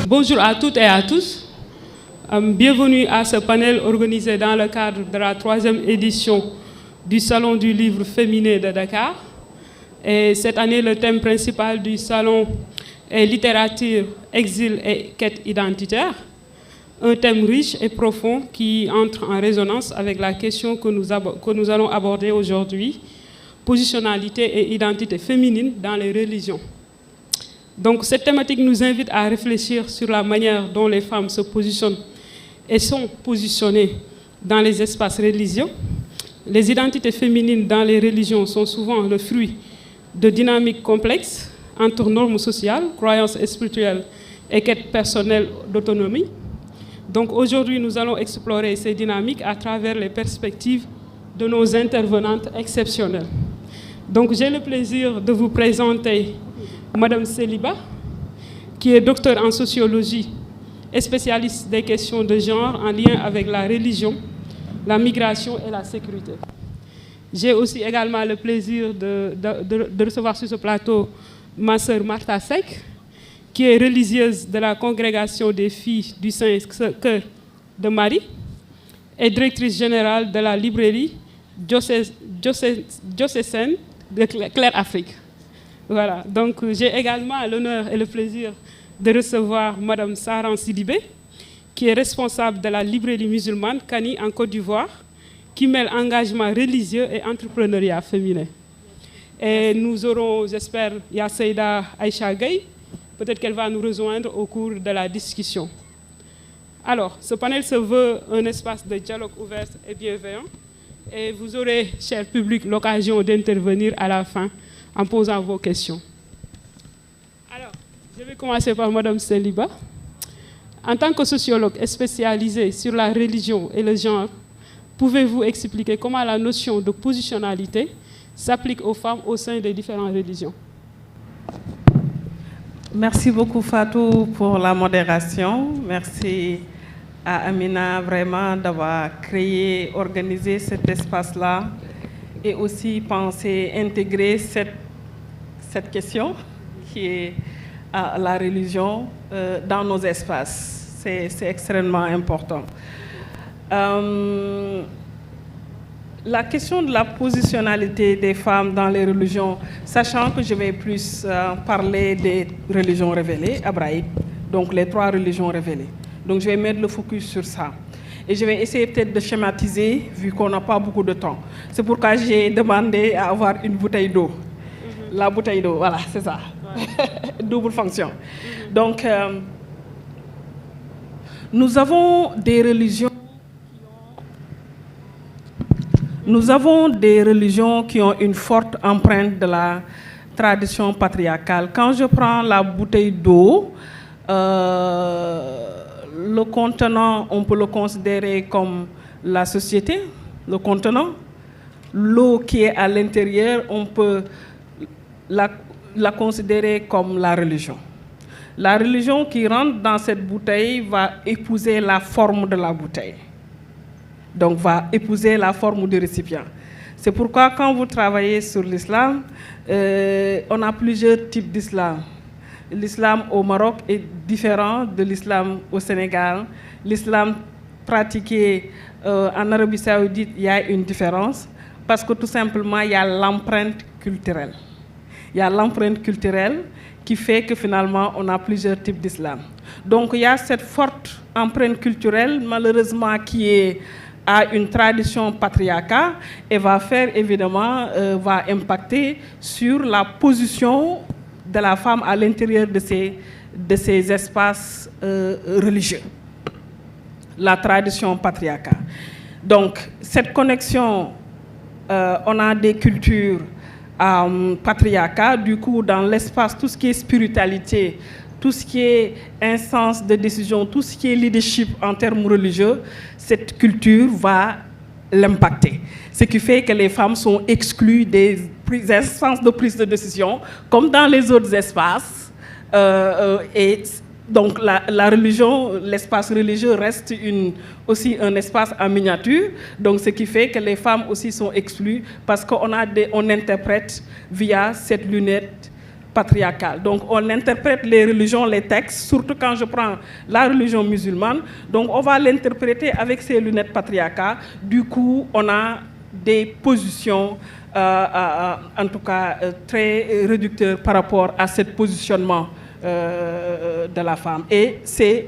Bonjour à toutes et à tous. Bienvenue à ce panel organisé dans le cadre de la 3e édition du Salon du livre féminin de Dakar. Et cette année, le thème principal du salon est littérature, exil et quête identitaire. Un thème riche et profond qui entre en résonance avec la question que nous allons aborder aujourd'hui, positionnalité et identité féminine dans les religions. Donc cette thématique nous invite à réfléchir sur la manière dont les femmes se positionnent et sont positionnées dans les espaces religieux. Les identités féminines dans les religions sont souvent le fruit de dynamiques complexes entre normes sociales, croyances spirituelles et quêtes personnelles d'autonomie. Donc aujourd'hui, nous allons explorer ces dynamiques à travers les perspectives de nos intervenantes exceptionnelles. Donc j'ai le plaisir de vous présenter Madame Seliba, qui est docteur en sociologie et spécialiste des questions de genre en lien avec la religion, la migration et la sécurité. J'ai aussi également le plaisir de recevoir sur ce plateau ma sœur Martha Seck, qui est religieuse de la congrégation des filles du Saint-Cœur de Marie et directrice générale de la librairie diocésaine de Claire Afrique. Voilà, donc j'ai également l'honneur et le plaisir de recevoir Madame Saran Sidibé, qui est responsable de la librairie musulmane Kani en Côte d'Ivoire, qui mêle engagement religieux et entrepreneuriat féminin. Et nous aurons, j'espère, Yasseida Aïcha Gueye, peut-être qu'elle va nous rejoindre au cours de la discussion. Alors, ce panel se veut un espace de dialogue ouvert et bienveillant, et vous aurez, cher public, l'occasion d'intervenir à la fin en posant vos questions. Alors, je vais commencer par Madame Seliba. En tant que sociologue spécialisée sur la religion et le genre, pouvez-vous expliquer comment la notion de positionnalité s'applique aux femmes au sein des différentes religions? Merci beaucoup Fatou pour la modération. Merci à Amina vraiment d'avoir créé, organisé cet espace-là et aussi penser, intégrer cette question qui est la religion dans nos espaces. C'est extrêmement important. La question de la positionnalité des femmes dans les religions, sachant que je vais plus parler des religions révélées, hébraïques, donc les 3 religions révélées. Donc je vais mettre le focus sur ça. Et je vais essayer peut-être de schématiser, vu qu'on n'a pas beaucoup de temps. C'est pourquoi j'ai demandé à avoir une bouteille d'eau. La bouteille d'eau, voilà, c'est ça. Ouais. Double fonction. Donc, nous avons des religions qui ont une forte empreinte de la tradition patriarcale. Quand je prends la bouteille d'eau, le contenant, on peut le considérer comme la société, le contenant. L'eau qui est à l'intérieur, on peut la considérer comme la religion. La religion qui rentre dans cette bouteille va épouser la forme de la bouteille. Donc, va épouser la forme du récipient. C'est pourquoi, quand vous travaillez sur l'islam, on a plusieurs types d'islam. L'islam au Maroc est différent de l'islam au Sénégal. L'islam pratiqué en Arabie Saoudite, il y a une différence parce que tout simplement, il y a l'empreinte culturelle. Il y a l'empreinte culturelle qui fait que finalement, on a plusieurs types d'islam. Donc, il y a cette forte empreinte culturelle, malheureusement, qui a une tradition patriarcale et va faire, évidemment, va impacter sur la position de la femme à l'intérieur de ces espaces religieux. La tradition patriarcale. Donc, cette connexion, on a des cultures patriarcales, du coup, dans l'espace, tout ce qui est spiritualité, tout ce qui est instance de décision, tout ce qui est leadership en termes religieux, cette culture va l'impacter. Ce qui fait que les femmes sont exclues des instances de prise de décision, comme dans les autres espaces, et Donc la religion, l'espace religieux reste aussi un espace en miniature. Donc ce qui fait que les femmes aussi sont exclues parce qu'on interprète via cette lunette patriarcale. Donc on interprète les religions, les textes, surtout quand je prends la religion musulmane. Donc on va l'interpréter avec ces lunettes patriarcales. Du coup, on a des positions, en tout cas très réducteurs par rapport à ce positionnement de la femme. Et c'est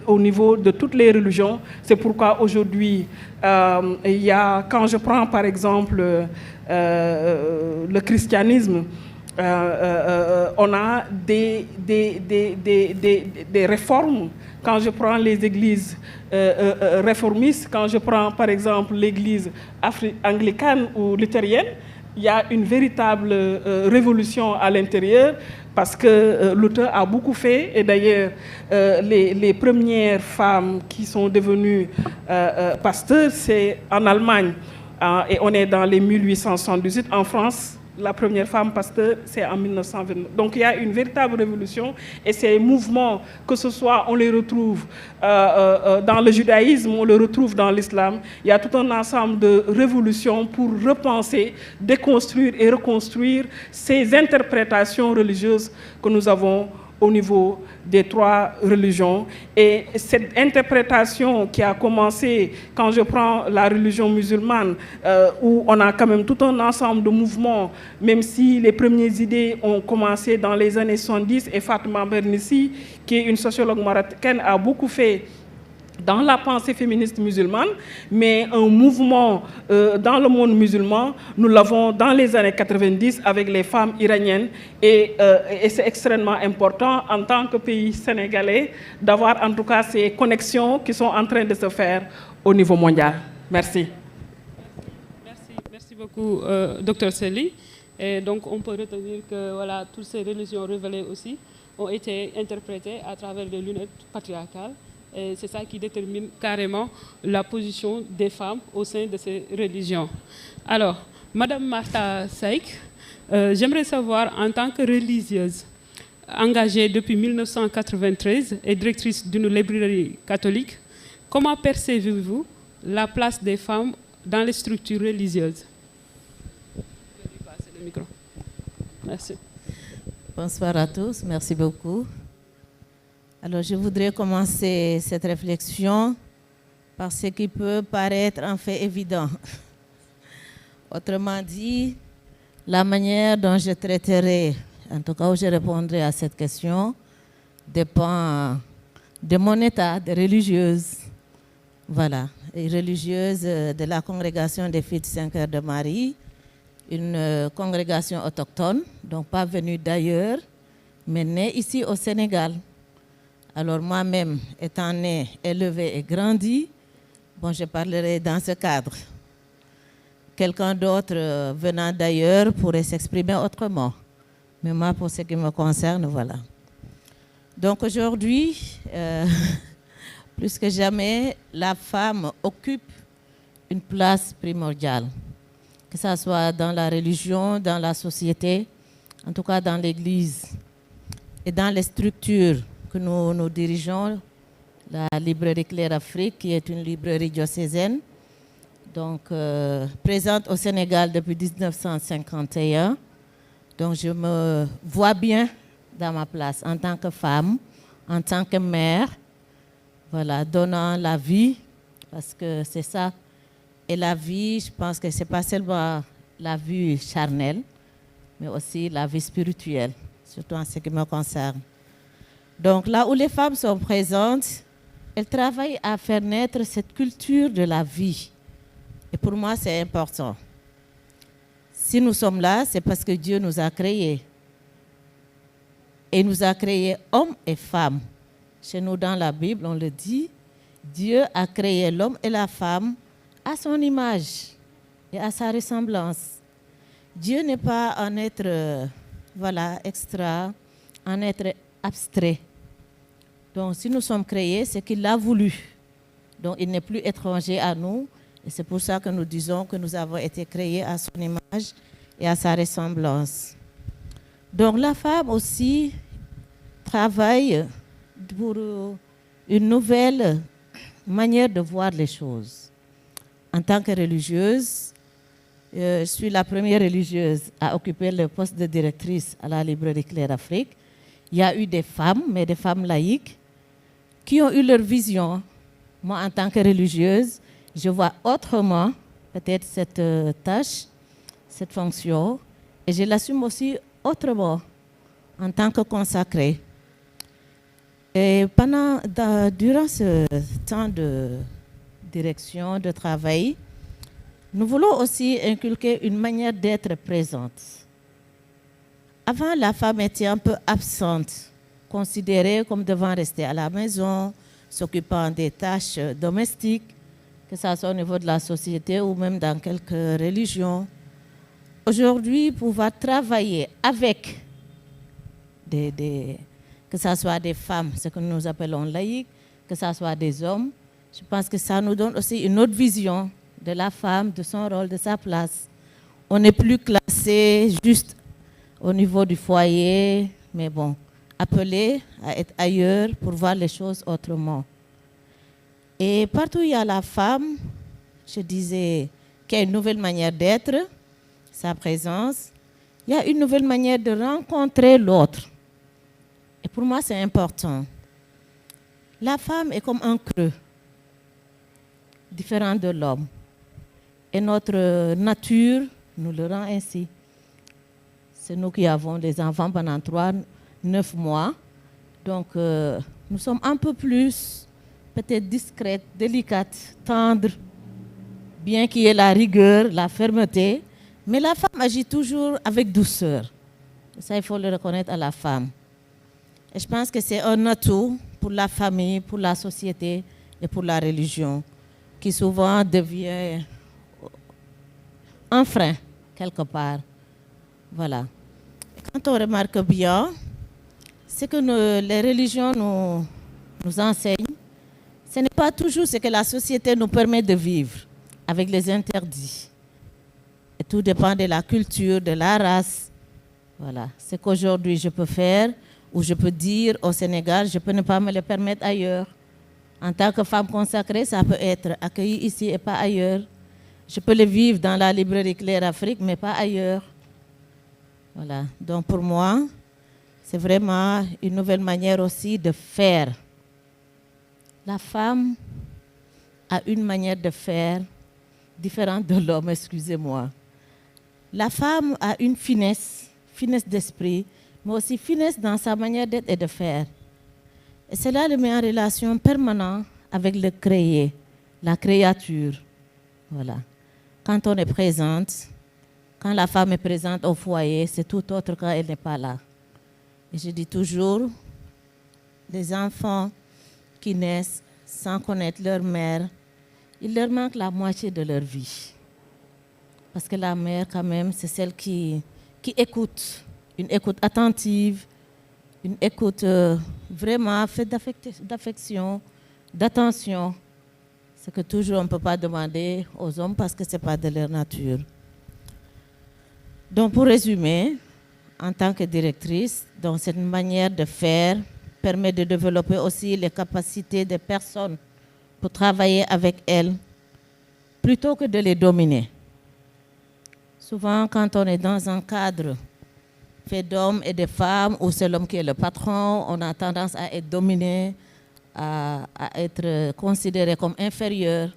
au niveau de toutes les religions. C'est pourquoi aujourd'hui, quand je prends par exemple le christianisme, on a des réformes. Quand je prends les églises réformistes, quand je prends par exemple l'église anglicane ou luthérienne, il y a une véritable révolution à l'intérieur parce que Luther a beaucoup fait. Et d'ailleurs, les premières femmes qui sont devenues pasteurs, c'est en Allemagne. Et on est dans les 1878. En France, la première femme pasteur, c'est en 1929. Donc il y a une véritable révolution et ces mouvements, que ce soit, on les retrouve dans le judaïsme, on les retrouve dans l'islam. Il y a tout un ensemble de révolutions pour repenser, déconstruire et reconstruire ces interprétations religieuses que nous avons au niveau des trois religions. Et cette interprétation qui a commencé, quand je prends la religion musulmane, où on a quand même tout un ensemble de mouvements, même si les premières idées ont commencé dans les années 70, et Fatima Mernissi, qui est une sociologue marocaine, a beaucoup fait dans la pensée féministe musulmane, mais un mouvement dans le monde musulman, nous l'avons dans les années 90 avec les femmes iraniennes et c'est extrêmement important en tant que pays sénégalais d'avoir en tout cas ces connexions qui sont en train de se faire au niveau mondial. Merci. Merci beaucoup, Dr Sely. Et donc on peut retenir que voilà, toutes ces religions révélées aussi ont été interprétées à travers des lunettes patriarcales. Et c'est ça qui détermine carrément la position des femmes au sein de ces religions. Alors, Madame Martha Saïk, j'aimerais savoir, en tant que religieuse engagée depuis 1993 et directrice d'une librairie catholique, comment percevez-vous la place des femmes dans les structures religieuses? Je vais passer le micro. Merci. Bonsoir à tous, merci beaucoup. Alors, je voudrais commencer cette réflexion par ce qui peut paraître un fait évident. Autrement dit, la manière dont je traiterai, en tout cas où je répondrai à cette question, dépend de mon état de religieuse. Voilà, et religieuse de la congrégation des filles du Saint-Cœur de Marie, une congrégation autochtone, donc pas venue d'ailleurs, mais née ici au Sénégal. Alors moi-même, étant née, élevée et grandie, bon, je parlerai dans ce cadre. Quelqu'un d'autre venant d'ailleurs pourrait s'exprimer autrement. Mais moi, pour ce qui me concerne, voilà. Donc aujourd'hui, plus que jamais, la femme occupe une place primordiale. Que ce soit dans la religion, dans la société, en tout cas dans l'Église et dans les structures que nous dirigeons, la librairie Claire Afrique, qui est une librairie diocésaine, donc présente au Sénégal depuis 1951. Donc je me vois bien dans ma place en tant que femme, en tant que mère, voilà, donnant la vie, parce que c'est ça. Et la vie, je pense que ce n'est pas seulement la vie charnelle, mais aussi la vie spirituelle, surtout en ce qui me concerne. Donc là où les femmes sont présentes, elles travaillent à faire naître cette culture de la vie. Et pour moi, c'est important. Si nous sommes là, c'est parce que Dieu nous a créés. Et nous a créés hommes et femmes. Chez nous, dans la Bible, on le dit, Dieu a créé l'homme et la femme à son image et à sa ressemblance. Dieu n'est pas un être, extra, un être abstrait. Donc, si nous sommes créés, c'est qu'il l'a voulu. Donc, il n'est plus étranger à nous. Et c'est pour ça que nous disons que nous avons été créés à son image et à sa ressemblance. Donc, la femme aussi travaille pour une nouvelle manière de voir les choses. En tant que religieuse, je suis la première religieuse à occuper le poste de directrice à la librairie Claire Afrique. Il y a eu des femmes, mais des femmes laïques, qui ont eu leur vision. Moi, en tant que religieuse, je vois autrement peut-être cette tâche, cette fonction, et je l'assume aussi autrement en tant que consacrée. Et durant ce temps de direction, de travail, nous voulons aussi inculquer une manière d'être présente. Avant, la femme était un peu absente, considérée comme devant rester à la maison, s'occupant des tâches domestiques, que ce soit au niveau de la société ou même dans quelques religions. Aujourd'hui, pouvoir travailler avec que ce soit des femmes, ce que nous appelons laïques, que ce soit des hommes, je pense que ça nous donne aussi une autre vision de la femme, de son rôle, de sa place. On n'est plus classé juste au niveau du foyer, mais bon, appelé à être ailleurs pour voir les choses autrement. Et partout où il y a la femme, je disais qu'il y a une nouvelle manière d'être, sa présence, il y a une nouvelle manière de rencontrer l'autre. Et pour moi, c'est important. La femme est comme un creux, différent de l'homme. Et notre nature nous le rend ainsi. C'est nous qui avons des enfants pendant 9 mois. Donc, nous sommes un peu plus, peut-être discrètes, délicates, tendres, bien qu'il y ait la rigueur, la fermeté. Mais la femme agit toujours avec douceur. Ça, il faut le reconnaître à la femme. Et je pense que c'est un atout pour la famille, pour la société et pour la religion, qui souvent devient un frein, quelque part. Voilà. Quand on remarque bien, ce que les religions nous enseignent, ce n'est pas toujours ce que la société nous permet de vivre, avec les interdits. Et tout dépend de la culture, de la race. Voilà. Ce qu'aujourd'hui je peux faire, ou je peux dire au Sénégal, je peux ne pas me le permettre ailleurs. En tant que femme consacrée, ça peut être accueilli ici et pas ailleurs. Je peux le vivre dans la librairie Claire Afrique, mais pas ailleurs. Voilà. Donc pour moi, c'est vraiment une nouvelle manière aussi de faire. La femme a une manière de faire différente de l'homme, excusez-moi. La femme a une finesse d'esprit, mais aussi finesse dans sa manière d'être et de faire. Et cela le met en relation permanente avec le créé, la créature. Voilà. Quand on est présente, quand la femme est présente au foyer, c'est tout autre quand elle n'est pas là. Et je dis toujours, les enfants qui naissent sans connaître leur mère, il leur manque la moitié de leur vie. Parce que la mère, quand même, c'est celle qui écoute, une écoute attentive, une écoute vraiment faite d'affection, d'attention. Ce que toujours on ne peut pas demander aux hommes parce que ce n'est pas de leur nature. Donc pour résumer, en tant que directrice, donc cette manière de faire permet de développer aussi les capacités des personnes pour travailler avec elles, plutôt que de les dominer. Souvent, quand on est dans un cadre fait d'hommes et de femmes, où c'est l'homme qui est le patron, on a tendance à être dominé, à être considéré comme inférieur.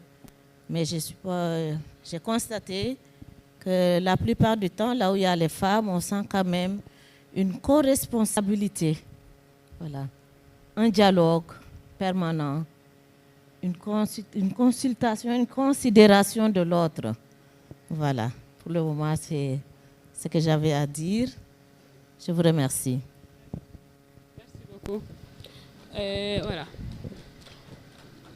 Mais j'ai constaté que la plupart du temps, là où il y a les femmes, on sent quand même une co-responsabilité. Voilà. Un dialogue permanent, une consultation, une considération de l'autre. Voilà. Pour le moment, c'est ce que j'avais à dire. Je vous remercie. Merci beaucoup. Voilà.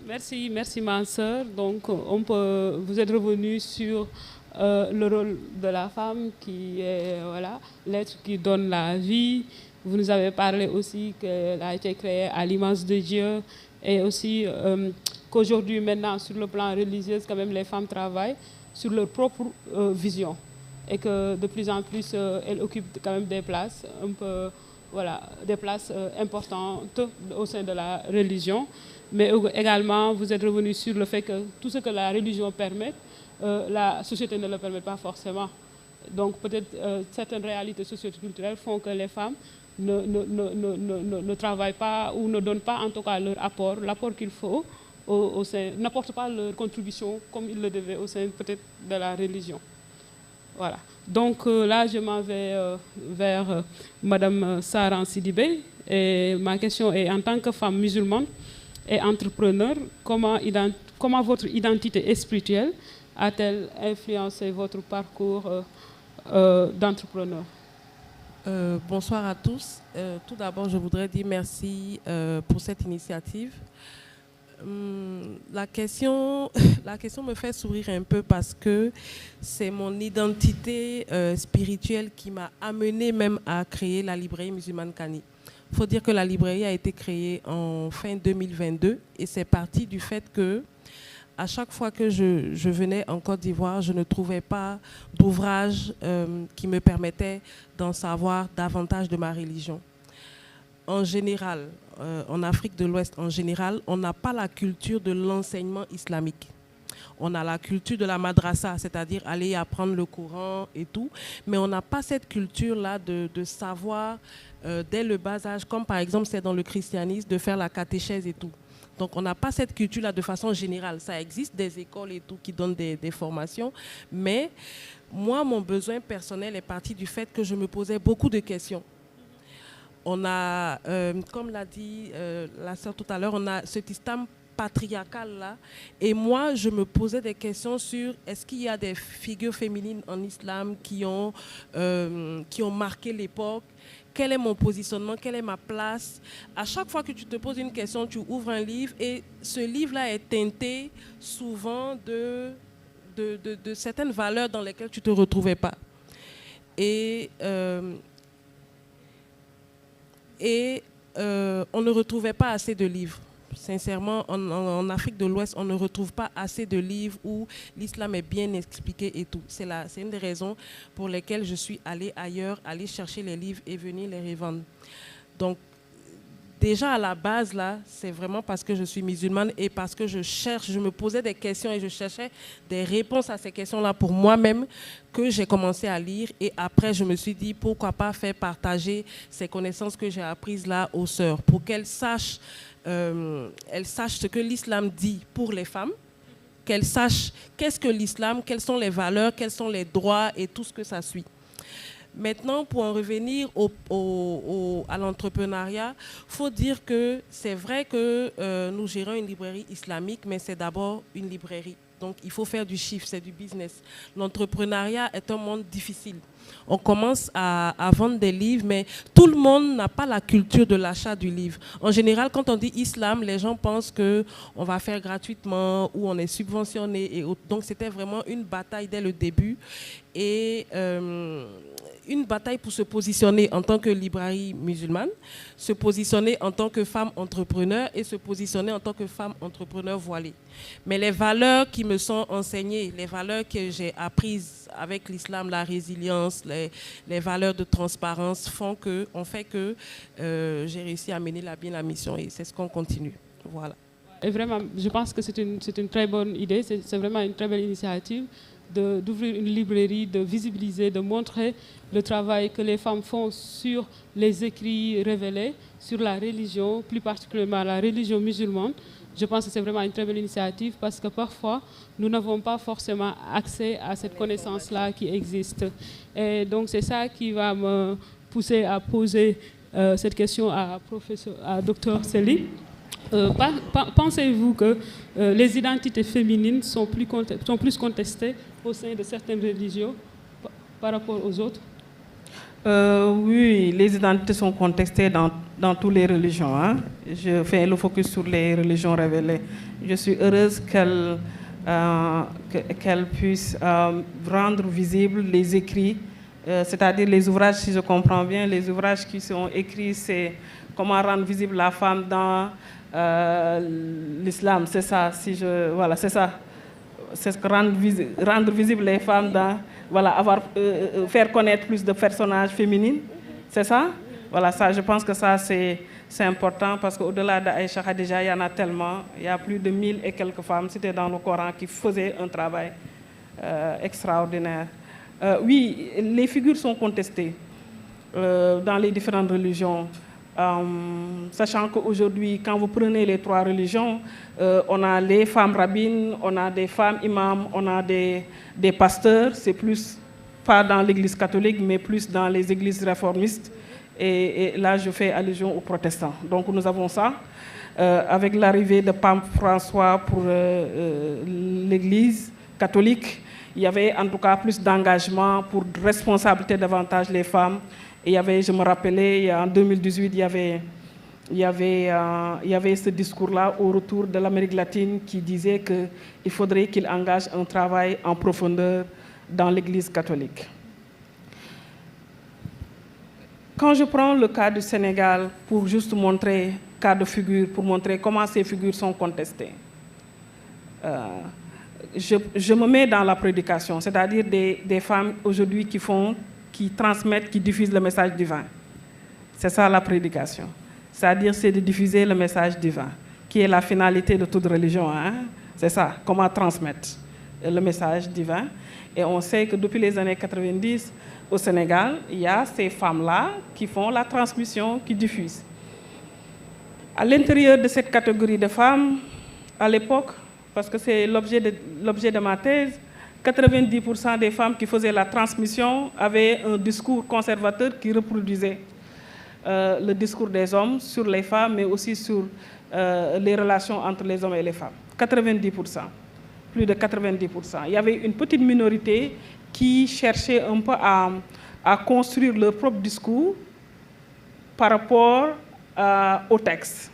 Merci ma sœur. Donc, vous êtes revenu sur le rôle de la femme qui est l'être qui donne la vie. Vous nous avez parlé aussi qu'elle a été créée à l'image de Dieu et aussi qu'aujourd'hui, maintenant, sur le plan religieux, quand même, les femmes travaillent sur leur propre vision et que de plus en plus, elles occupent quand même des places un peu voilà, des places importantes au sein de la religion. Mais également, vous êtes revenu sur le fait que tout ce que la religion permet, la société ne le permet pas forcément. Donc peut-être certaines réalités socio-culturelles font que les femmes ne travaillent pas ou ne donnent pas en tout cas leur apport, l'apport qu'il faut, n'apportent pas leur contribution comme ils le devaient au sein peut-être de la religion. Voilà. Donc là, je m'en vais vers Madame Saran Sidibé. Et ma question est, en tant que femme musulmane et entrepreneur, comment votre identité spirituelle a-t-elle influencé votre parcours d'entrepreneur? Bonsoir à tous. Tout d'abord, je voudrais dire merci pour cette initiative. La question me fait sourire un peu parce que c'est mon identité spirituelle qui m'a amenée même à créer la librairie musulmane Kani. Il faut dire que la librairie a été créée en fin 2022 et c'est parti du fait que à chaque fois que je venais en Côte d'Ivoire, je ne trouvais pas d'ouvrage qui me permettait d'en savoir davantage de ma religion. En général, en Afrique de l'Ouest, en général, on n'a pas la culture de l'enseignement islamique. On a la culture de la madrasa, c'est-à-dire aller apprendre le Coran et tout, mais on n'a pas cette culture-là de savoir dès le bas âge, comme par exemple c'est dans le christianisme, de faire la catéchèse et tout. Donc on n'a pas cette culture-là de façon générale. Ça existe des écoles et tout qui donnent des formations, mais moi, mon besoin personnel est parti du fait que je me posais beaucoup de questions. On a, comme l'a dit la sœur tout à l'heure, on a cet islam patriarcal là, et moi je me posais des questions sur est-ce qu'il y a des figures féminines en islam qui ont marqué l'époque, quel est mon positionnement, quelle est ma place. À chaque fois que tu te poses une question, tu ouvres un livre et ce livre-là est teinté souvent de certaines valeurs dans lesquelles tu ne te retrouvais pas. Et on ne retrouvait pas assez de livres. Sincèrement, en Afrique de l'Ouest, on ne retrouve pas assez de livres où l'islam est bien expliqué et tout. C'est une des raisons pour lesquelles je suis allée ailleurs, aller chercher les livres et venir les revendre. Donc, déjà à la base, là, c'est vraiment parce que je suis musulmane et parce que je me posais des questions et je cherchais des réponses à ces questions-là pour moi-même que j'ai commencé à lire. Et après, je me suis dit, pourquoi pas faire partager ces connaissances que j'ai apprises là aux sœurs pour qu'elles sachent ce que l'islam dit pour les femmes, qu'elles sachent qu'est-ce que l'islam, quelles sont les valeurs, quels sont les droits et tout ce que ça suit. Maintenant, pour en revenir à l'entrepreneuriat, il faut dire que c'est vrai que nous gérons une librairie islamique, mais c'est d'abord une librairie. Donc, il faut faire du chiffre, c'est du business. L'entrepreneuriat est un monde difficile. On commence à vendre des livres, mais tout le monde n'a pas la culture de l'achat du livre. En général, quand on dit islam, les gens pensent qu'on va faire gratuitement ou on est subventionné. Donc, c'était vraiment une bataille dès le début. Et une bataille pour se positionner en tant que librairie musulmane, se positionner en tant que femme entrepreneur et se positionner en tant que femme entrepreneur voilée. Mais les valeurs qui me sont enseignées, les valeurs que j'ai apprises avec l'islam, la résilience, les valeurs de transparence ont fait que j'ai réussi à mener bien la mission et c'est ce qu'on continue. Voilà. Et vraiment, je pense que c'est une très bonne idée, c'est vraiment une très belle initiative d'ouvrir une librairie, de visibiliser, de montrer le travail que les femmes font sur les écrits révélés, sur la religion, plus particulièrement la religion musulmane. Je pense que c'est vraiment une très belle initiative parce que parfois, nous n'avons pas forcément accès à cette connaissance-là qui existe. Et donc, c'est ça qui va me pousser à poser cette question à Dr Sely. Pensez-vous que les identités féminines sont plus contestées au sein de certaines religions par rapport aux autres? Oui, les identités sont contestées dans toutes les religions. Hein. Je fais le focus sur les religions révélées. Je suis heureuse qu'elles puissent rendre visibles les écrits, c'est-à-dire les ouvrages, si je comprends bien, les ouvrages qui sont écrits, c'est comment rendre visible la femme dans l'islam, c'est ça, voilà, c'est ça. C'est rendre visible les femmes dans, voilà, faire connaître plus de personnages féminines, c'est ça? Voilà, ça, je pense que ça, c'est important parce qu'au-delà d'Aïcha Khadija, il y en a tellement. Il y a plus de 1000 et quelques femmes, c'était dans le Coran, qui faisaient un travail extraordinaire. Oui, les figures sont contestées dans les différentes religions. Sachant qu'aujourd'hui, quand vous prenez les 3 religions, on a les femmes rabbines, on a des femmes imams, on a des pasteurs. C'est plus, pas dans l'église catholique, mais plus dans les églises réformistes. Et là, je fais allusion aux protestants. Donc nous avons ça. Avec l'arrivée de Pape François pour l'église catholique, il y avait en tout cas plus d'engagement pour responsabiliser davantage les femmes. Et il y avait, je me rappelais, en 2018, il y avait ce discours-là au retour de l'Amérique latine qui disait qu'il faudrait qu'il engage un travail en profondeur dans l'Église catholique. Quand je prends le cas du Sénégal pour juste montrer cas de figure, pour montrer comment ces figures sont contestées, je me mets dans la prédication, c'est-à-dire des femmes aujourd'hui qui transmettent, qui diffusent le message divin. C'est ça la prédication. C'est-à-dire, c'est de diffuser le message divin, qui est la finalité de toute religion. Hein? C'est ça, comment transmettre le message divin. Et on sait que depuis les années 90, au Sénégal, il y a ces femmes-là qui font la transmission, qui diffusent. À l'intérieur de cette catégorie de femmes, à l'époque, parce que c'est l'objet de ma thèse, 90% des femmes qui faisaient la transmission avaient un discours conservateur qui reproduisait le discours des hommes sur les femmes, mais aussi sur les relations entre les hommes et les femmes. 90%, plus de 90%. Il y avait une petite minorité qui cherchait un peu à construire leur propre discours par rapport au texte.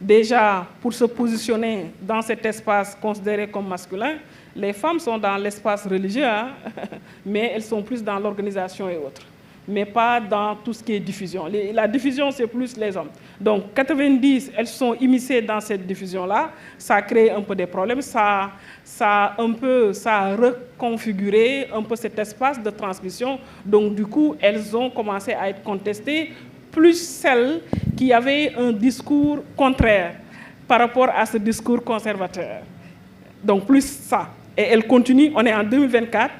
Déjà, pour se positionner dans cet espace considéré comme masculin, les femmes sont dans l'espace religieux, hein, mais elles sont plus dans l'organisation et autres, mais pas dans tout ce qui est diffusion. La diffusion, c'est plus les hommes. Donc, 90, elles sont immiscées dans cette diffusion-là. Ça crée un peu des problèmes. Ça a reconfiguré un peu cet espace de transmission. Donc, du coup, elles ont commencé à être contestées, plus celles qui avaient un discours contraire par rapport à ce discours conservateur. Donc, plus ça. Et elles continuent, on est en 2024,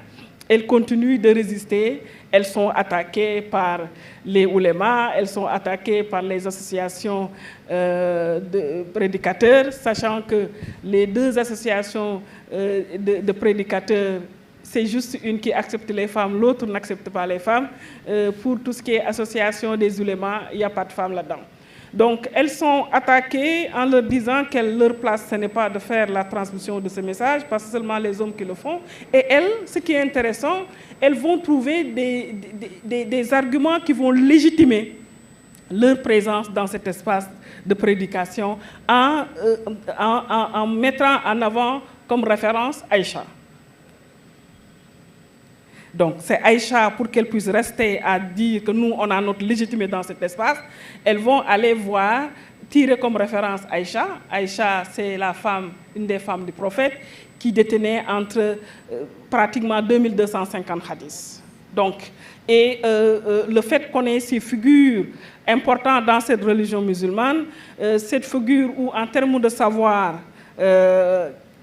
elles continuent de résister. Elles sont attaquées par les oulémas, elles sont attaquées par les associations de prédicateurs, sachant que les 2 associations de prédicateurs, c'est juste une qui accepte les femmes, l'autre n'accepte pas les femmes. Pour tout ce qui est association des oulémas, il n'y a pas de femmes là-dedans. Donc, elles sont attaquées en leur disant que leur place, ce n'est pas de faire la transmission de ce message, parce que seulement les hommes qui le font. Et elles, ce qui est intéressant, elles vont trouver des arguments qui vont légitimer leur présence dans cet espace de prédication en mettant en avant comme référence Aïcha. Donc, c'est Aïcha, pour qu'elle puisse rester à dire que nous, on a notre légitimité dans cet espace, elles vont aller voir, tirer comme référence Aïcha. Aïcha, c'est la femme, une des femmes du prophète, qui détenait entre pratiquement 2250 hadiths. Donc, et le fait qu'on ait ces figures importantes dans cette religion musulmane, cette figure où, en termes de savoir,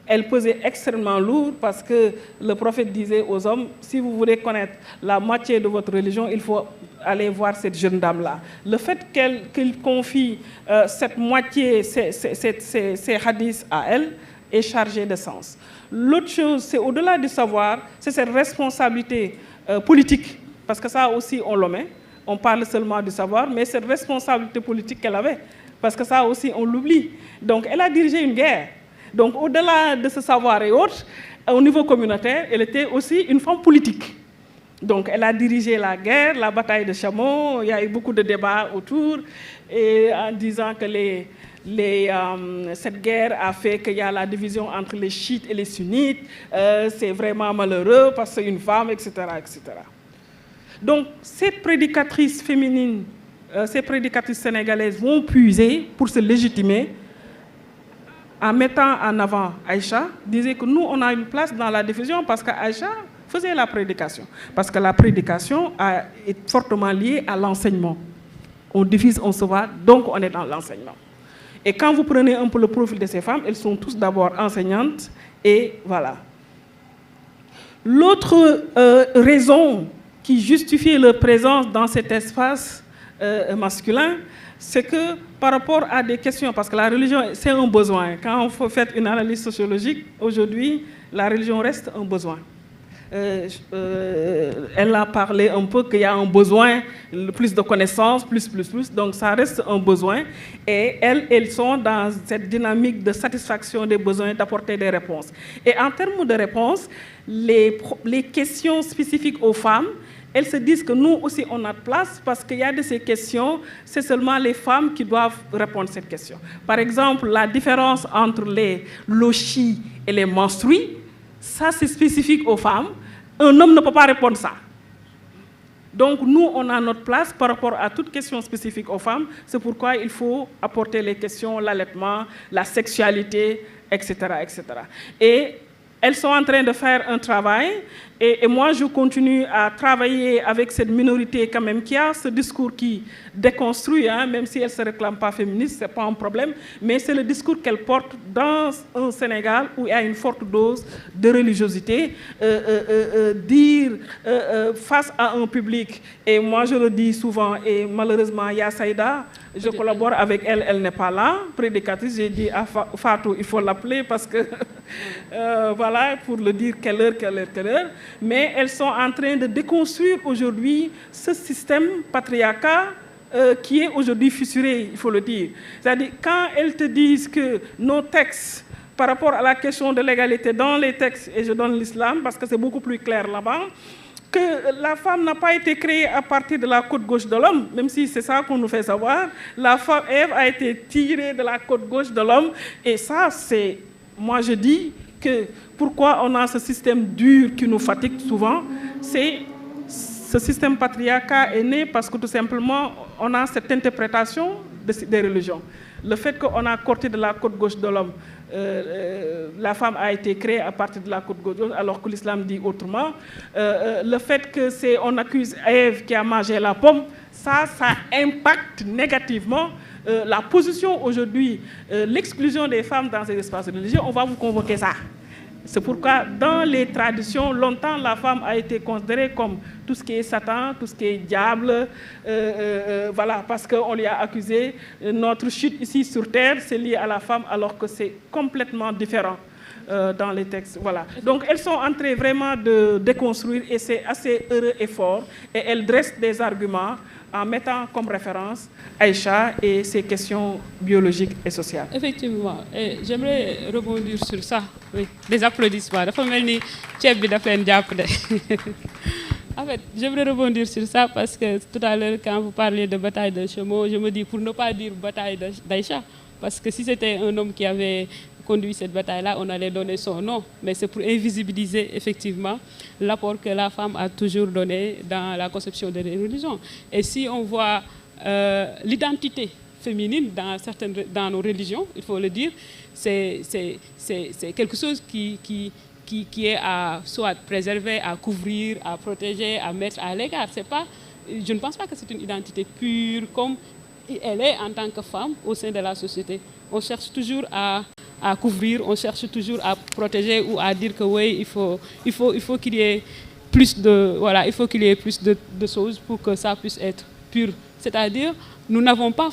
elle pesait extrêmement lourd, parce que le prophète disait aux hommes, si vous voulez connaître la moitié de votre religion, il faut aller voir cette jeune dame-là. Le fait qu'il confie cette moitié, ces hadiths à elle, est chargé de sens. L'autre chose, c'est au-delà du savoir, c'est cette responsabilité politique, parce que ça aussi on l'omet, on parle seulement du savoir, mais cette responsabilité politique qu'elle avait, parce que ça aussi on l'oublie. Donc elle a dirigé une guerre. Donc, au-delà de ce savoir et autres, au niveau communautaire, elle était aussi une femme politique. Donc, elle a dirigé la guerre, la bataille de Chameau. Il y a eu beaucoup de débats autour, et en disant que cette guerre a fait qu'il y a la division entre les chiites et les sunnites. C'est vraiment malheureux parce que c'est une femme, etc., etc. Donc, ces prédicatrices féminines, ces prédicatrices sénégalaises vont puiser pour se légitimer en mettant en avant Aïcha, disait que nous, on a une place dans la diffusion parce qu'Aïcha faisait la prédication. Parce que la prédication est fortement liée à l'enseignement. on diffuse, on se voit, donc on est dans l'enseignement. Et quand vous prenez un peu le profil de ces femmes, elles sont toutes d'abord enseignantes, et voilà. L'autre raison qui justifie leur présence dans cet espace masculin, c'est que par rapport à des questions, parce que la religion, c'est un besoin. Quand on fait une analyse sociologique, aujourd'hui, la religion reste un besoin. Elle a parlé un peu qu'il y a un besoin, plus de connaissances, plus, donc ça reste un besoin. Et elles sont dans cette dynamique de satisfaction des besoins, d'apporter des réponses. Et en termes de réponses, les questions spécifiques aux femmes, elles se disent que nous aussi on a de place parce qu'il y a de ces questions, c'est seulement les femmes qui doivent répondre à cette question. Par exemple, la différence entre les lochis et les menstrues, ça c'est spécifique aux femmes. Un homme ne peut pas répondre ça. Donc nous, on a notre place par rapport à toute question spécifique aux femmes. C'est pourquoi il faut apporter les questions, l'allaitement, la sexualité, etc., etc. Et elles sont en train de faire un travail et moi je continue à travailler avec cette minorité quand même qui a ce discours qui déconstruit, hein, même si elle ne se réclame pas féministe, ce n'est pas un problème, mais c'est le discours qu'elle porte dans un Sénégal où il y a une forte dose de religiosité, dire face à un public, et moi je le dis souvent, et malheureusement il y a Saïda, je collabore avec elle, elle n'est pas là, prédicatrice, j'ai dit à Fatou, il faut l'appeler parce que, voilà, pour le dire quelle heure, mais elles sont en train de déconstruire aujourd'hui ce système patriarcat qui est aujourd'hui fissuré, il faut le dire. C'est-à-dire, quand elles te disent que nos textes, par rapport à la question de l'égalité dans les textes, et je donne l'islam parce que c'est beaucoup plus clair là-bas, que la femme n'a pas été créée à partir de la côte gauche de l'homme, même si c'est ça qu'on nous fait savoir. La femme Ève a été tirée de la côte gauche de l'homme, et ça, c'est, moi je dis que pourquoi on a ce système dur qui nous fatigue souvent, c'est ce système patriarcal est né parce que tout simplement on a cette interprétation des religions. Le fait qu'on a corté de la côte gauche de l'homme, la femme a été créée à partir de la côte gauche, alors que l'islam dit autrement. Le fait que on accuse Ève qui a mangé la pomme, ça impacte négativement la position aujourd'hui, l'exclusion des femmes dans ces espaces religieux. On va vous convoquer ça. C'est pourquoi dans les traditions, longtemps la femme a été considérée comme tout ce qui est Satan, tout ce qui est diable, voilà, parce qu'on lui a accusé. Notre chute ici sur terre, c'est lié à la femme, alors que c'est complètement différent dans les textes. Voilà. Donc elles sont en train vraiment de déconstruire et c'est assez heureux et fort. Et elles dressent des arguments en mettant comme référence Aïcha et ses questions biologiques et sociales. Effectivement, et j'aimerais rebondir sur ça. Oui, des applaudissements. En fait, j'aimerais rebondir sur ça parce que tout à l'heure, quand vous parliez de bataille de Chemo, je me dis pour ne pas dire bataille d'Aïcha, parce que si c'était un homme qui avait conduit cette bataille-là, on allait donner son nom. Mais c'est pour invisibiliser effectivement l'apport que la femme a toujours donné dans la conception des religions. Et si on voit l'identité féminine dans nos religions, il faut le dire, c'est quelque chose qui est à soit préserver, à couvrir, à protéger, à mettre à l'égard. Je ne pense pas que c'est une identité pure comme elle est en tant que femme au sein de la société. On cherche toujours à couvrir, on cherche toujours à protéger ou à dire que oui, il faut qu'il y ait plus de, voilà, il faut qu'il y ait plus de choses pour que ça puisse être pur. C'est-à-dire, nous n'avons pas,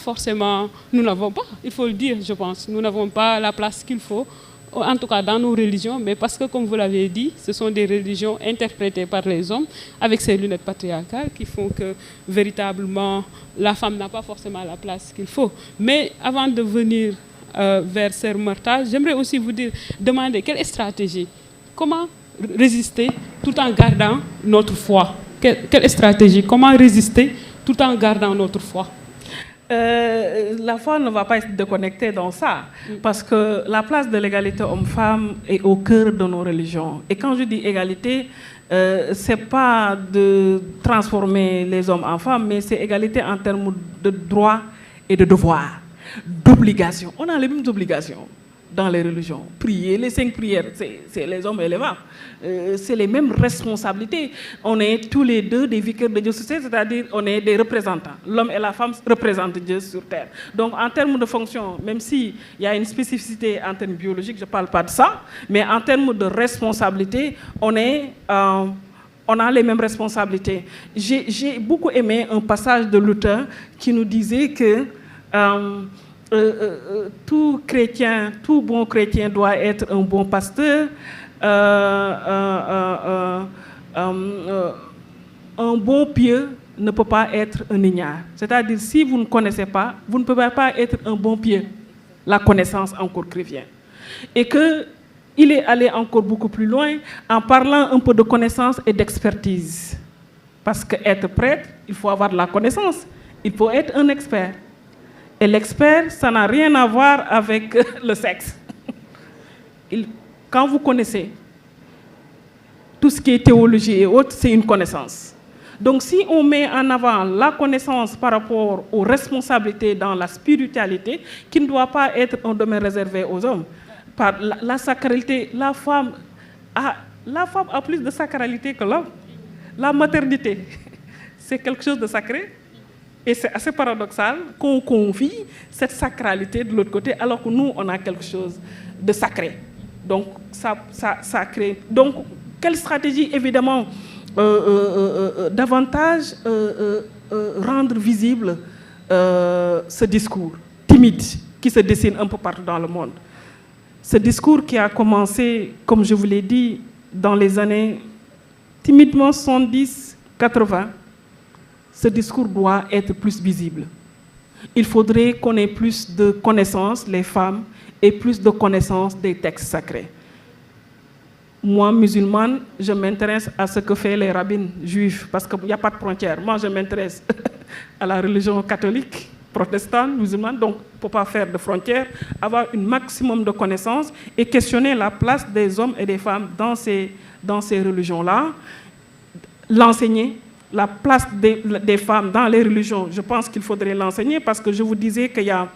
il faut le dire, je pense, nous n'avons pas la place qu'il faut, en tout cas dans nos religions, mais parce que, comme vous l'avez dit, ce sont des religions interprétées par les hommes avec ces lunettes patriarcales qui font que, véritablement, la femme n'a pas forcément la place qu'il faut. Mais avant de venir vers Sœur Martha, j'aimerais aussi vous demander quelle stratégie, comment résister tout en gardant notre foi? Quelle stratégie, comment résister tout en gardant notre foi? La foi ne va pas être déconnectée dans ça, parce que la place de l'égalité homme-femme est au cœur de nos religions. Et quand je dis égalité, ce n'est pas de transformer les hommes en femmes, mais c'est égalité en termes de droits et de devoirs, d'obligations. On a les mêmes obligations. dans les religions. Prier, les 5 prières, c'est les hommes et les femmes. C'est les mêmes responsabilités. On est tous les deux des vicaires de Dieu sur terre, c'est-à-dire on est des représentants. L'homme et la femme représentent Dieu sur terre. Donc en termes de fonction, même s'il y a une spécificité en termes biologiques, je ne parle pas de ça, mais en termes de responsabilité, on a les mêmes responsabilités. J'ai beaucoup aimé un passage de Luther qui nous disait que tout chrétien, tout bon chrétien doit être un bon pasteur, un bon pieux ne peut pas être un ignare. C'est-à-dire, si vous ne connaissez pas, vous ne pouvez pas être un bon pieux. La connaissance encore chrétienne. Et qu'il est allé encore beaucoup plus loin en parlant un peu de connaissance et d'expertise. Parce qu'être prêtre, il faut avoir de la connaissance. Il faut être un expert. Et l'expert, ça n'a rien à voir avec le sexe. Quand vous connaissez tout ce qui est théologie et autres, c'est une connaissance. Donc si on met en avant la connaissance par rapport aux responsabilités dans la spiritualité, qui ne doit pas être un domaine réservé aux hommes, par la sacralité, la femme a plus de sacralité que l'homme. La maternité, c'est quelque chose de sacré. Et c'est assez paradoxal qu'on confie cette sacralité de l'autre côté, alors que nous, on a quelque chose de sacré. Donc, ça crée... Donc, quelle stratégie, évidemment, davantage rendre visible ce discours timide qui se dessine un peu partout dans le monde. Ce discours qui a commencé, comme je vous l'ai dit, dans les années timidement 70, 80, ce discours doit être plus visible. Il faudrait qu'on ait plus de connaissances, les femmes, et plus de connaissances des textes sacrés. Moi, musulmane, je m'intéresse à ce que font les rabbins juifs, parce qu'il n'y a pas de frontières. Moi, je m'intéresse à la religion catholique, protestante, musulmane, donc il ne faut pas faire de frontières, avoir un maximum de connaissances et questionner la place des hommes et des femmes dans ces religions-là, l'enseigner. La place des femmes dans les religions, je pense qu'il faudrait l'enseigner parce que je vous disais qu'il y a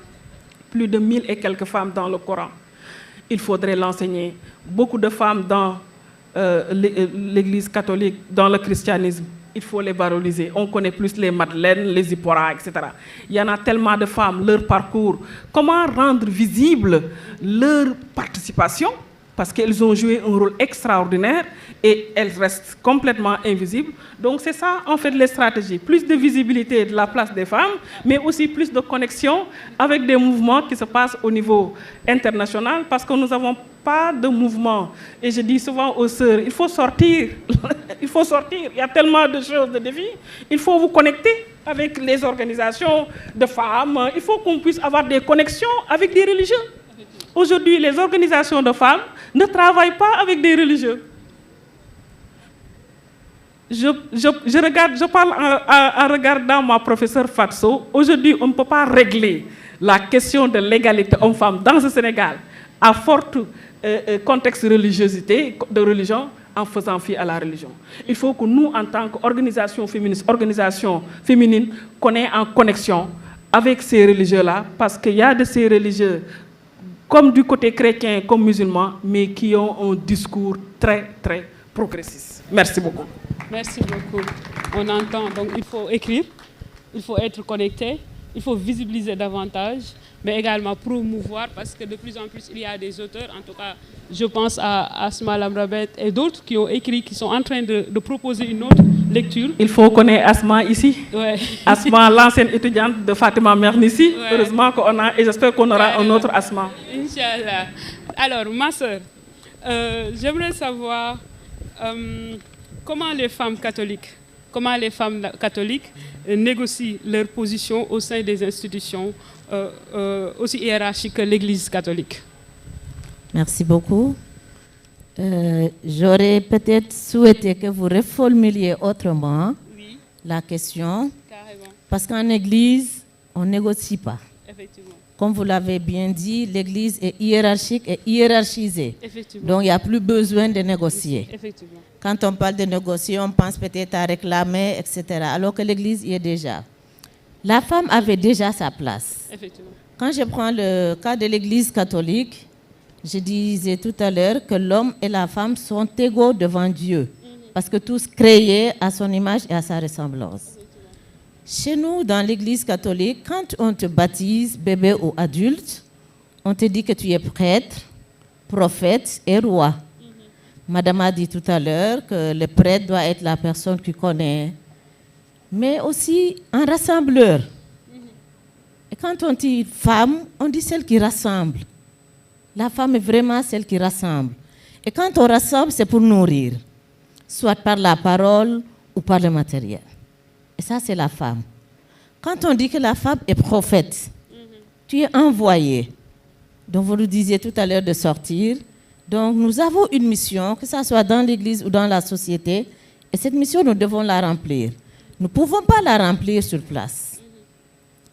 plus de 1000 et quelques femmes dans le Coran. Il faudrait l'enseigner. Beaucoup de femmes dans l'Église catholique, dans le christianisme, il faut les valoriser. On connaît plus les Madeleines, les Zipporah, etc. Il y en a tellement de femmes, leur parcours. Comment rendre visible leur participation? Parce qu'elles ont joué un rôle extraordinaire et elles restent complètement invisibles. Donc c'est ça, en fait, les stratégies. Plus de visibilité de la place des femmes, mais aussi plus de connexion avec des mouvements qui se passent au niveau international, parce que nous n'avons pas de mouvement. Et je dis souvent aux sœurs, il faut sortir. Il faut sortir. Il y a tellement de choses, de défis. Il faut vous connecter avec les organisations de femmes. Il faut qu'on puisse avoir des connexions avec des religieux. Aujourd'hui, les organisations de femmes ne travaillent pas avec des religieux. Je parle en regardant ma professeure Fatso. Aujourd'hui, on ne peut pas régler la question de l'égalité homme-femme dans ce Sénégal à fort contexte de religion, en faisant fi à la religion. Il faut que nous, en tant qu'organisation féministe, organisation féminine, qu'on ait en connexion avec ces religieux-là, parce qu'il y a de ces religieux comme du côté chrétien, comme musulman, mais qui ont un discours très, très progressiste. Merci beaucoup. Merci beaucoup. On entend, donc il faut écrire, il faut être connecté, il faut visibiliser davantage, mais également promouvoir, parce que de plus en plus, il y a des auteurs, en tout cas, je pense à Asma Lamrabet et d'autres qui ont écrit, qui sont en train de proposer une autre lecture. Il faut qu'on ait Asma ici. Ouais. Asma, l'ancienne étudiante de Fatima Mernissi. Ouais. Heureusement qu'on a, et j'espère qu'on aura un autre Asma. Inch'Allah. Alors, ma sœur, j'aimerais savoir comment les femmes catholiques négocient leur position au sein des institutions aussi hiérarchiques que l'Église catholique. Merci beaucoup. J'aurais peut-être souhaité que vous reformuliez autrement la question. Carrément. Parce qu'en Église, on ne négocie pas. Effectivement. Comme vous l'avez bien dit, l'Église est hiérarchique et hiérarchisée. Effectivement. Donc, il n'y a plus besoin de négocier. Effectivement. Quand on parle de négocier, on pense peut-être à réclamer, etc. Alors que l'Église y est déjà. La femme avait déjà sa place. Effectivement. Quand je prends le cas de l'Église catholique, Je disais tout à l'heure que l'homme et la femme sont égaux devant Dieu, parce que tous créés à son image et à sa ressemblance. Chez nous, dans l'Église catholique, quand on te baptise, bébé ou adulte, on te dit que tu es prêtre, prophète et roi. Madame a dit tout à l'heure que le prêtre doit être la personne qui connaît, mais aussi un rassembleur. Et quand on dit femme, on dit celle qui rassemble. La femme est vraiment celle qui rassemble. Et quand on rassemble, c'est pour nourrir, soit par la parole ou par le matériel. Et ça, c'est la femme. Quand on dit que la femme est prophète, tu es envoyé. Donc, vous nous disiez tout à l'heure de sortir. Donc, nous avons une mission, que ce soit dans l'Église ou dans la société. Et cette mission, nous devons la remplir. Nous ne pouvons pas la remplir sur place.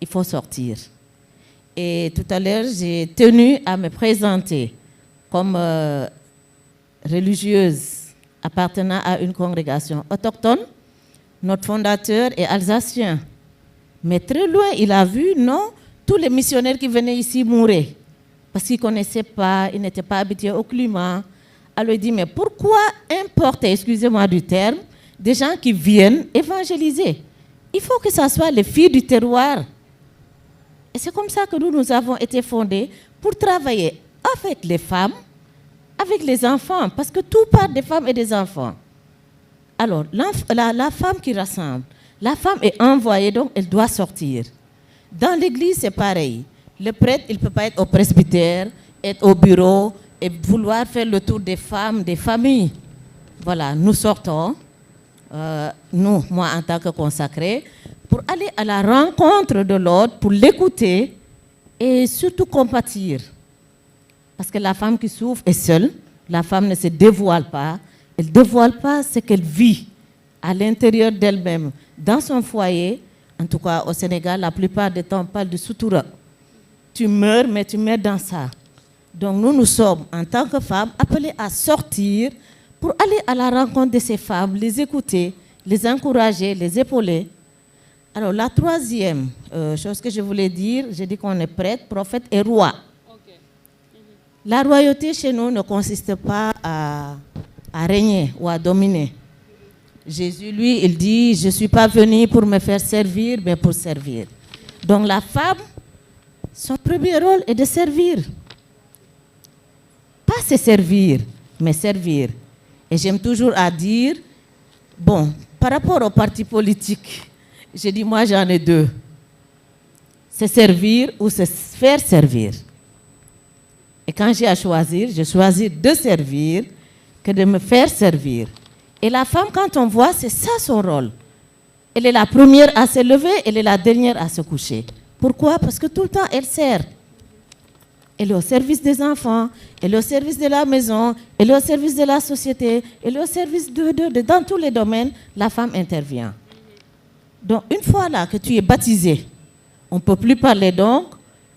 Il faut sortir. Et tout à l'heure, j'ai tenu à me présenter comme religieuse appartenant à une congrégation autochtone. Notre fondateur est alsacien. Mais très loin, il a vu, non, tous les missionnaires qui venaient ici mouraient. Parce qu'ils ne connaissaient pas, ils n'étaient pas habitués au climat. Alors il dit, mais pourquoi importer, excusez-moi du terme, des gens qui viennent évangéliser? Il faut que ce soit les filles du terroir. Et c'est comme ça que nous avons été fondés pour travailler avec les femmes, avec les enfants, parce que tout part des femmes et des enfants. Alors, la femme qui rassemble, la femme est envoyée, donc elle doit sortir. Dans l'église, c'est pareil. Le prêtre, il ne peut pas être au presbytère, être au bureau et vouloir faire le tour des femmes, des familles. Voilà, nous sortons, nous, moi en tant que consacré, pour aller à la rencontre de l'autre, pour l'écouter et surtout compatir. Parce que la femme qui souffre est seule, la femme ne se dévoile pas, elle ne dévoile pas ce qu'elle vit à l'intérieur d'elle-même, dans son foyer. En tout cas, au Sénégal, la plupart du temps, on parle de sutura. Tu meurs, mais tu meurs dans ça. Donc nous sommes, en tant que femmes, appelées à sortir pour aller à la rencontre de ces femmes, les écouter, les encourager, les épauler. Alors la troisième chose que je voulais dire, j'ai dit qu'on est prêtre, prophète et roi. Okay. La royauté chez nous ne consiste pas à régner ou à dominer. Jésus, lui, il dit, je ne suis pas venu pour me faire servir, mais pour servir. Donc la femme, son premier rôle est de servir. Pas se servir, mais servir. Et j'aime toujours à dire, bon, par rapport aux partis politiques, j'ai dit, moi j'en ai deux. Se servir ou se faire servir. Et quand j'ai à choisir, je choisis de servir que de me faire servir. Et la femme, quand on voit, c'est ça son rôle. Elle est la première à se lever, elle est la dernière à se coucher. Pourquoi? Parce que tout le temps, elle sert. Elle est au service des enfants, elle est au service de la maison, elle est au service de la société, elle est au service dans tous les domaines, la femme intervient. Donc, une fois là que tu es baptisé, on ne peut plus parler donc,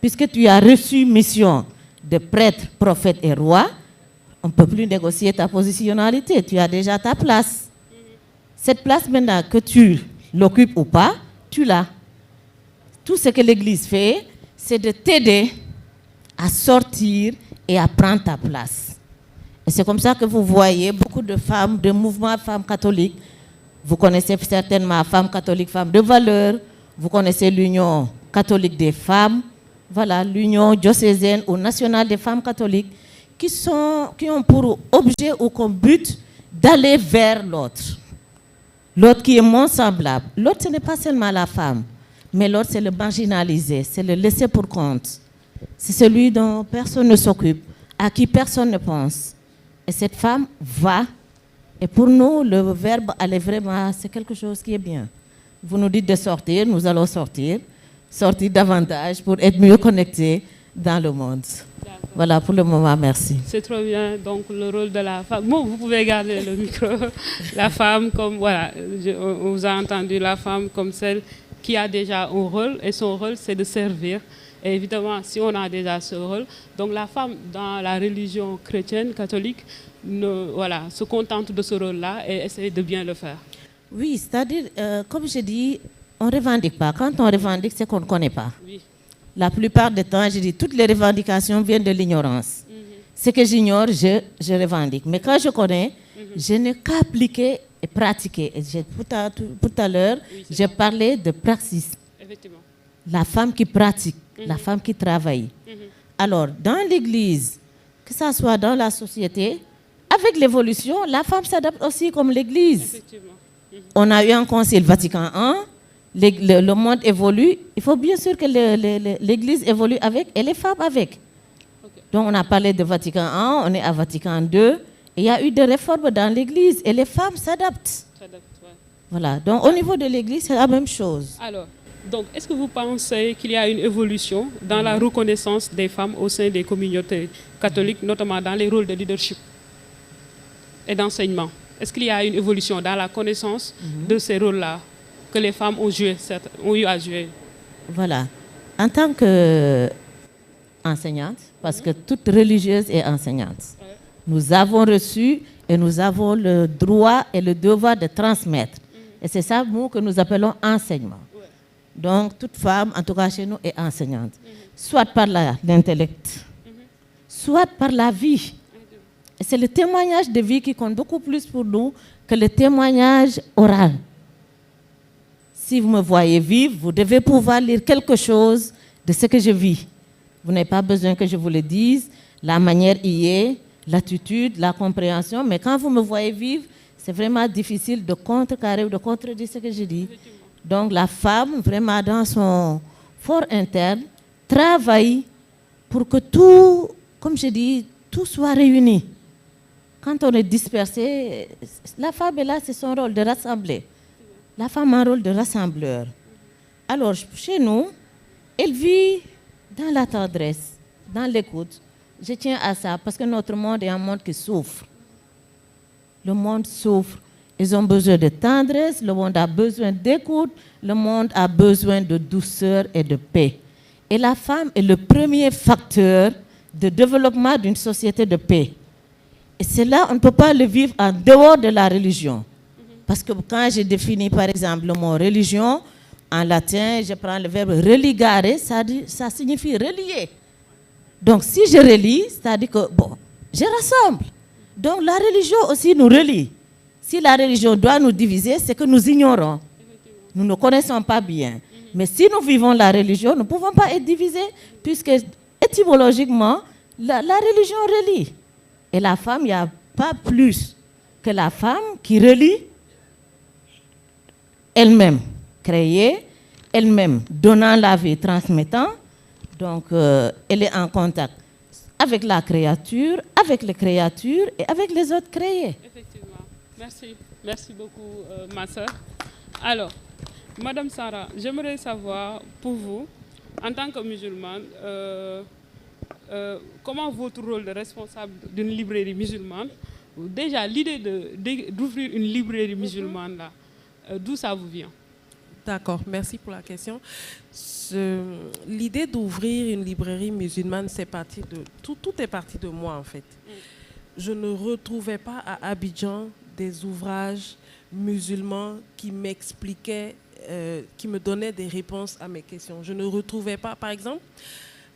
puisque tu as reçu mission de prêtre, prophète et roi, on ne peut plus négocier ta positionnalité, tu as déjà ta place. Cette place maintenant, que tu l'occupes ou pas, tu l'as. Tout ce que l'Église fait, c'est de t'aider à sortir et à prendre ta place. Et c'est comme ça que vous voyez beaucoup de femmes, de mouvements femmes catholiques. Vous connaissez certainement Femmes catholiques, Femmes de valeur. Vous connaissez l'Union catholique des femmes. Voilà, l'Union diocésaine ou nationale des femmes catholiques qui ont pour objet ou comme but d'aller vers l'autre. L'autre qui est mon semblable. L'autre, ce n'est pas seulement la femme, mais l'autre, c'est le marginalisé, c'est le laissé pour compte. C'est celui dont personne ne s'occupe, à qui personne ne pense. Et cette femme va. Et pour nous, le verbe aller vraiment, c'est quelque chose qui est bien. Vous nous dites de sortir, nous allons sortir davantage pour être mieux connectés dans le monde. Voilà, pour le moment, merci. C'est trop bien, donc le rôle de la femme. Bon, vous pouvez garder le micro. La femme, comme, voilà, on vous a entendu, la femme comme celle qui a déjà un rôle, et son rôle, c'est de servir. Et évidemment, si on a déjà ce rôle, donc la femme, dans la religion chrétienne, catholique, se contente de ce rôle-là et essaie de bien le faire. Oui, c'est-à-dire, comme je dis, on ne revendique pas. Quand on revendique, c'est qu'on ne connaît pas. Oui. La plupart du temps, je dis, toutes les revendications viennent de l'ignorance. Ce que j'ignore, je revendique. Mais quand je connais, je n'ai qu'à appliquer et pratiquer. Et tout à l'heure, j'ai parlé de praxis. Effectivement. La femme qui pratique, la femme qui travaille. Alors, dans l'Église, que ce soit dans la société, avec l'évolution, la femme s'adapte aussi comme l'Église. Effectivement. On a eu un concile Vatican I, le monde évolue. Il faut bien sûr que l'Église évolue avec et les femmes avec. Donc, on a parlé de Vatican I, on est à Vatican II. Et il y a eu des réformes dans l'Église et les femmes s'adaptent. Voilà. Donc, au niveau de l'Église, c'est la même chose. Alors, donc, est-ce que vous pensez qu'il y a une évolution dans la reconnaissance des femmes au sein des communautés catholiques, notamment dans les rôles de leadership et d'enseignement? Est-ce qu'il y a une évolution dans la connaissance de ces rôles-là que les femmes ont eu à jouer? Voilà. En tant qu'enseignante, parce que toute religieuse est enseignante, nous avons reçu et nous avons le droit et le devoir de transmettre. Et c'est ça, nous, que nous appelons enseignement. Donc, toute femme, en tout cas chez nous, est enseignante. Soit par l'intellect, soit par la vie. Et c'est le témoignage de vie qui compte beaucoup plus pour nous que le témoignage oral. Si vous me voyez vivre, vous devez pouvoir lire quelque chose de ce que je vis. Vous n'avez pas besoin que je vous le dise. La manière y est, l'attitude, la compréhension. Mais quand vous me voyez vivre, c'est vraiment difficile de contrecarrer ou de contredire ce que je dis. Donc la femme, vraiment dans son fort interne, travaille pour que tout, comme je dis, tout soit réuni. Quand on est dispersé, la femme est là, c'est son rôle de rassembler. La femme a un rôle de rassembleur. Alors, chez nous, elle vit dans la tendresse, dans l'écoute. Je tiens à ça parce que notre monde est un monde qui souffre. Le monde souffre. Ils ont besoin de tendresse, le monde a besoin d'écoute, le monde a besoin de douceur et de paix. Et la femme est le premier facteur de développement d'une société de paix. Et cela, on ne peut pas le vivre en dehors de la religion. Parce que quand je définis, par exemple, le mot religion, en latin, je prends le verbe religare, ça signifie relier. Donc, si je relie, c'est-à-dire que, bon, je rassemble. Donc, la religion aussi nous relie. Si la religion doit nous diviser, c'est que nous ignorons. Nous ne connaissons pas bien. Mais si nous vivons la religion, nous ne pouvons pas être divisés, puisque étymologiquement, la religion relie. Et la femme, il n'y a pas plus que la femme qui relie elle-même, créée, elle-même, donnant la vie, transmettant. Donc, elle est en contact avec la créature, avec les créatures et avec les autres créés. Effectivement. Merci. Merci beaucoup, ma sœur. Alors, Madame Sarah, j'aimerais savoir, pour vous, en tant que musulmane, comment votre rôle de responsable d'une librairie musulmane, déjà l'idée d'ouvrir une librairie musulmane, là, d'où ça vous vient? D'accord, merci pour la question. L'idée d'ouvrir une librairie musulmane, c'est parti de tout est parti de moi en fait. Je ne retrouvais pas à Abidjan des ouvrages musulmans qui m'expliquaient, qui me donnaient des réponses à mes questions. Je ne retrouvais pas, par exemple,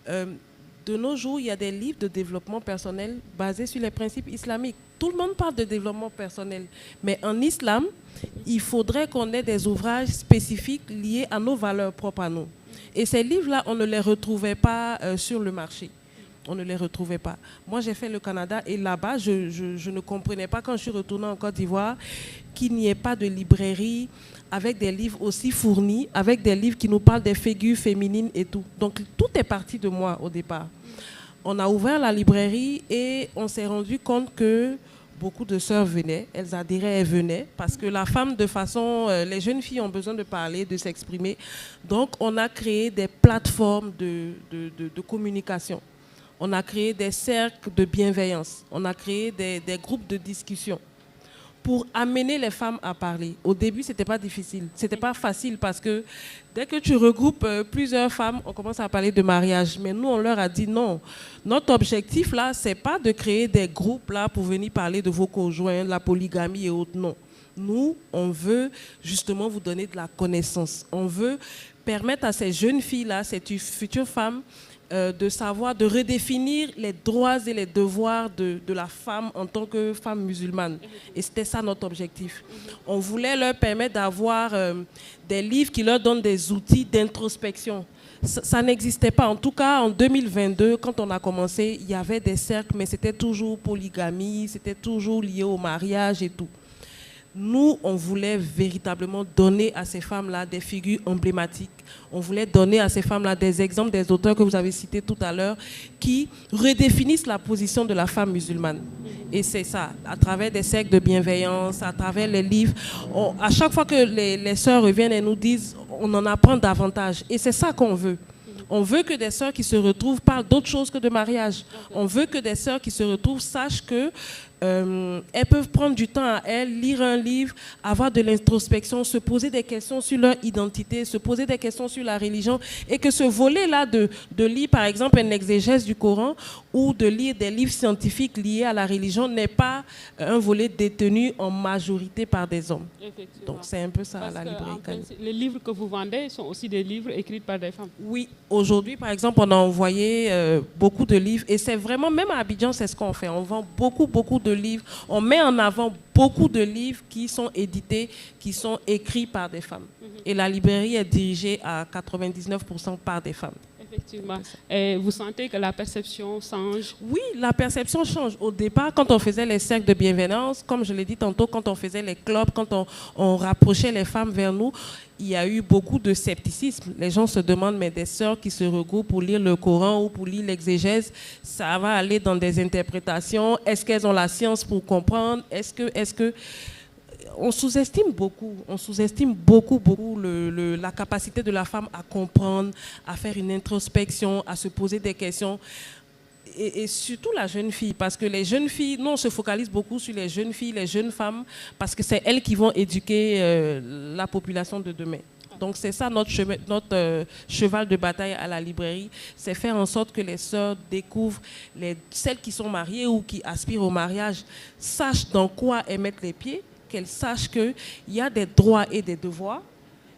de nos jours, il y a des livres de développement personnel basés sur les principes islamiques. Tout le monde parle de développement personnel, mais en islam, il faudrait qu'on ait des ouvrages spécifiques liés à nos valeurs propres à nous. Et ces livres-là, on ne les retrouvait pas sur le marché. On ne les retrouvait pas. Moi, j'ai fait le Canada et là-bas, je ne comprenais pas quand je suis retournée en Côte d'Ivoire qu'il n'y ait pas de librairie avec des livres aussi fournis, avec des livres qui nous parlent des figures féminines et tout. Donc, tout est parti de moi au départ. On a ouvert la librairie et on s'est rendu compte que beaucoup de sœurs venaient, elles adhéraient et venaient, parce que la femme, de façon, les jeunes filles ont besoin de parler, de s'exprimer. Donc, on a créé des plateformes de communication. On a créé des cercles de bienveillance. On a créé des groupes de discussion pour amener les femmes à parler. Au début, ce n'était pas difficile. Ce n'était pas facile parce que dès que tu regroupes plusieurs femmes, on commence à parler de mariage. Mais nous, on leur a dit non. Notre objectif, là, ce n'est pas de créer des groupes là, pour venir parler de vos conjoints, la polygamie et autres. Non. Nous, on veut justement vous donner de la connaissance. On veut permettre à ces jeunes filles-là, ces futures femmes, de savoir, de redéfinir les droits et les devoirs de la femme en tant que femme musulmane. Et c'était ça notre objectif. On voulait leur permettre d'avoir des livres qui leur donnent des outils d'introspection. Ça n'existait pas. En tout cas, en 2022, quand on a commencé, il y avait des cercles, mais c'était toujours polygamie, c'était toujours lié au mariage et tout. Nous, on voulait véritablement donner à ces femmes-là des figures emblématiques. On voulait donner à ces femmes-là des exemples des auteurs que vous avez cités tout à l'heure qui redéfinissent la position de la femme musulmane. Et c'est ça, à travers des cercles de bienveillance, à travers les livres. À chaque fois que les sœurs reviennent et nous disent, on en apprend davantage. Et c'est ça qu'on veut. On veut que des sœurs qui se retrouvent parlent d'autre chose que de mariage. On veut que des sœurs qui se retrouvent sachent que elles peuvent prendre du temps à elles, lire un livre, avoir de l'introspection, se poser des questions sur leur identité, se poser des questions sur la religion, et que ce volet-là de lire par exemple un exégèse du Coran ou de lire des livres scientifiques liés à la religion n'est pas un volet détenu en majorité par des hommes. Donc c'est un peu ça. Parce la librairie. Les livres que vous vendez sont aussi des livres écrits par des femmes. Oui, aujourd'hui par exemple on a envoyé beaucoup de livres, et c'est vraiment, même à Abidjan c'est ce qu'on fait, on vend beaucoup de livres, on met en avant beaucoup de livres qui sont édités, qui sont écrits par des femmes. Et la librairie est dirigée à 99% par des femmes. Effectivement. Et vous sentez que la perception change? Oui, la perception change. Au départ, quand on faisait les cercles de bienveillance, comme je l'ai dit tantôt, quand on faisait les clubs, quand on rapprochait les femmes vers nous, il y a eu beaucoup de scepticisme. Les gens se demandent, mais des sœurs qui se regroupent pour lire le Coran ou pour lire l'exégèse, ça va aller dans des interprétations. Est-ce qu'elles ont la science pour comprendre? Est-ce que on sous-estime beaucoup la capacité de la femme à comprendre, à faire une introspection, à se poser des questions. Et surtout la jeune fille, parce que les jeunes filles, nous on se focalise beaucoup sur les jeunes filles, les jeunes femmes, parce que c'est elles qui vont éduquer la population de demain. Donc c'est ça notre cheval de bataille à la librairie, c'est faire en sorte que les sœurs découvrent, celles qui sont mariées ou qui aspirent au mariage, sachent dans quoi elles mettent les pieds, qu'elles sachent qu'il y a des droits et des devoirs,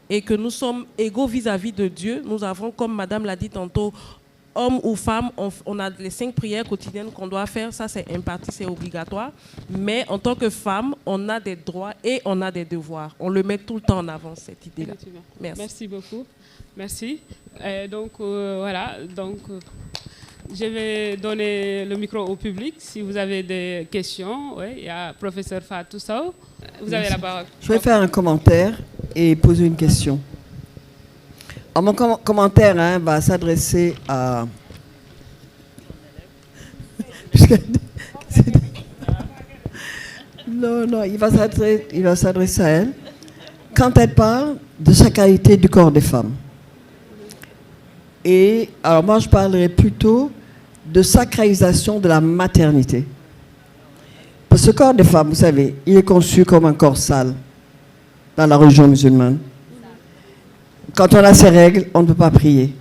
et que nous sommes égaux vis-à-vis de Dieu. Nous avons, comme Madame l'a dit tantôt, hommes ou femmes, on a les 5 prières quotidiennes qu'on doit faire, ça c'est imparti, c'est obligatoire. Mais en tant que femme, on a des droits et on a des devoirs. On le met tout le temps en avant, cette idée-là. Merci. Merci beaucoup. Merci. Voilà. Je vais donner le micro au public. Si vous avez des questions, oui, il y a professeur Fatou Sow. Vous avez la parole. Je vais faire un commentaire et poser une question. Alors, mon commentaire va s'adresser à... non, il va s'adresser à elle. Quand elle parle de sacralité du corps des femmes. Et alors moi, je parlerai plutôt de sacralisation de la maternité. Parce que ce corps des femmes, vous savez, il est conçu comme un corps sale dans la religion musulmane. Quand on a ses règles, on ne peut pas prier.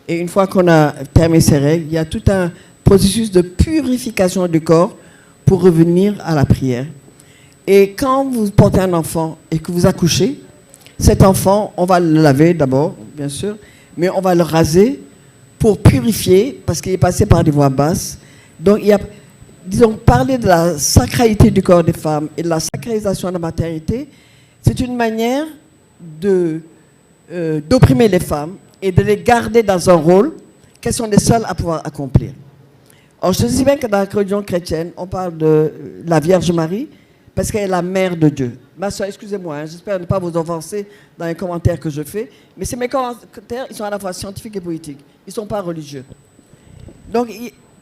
Et une fois qu'on a terminé ses règles, il y a tout un processus de purification du corps pour revenir à la prière. Et quand vous portez un enfant et que vous accouchez, cet enfant, on va le laver d'abord, bien sûr, mais on va le raser pour purifier, parce qu'il est passé par des voies basses. Donc, il y a, disons, parler de la sacralité du corps des femmes et de la sacralisation de la maternité, c'est une manière d'opprimer les femmes et de les garder dans un rôle qu'elles sont les seules à pouvoir accomplir. Alors, je sais bien que dans la religion chrétienne, on parle de la Vierge Marie, parce qu'elle est la mère de Dieu. Ma soeur, excusez-moi, j'espère ne pas vous offenser dans les commentaires que je fais, mais ces mes commentaires, ils sont à la fois scientifiques et politiques. Ils ne sont pas religieux. Donc,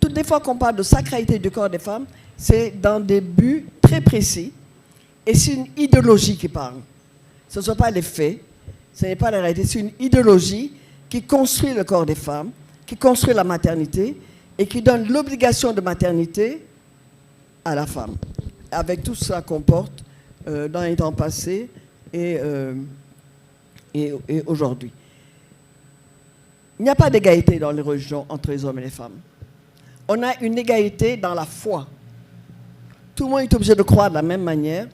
toutes les fois qu'on parle de sacralité du corps des femmes, c'est dans des buts très précis, et c'est une idéologie qui parle. Ce ne sont pas les faits, ce n'est pas la réalité, c'est une idéologie qui construit le corps des femmes, qui construit la maternité, et qui donne l'obligation de maternité à la femme, avec tout ce que ça comporte dans les temps passés et aujourd'hui. Il n'y a pas d'égalité dans les religions entre les hommes et les femmes. On a une égalité dans la foi. Tout le monde est obligé de croire de la même manière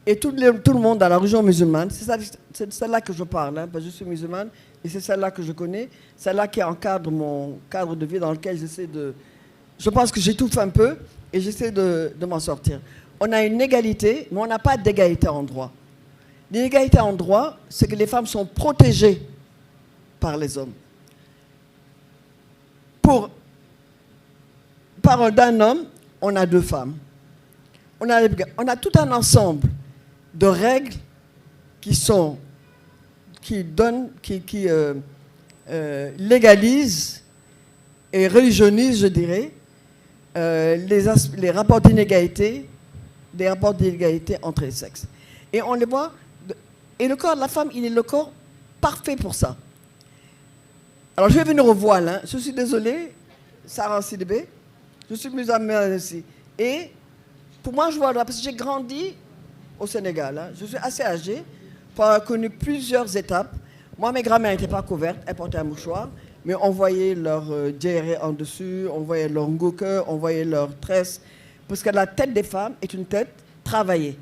Et tout le monde dans la religion musulmane, c'est celle-là que je parle, hein, parce que je suis musulmane, et c'est celle-là que je connais, celle-là qui encadre mon cadre de vie dans lequel j'essaie de... Je pense que j'étouffe un peu, et j'essaie de m'en sortir. On a une égalité, mais on n'a pas d'égalité en droit. L'égalité en droit, c'est que les femmes sont protégées par les hommes. Pour parole d'un homme, on a 2 femmes. On a tout un ensemble de règles qui légalisent et religionnisent, je dirais, les rapports d'inégalité, entre les sexes. Et on les voit. Et le corps de la femme, il est le corps parfait pour ça. Alors, je vais venir au voile. Hein. Je suis désolée, Sarah Sidibé. Je suis musulmane ici. Et pour moi, je vois, parce que j'ai grandi au Sénégal. Hein. Je suis assez âgée pour avoir connu plusieurs étapes. Moi, mes grands-mères n'étaient pas couvertes, elles portaient un mouchoir, mais on voyait leur djéré en dessus, on voyait leur ngouke, on voyait leur tresse. Parce que la tête des femmes est une tête travaillée.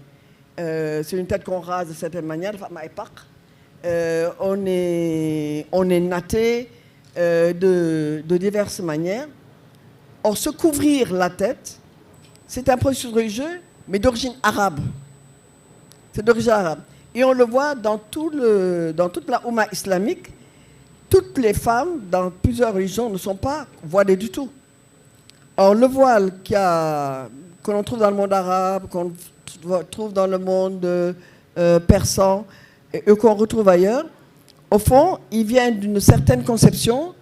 C'est une tête qu'on rase de certaine manière, on est natté de diverses manières. Or, se couvrir la tête, c'est un processus religieux, mais d'origine arabe. C'est d'origine arabe. Et on le voit dans toute la Oumma islamique. Toutes les femmes, dans plusieurs religions, ne sont pas voilées du tout. Or, le voile que l'on trouve dans le monde arabe, qu'on trouve dans le monde persan, et qu'on retrouve ailleurs, au fond, il vient d'une certaine conception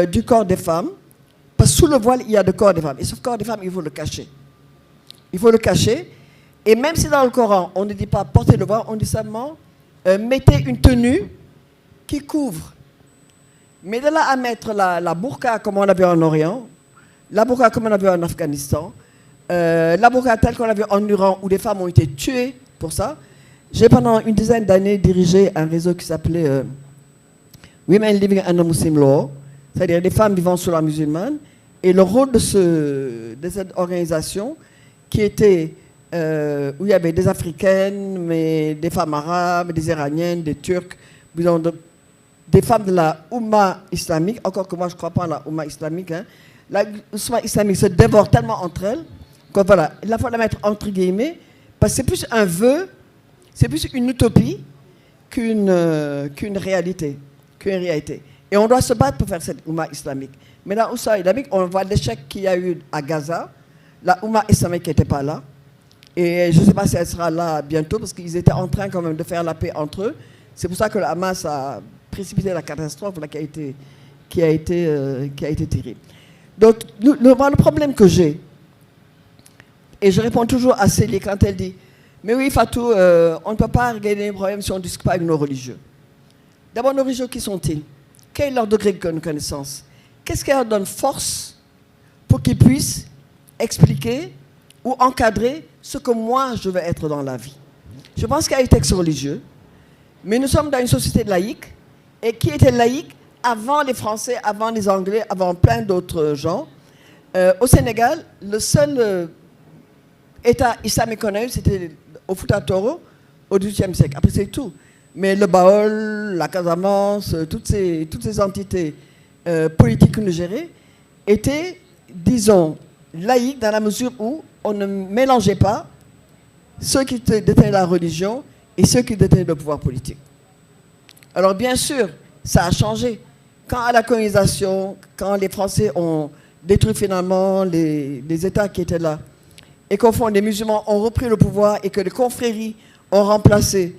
du corps des femmes. Parce que sous le voile, il y a le corps des femmes. Et ce corps des femmes, il faut le cacher. Il faut le cacher. Et même si dans le Coran, on ne dit pas portez le voile, on dit seulement mettez une tenue qui couvre. Mais de là à mettre la burqa comme on l'a vu en Orient, la burqa comme on l'a vu en Afghanistan, la burqa telle qu'on l'a vu en Iran, où des femmes ont été tuées pour ça. J'ai pendant une dizaine d'années dirigé un réseau qui s'appelait Women Living Under Muslim Law, c'est-à-dire des femmes vivant sous la musulmane. Et le rôle de cette organisation, qui était où il y avait des Africaines, mais des femmes arabes, des Iraniennes, des Turcs, des femmes de la Oumma islamique, encore que moi je ne crois pas en la Oumma islamique, hein. La Oumma islamique se dévore tellement entre elles, que voilà, il faut la mettre entre guillemets, parce que c'est plus un vœu, c'est plus une utopie qu'une réalité. Et on doit se battre pour faire cette Oumma islamique. Mais la Oumma islamique, on voit l'échec qu'il y a eu à Gaza, la Oumma islamique n'était pas là. Et je ne sais pas si elle sera là bientôt, parce qu'ils étaient en train quand même de faire la paix entre eux. C'est pour ça que le Hamas a précipité la catastrophe là, qui a été terrible. Donc, le problème que j'ai, et je réponds toujours à Célie quand elle dit « Mais oui, Fatou, on ne peut pas régler les problèmes si on ne discute pas avec nos religieux. » D'abord, nos religieux, qui sont-ils? Quel est leur degré de connaissance? Qu'est-ce qui leur donne force pour qu'ils puissent expliquer ou encadrer ce que moi, je veux être dans la vie? Je pense qu'il y a des textes religieux, mais nous sommes dans une société laïque, et qui était laïque avant les Français, avant les Anglais, avant plein d'autres gens. Au Sénégal, le seul État islamique qu'on a eu, c'était au Fouta Toro, au XVIIIe siècle. Après, c'est tout. Mais le Baol, la Casamance, toutes ces entités politiques que nous gérions étaient, disons, laïques dans la mesure où on ne mélangeait pas ceux qui détenaient la religion et ceux qui détenaient le pouvoir politique. Alors bien sûr, ça a changé. Quand à la colonisation, quand les Français ont détruit finalement les États qui étaient là, et qu'au fond les musulmans ont repris le pouvoir et que les confréries ont remplacé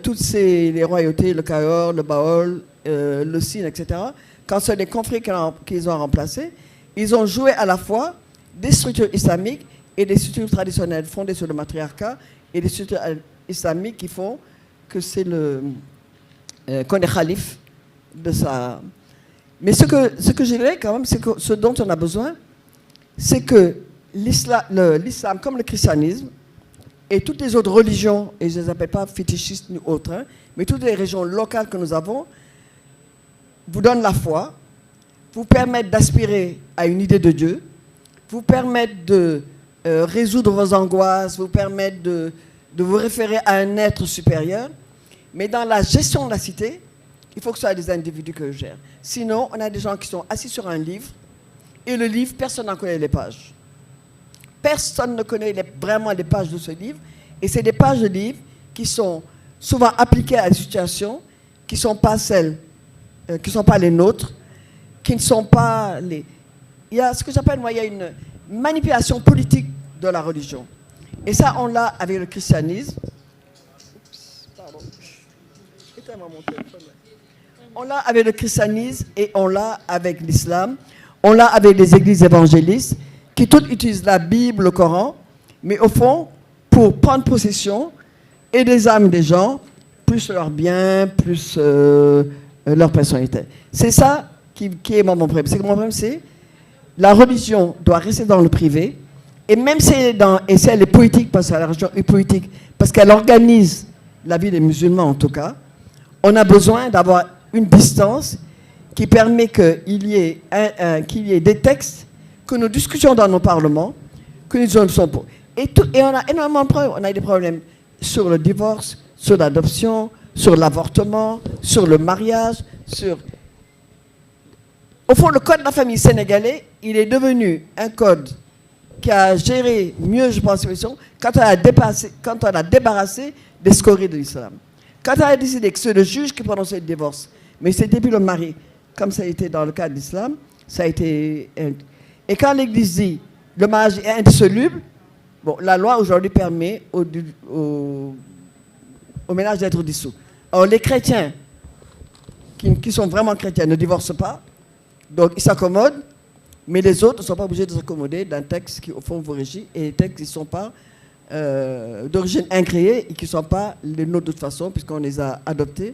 toutes les royautés, le Cayor, le Baol, le Sine, etc. Quand ce sont les confréries qu'ils ont remplacés, ils ont joué à la fois des structures islamiques et des structures traditionnelles fondées sur le matriarcat et des structures islamiques qui font que c'est qu'on est calife de ça. Mais ce que je dirais quand même, c'est que ce dont on a besoin, c'est que l'islam, comme le christianisme, et toutes les autres religions, et je ne les appelle pas fétichistes ni autres, hein, mais toutes les régions locales que nous avons, vous donnent la foi, vous permettent d'aspirer à une idée de Dieu, vous permettent de résoudre vos angoisses, vous permettent de vous référer à un être supérieur, mais dans la gestion de la cité, il faut que ce soit des individus que je gère. Sinon, on a des gens qui sont assis sur un livre, et le livre, personne n'en connaît les pages. Personne ne connaît vraiment les pages de ce livre, et c'est des pages de livre qui sont souvent appliquées à des situations qui ne sont pas celles, qui ne sont pas les nôtres, qui ne sont pas les... Il y a ce que j'appelle, moi, il y a une manipulation politique de la religion. Et ça, on l'a avec le christianisme. Oups, pardon. Éteins-moi mon téléphone. On l'a avec le christianisme et on l'a avec l'islam. On l'a avec les églises évangélistes qui toutes utilisent la Bible, le Coran, mais au fond, pour prendre possession et des âmes des gens, plus leurs biens, plus leur personnalité. C'est ça qui est mon problème. C'est que mon problème, c'est la religion doit rester dans le privé, et même si elle est politique, parce que la religion est politique, parce qu'elle organise la vie des musulmans en tout cas, on a besoin d'avoir une distance qui permet qu'il y ait des textes que nous discutions dans nos parlements, que nous en sommes pour. Et on a énormément de problèmes. On a des problèmes sur le divorce, sur l'adoption, sur l'avortement, sur le mariage, sur... Au fond, le code de la famille sénégalais, il est devenu un code qui a géré mieux, je pense, quand on a débarrassé des scories de l'islam. Quand on a décidé que c'est le juge qui prononçait le divorce, mais c'était plus le mari, comme ça a été dans le cas de l'islam, ça a été... Et quand l'Église dit le mariage est indissoluble, bon, la loi aujourd'hui permet au ménage d'être dissous. Alors les chrétiens, qui sont vraiment chrétiens, ne divorcent pas, donc ils s'accommodent, mais les autres ne sont pas obligés de s'accommoder d'un texte qui, au fond, vous régit, et les textes qui ne sont pas d'origine incréée et qui ne sont pas les nôtres de toute façon, puisqu'on les a adoptés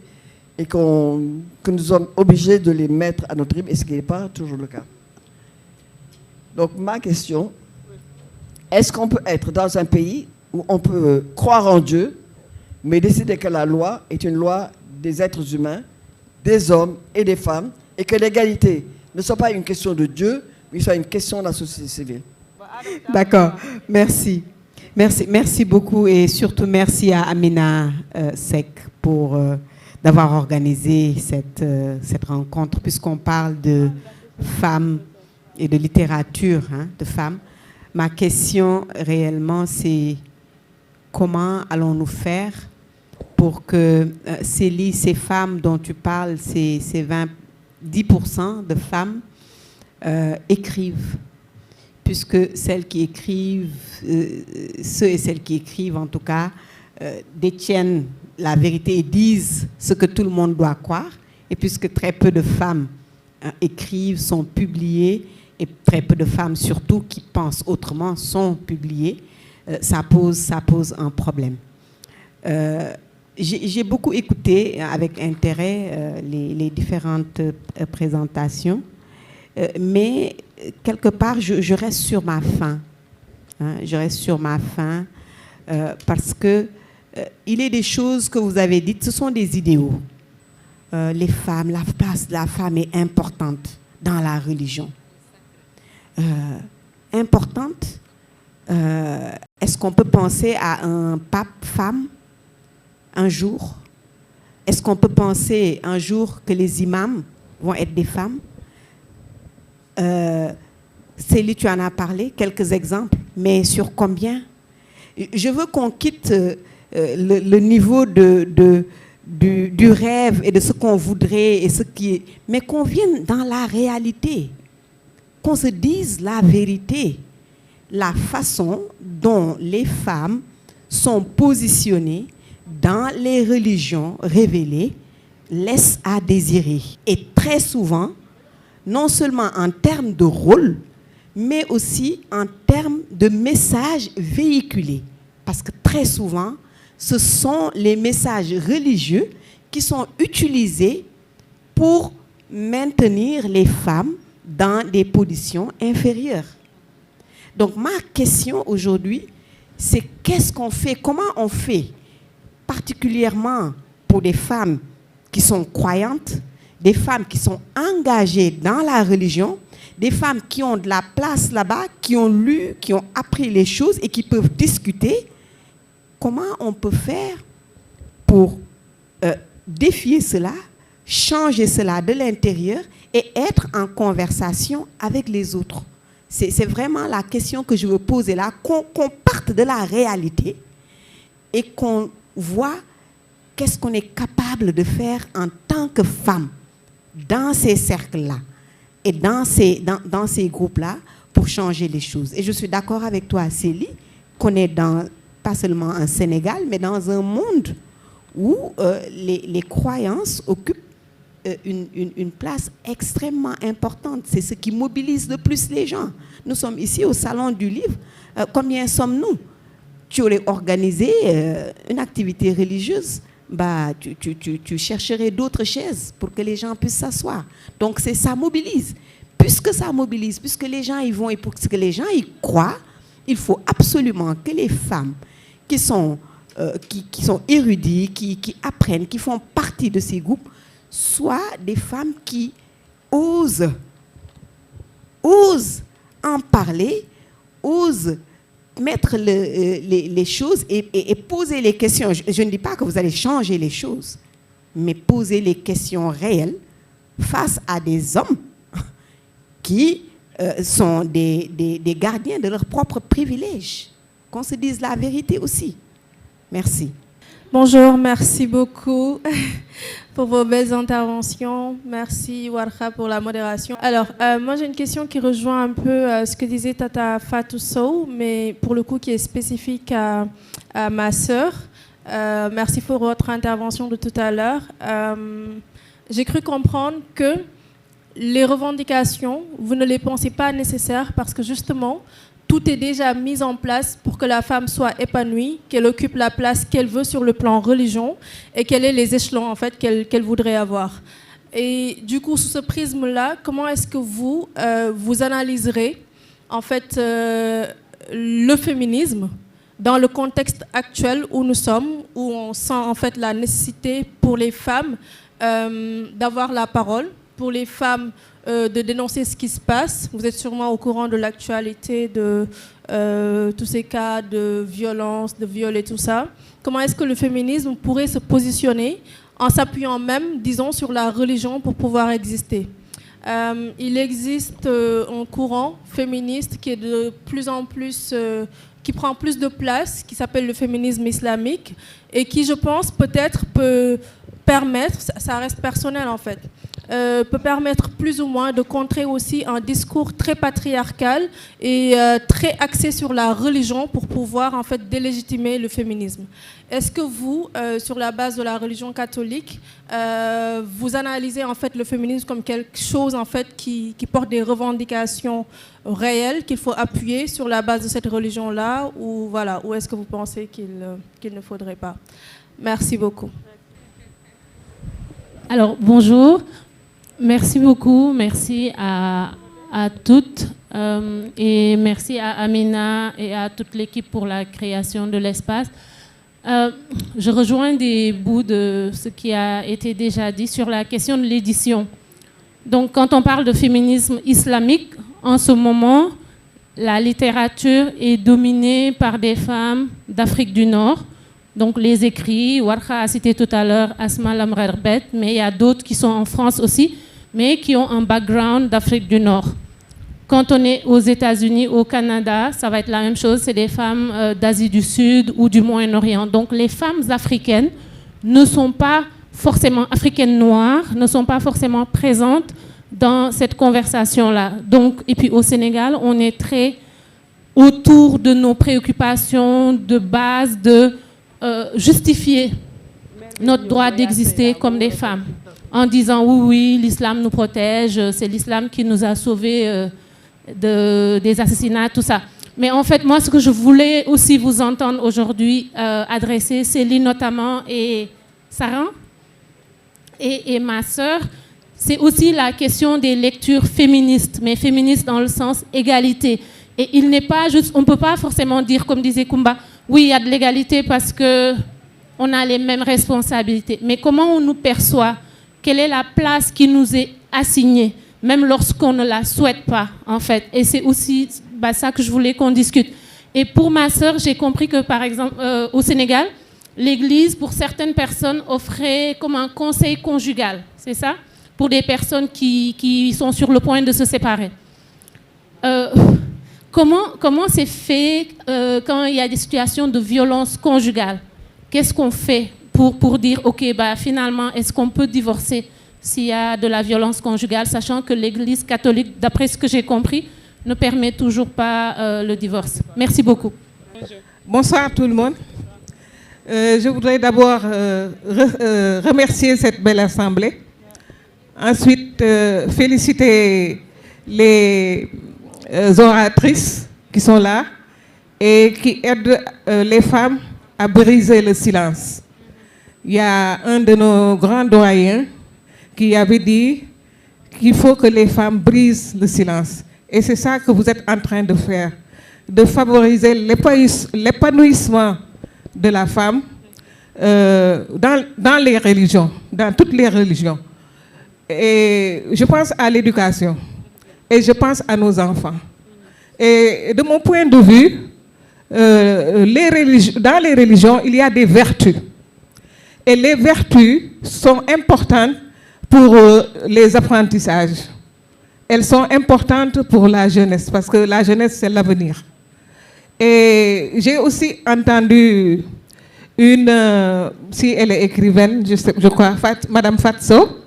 et que nous sommes obligés de les mettre à notre rythme, et ce qui n'est pas toujours le cas. Donc ma question, est-ce qu'on peut être dans un pays où on peut croire en Dieu, mais décider que la loi est une loi des êtres humains, des hommes et des femmes, et que l'égalité ne soit pas une question de Dieu, mais soit une question de la société civile? D'accord, merci. Merci beaucoup, et surtout merci à Amina Seck pour d'avoir organisé cette rencontre, puisqu'on parle de femmes et de littérature, de femmes. Ma question réellement, c'est comment allons-nous faire pour que ces femmes dont tu parles, ces 10% de femmes écrivent, puisque celles qui écrivent, ceux et celles qui écrivent en tout cas, détiennent la vérité et disent ce que tout le monde doit croire, et puisque très peu de femmes écrivent, sont publiées, et très peu de femmes surtout qui pensent autrement sont publiées, ça pose un problème. J'ai beaucoup écouté avec intérêt les différentes présentations, mais quelque part je reste sur ma faim. Je reste sur ma faim parce que il est des choses que vous avez dites, ce sont des idéaux. Les femmes, la place de la femme est importante dans la religion. Importante. Est-ce qu'on peut penser à un pape femme un jour? Est-ce qu'on peut penser un jour que les imams vont être des femmes? Célie, tu en as parlé, quelques exemples, mais sur combien? Je veux qu'on quitte le niveau du rêve et de ce qu'on voudrait, et ce qui est, mais qu'on vienne dans la réalité, qu'on se dise la vérité, la façon dont les femmes sont positionnées dans les religions révélées laisse à désirer. Et très souvent, non seulement en termes de rôle, mais aussi en termes de messages véhiculés. Parce que très souvent, ce sont les messages religieux qui sont utilisés pour maintenir les femmes dans des positions inférieures. Donc ma question aujourd'hui, c'est qu'est-ce qu'on fait, comment on fait, particulièrement pour des femmes qui sont croyantes, des femmes qui sont engagées dans la religion, des femmes qui ont de la place là-bas, qui ont lu, qui ont appris les choses et qui peuvent discuter. comment on peut faire pour défier cela, changer cela de l'intérieur et être en conversation avec les autres. C'est vraiment la question que je veux poser là, qu'on parte de la réalité et qu'on voit qu'est-ce qu'on est capable de faire en tant que femme dans ces cercles-là et dans ces groupes-là pour changer les choses. Et je suis d'accord avec toi, Célie, qu'on est pas seulement en Sénégal, mais dans un monde où les croyances occupent une place extrêmement importante. C'est ce qui mobilise le plus les gens. Nous sommes ici au Salon du Livre. Combien sommes-nous? Tu aurais organisé une activité religieuse, tu chercherais d'autres chaises pour que les gens puissent s'asseoir. Donc ça mobilise. Puisque ça mobilise, puisque les gens y vont et pour que les gens y croient, il faut absolument que les femmes qui sont érudits, qui apprennent, qui font partie de ces groupes, soient des femmes qui osent en parler, osent mettre les choses et poser les questions. Je ne dis pas que vous allez changer les choses, mais poser les questions réelles face à des hommes qui sont des gardiens de leurs propres privilèges. Qu'on se dise la vérité aussi. Merci. Bonjour, merci beaucoup pour vos belles interventions. Merci Warkha pour la modération. Alors, moi j'ai une question qui rejoint un peu ce que disait Tata Fatou Sow, mais pour le coup qui est spécifique à ma sœur. Merci pour votre intervention de tout à l'heure. J'ai cru comprendre que les revendications, vous ne les pensez pas nécessaires parce que justement, tout est déjà mis en place pour que la femme soit épanouie, qu'elle occupe la place qu'elle veut sur le plan religion et quels sont les échelons en fait qu'elle voudrait avoir. Et du coup, sous ce prisme-là, comment est-ce que vous analyserez en fait le féminisme dans le contexte actuel où nous sommes, où on sent en fait la nécessité pour les femmes d'avoir la parole, pour les femmes de dénoncer ce qui se passe. Vous êtes sûrement au courant de l'actualité de tous ces cas de violence, de viol et tout ça. Comment est-ce que le féminisme pourrait se positionner en s'appuyant même, disons, sur la religion pour pouvoir exister? Il existe un courant féministe qui est de plus en plus... qui prend plus de place, qui s'appelle le féminisme islamique, et qui, je pense, peut-être peut permettre, ça reste personnel en fait, peut permettre plus ou moins de contrer aussi un discours très patriarcal et très axé sur la religion pour pouvoir en fait délégitimer le féminisme. Est-ce que vous, sur la base de la religion catholique, vous analysez en fait le féminisme comme quelque chose en fait qui porte des revendications réelles qu'il faut appuyer sur la base de cette religion-là, ou voilà, ou est-ce que vous pensez qu'il ne faudrait pas? Merci beaucoup. Alors, bonjour. Merci beaucoup. Merci à toutes. Et merci à Amina et à toute l'équipe pour la création de l'espace. Je rejoins des bouts de ce qui a été déjà dit sur la question de l'édition. Donc, quand on parle de féminisme islamique, en ce moment, la littérature est dominée par des femmes d'Afrique du Nord. Donc les écrits, Warkha a cité tout à l'heure Asma Lamrerbet, mais il y a d'autres qui sont en France aussi, mais qui ont un background d'Afrique du Nord. Quand on est aux États-Unis, au Canada, ça va être la même chose, c'est des femmes d'Asie du Sud ou du Moyen-Orient. Donc les femmes africaines ne sont pas forcément, africaines noires, ne sont pas forcément présentes dans cette conversation-là. Donc, et puis au Sénégal, on est très autour de nos préoccupations de base de justifier notre droit d'exister comme des femmes en disant oui, l'islam nous protège, c'est l'islam qui nous a sauvés des assassinats, tout ça. Mais en fait, moi, ce que je voulais aussi vous entendre aujourd'hui adresser, Céline notamment et Sarah et ma sœur, c'est aussi la question des lectures féministes, mais féministes dans le sens égalité. Et il n'est pas juste, on ne peut pas forcément dire, comme disait Kumba, oui, il y a de l'égalité parce qu'on a les mêmes responsabilités. Mais comment on nous perçoit? Quelle est la place qui nous est assignée, même lorsqu'on ne la souhaite pas, en fait? Et c'est aussi ça que je voulais qu'on discute. Et pour ma sœur, j'ai compris que, par exemple, au Sénégal, l'Église, pour certaines personnes, offrait comme un conseil conjugal, c'est ça? Pour des personnes qui sont sur le point de se séparer. Comment c'est fait quand il y a des situations de violence conjugale? Qu'est-ce qu'on fait pour dire, OK, bah, finalement, est-ce qu'on peut divorcer s'il y a de la violence conjugale, sachant que l'Église catholique, d'après ce que j'ai compris, ne permet toujours pas le divorce? Merci beaucoup. Bonsoir tout le monde. Je voudrais d'abord remercier cette belle assemblée. Ensuite, féliciter les oratrices qui sont là et qui aident les femmes à briser le silence. Il y a un de nos grands doyens qui avait dit qu'il faut que les femmes brisent le silence. Et c'est ça que vous êtes en train de faire, de favoriser l'épanouissement de la femme dans les religions, dans toutes les religions. Et je pense à l'éducation et je pense à nos enfants. Et de mon point de vue, dans les religions, il y a des vertus. Et les vertus sont importantes pour les apprentissages. Elles sont importantes pour la jeunesse, parce que la jeunesse, c'est l'avenir. Et j'ai aussi entendu si elle est écrivaine, je crois, Madame Fatso,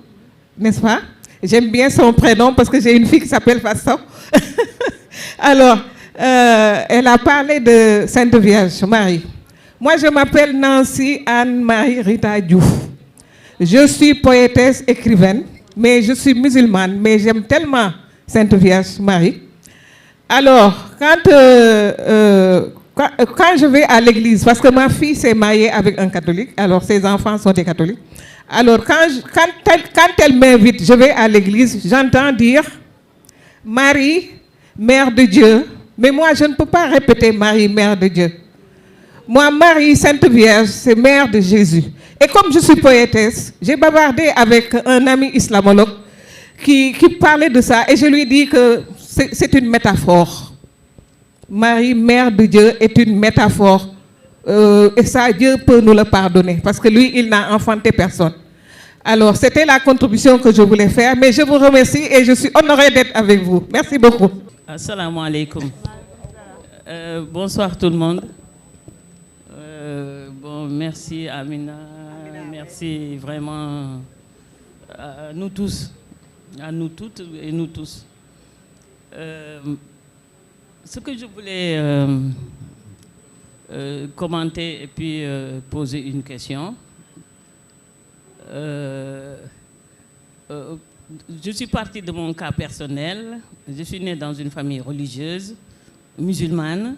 n'est-ce pas? J'aime bien son prénom parce que j'ai une fille qui s'appelle Fatso. Alors, elle a parlé de Sainte Vierge Marie. Moi, je m'appelle Nancy Anne-Marie Rita Diouf. Je suis poétesse, écrivaine, mais je suis musulmane, mais j'aime tellement Sainte Vierge Marie. Alors, quand je vais à l'église, parce que ma fille s'est mariée avec un catholique, alors ses enfants sont des catholiques. Alors, quand elle m'invite, je vais à l'église, j'entends dire Marie, Mère de Dieu. Mais moi, je ne peux pas répéter Marie, Mère de Dieu. Moi, Marie, Sainte Vierge, c'est Mère de Jésus. Et comme je suis poétesse, j'ai bavardé avec un ami islamologue qui parlait de ça et je lui ai dit que c'est une métaphore. Marie, Mère de Dieu, est une métaphore. Et ça, Dieu peut nous le pardonner parce que lui, il n'a enfanté personne. Alors, c'était la contribution que je voulais faire, mais je vous remercie et je suis honorée d'être avec vous. Merci beaucoup. Assalamu alaikum. Bonsoir tout le monde. Merci Amina, merci vraiment à nous tous, à nous toutes et nous tous. Ce que je voulais commenter et puis poser une question. Je suis partie de mon cas personnel. Je suis née dans une famille religieuse, musulmane,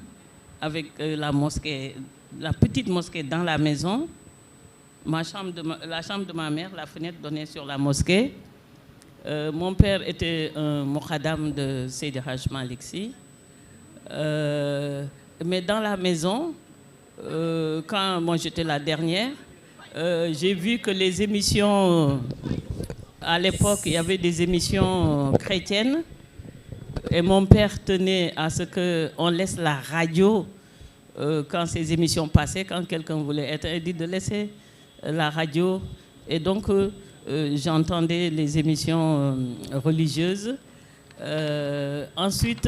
avec la mosquée, la petite mosquée dans la maison. La chambre de ma mère, la fenêtre donnait sur la mosquée. Mon père était un mokhadam de Seydi Hadj Malick Sy. Mais dans la maison, quand moi j'étais la dernière, j'ai vu que les émissions, à l'époque, il y avait des émissions chrétiennes. Et mon père tenait à ce qu'on laisse la radio quand ces émissions passaient, quand quelqu'un voulait être, il dit de laisser la radio. Et donc, j'entendais les émissions religieuses. Ensuite,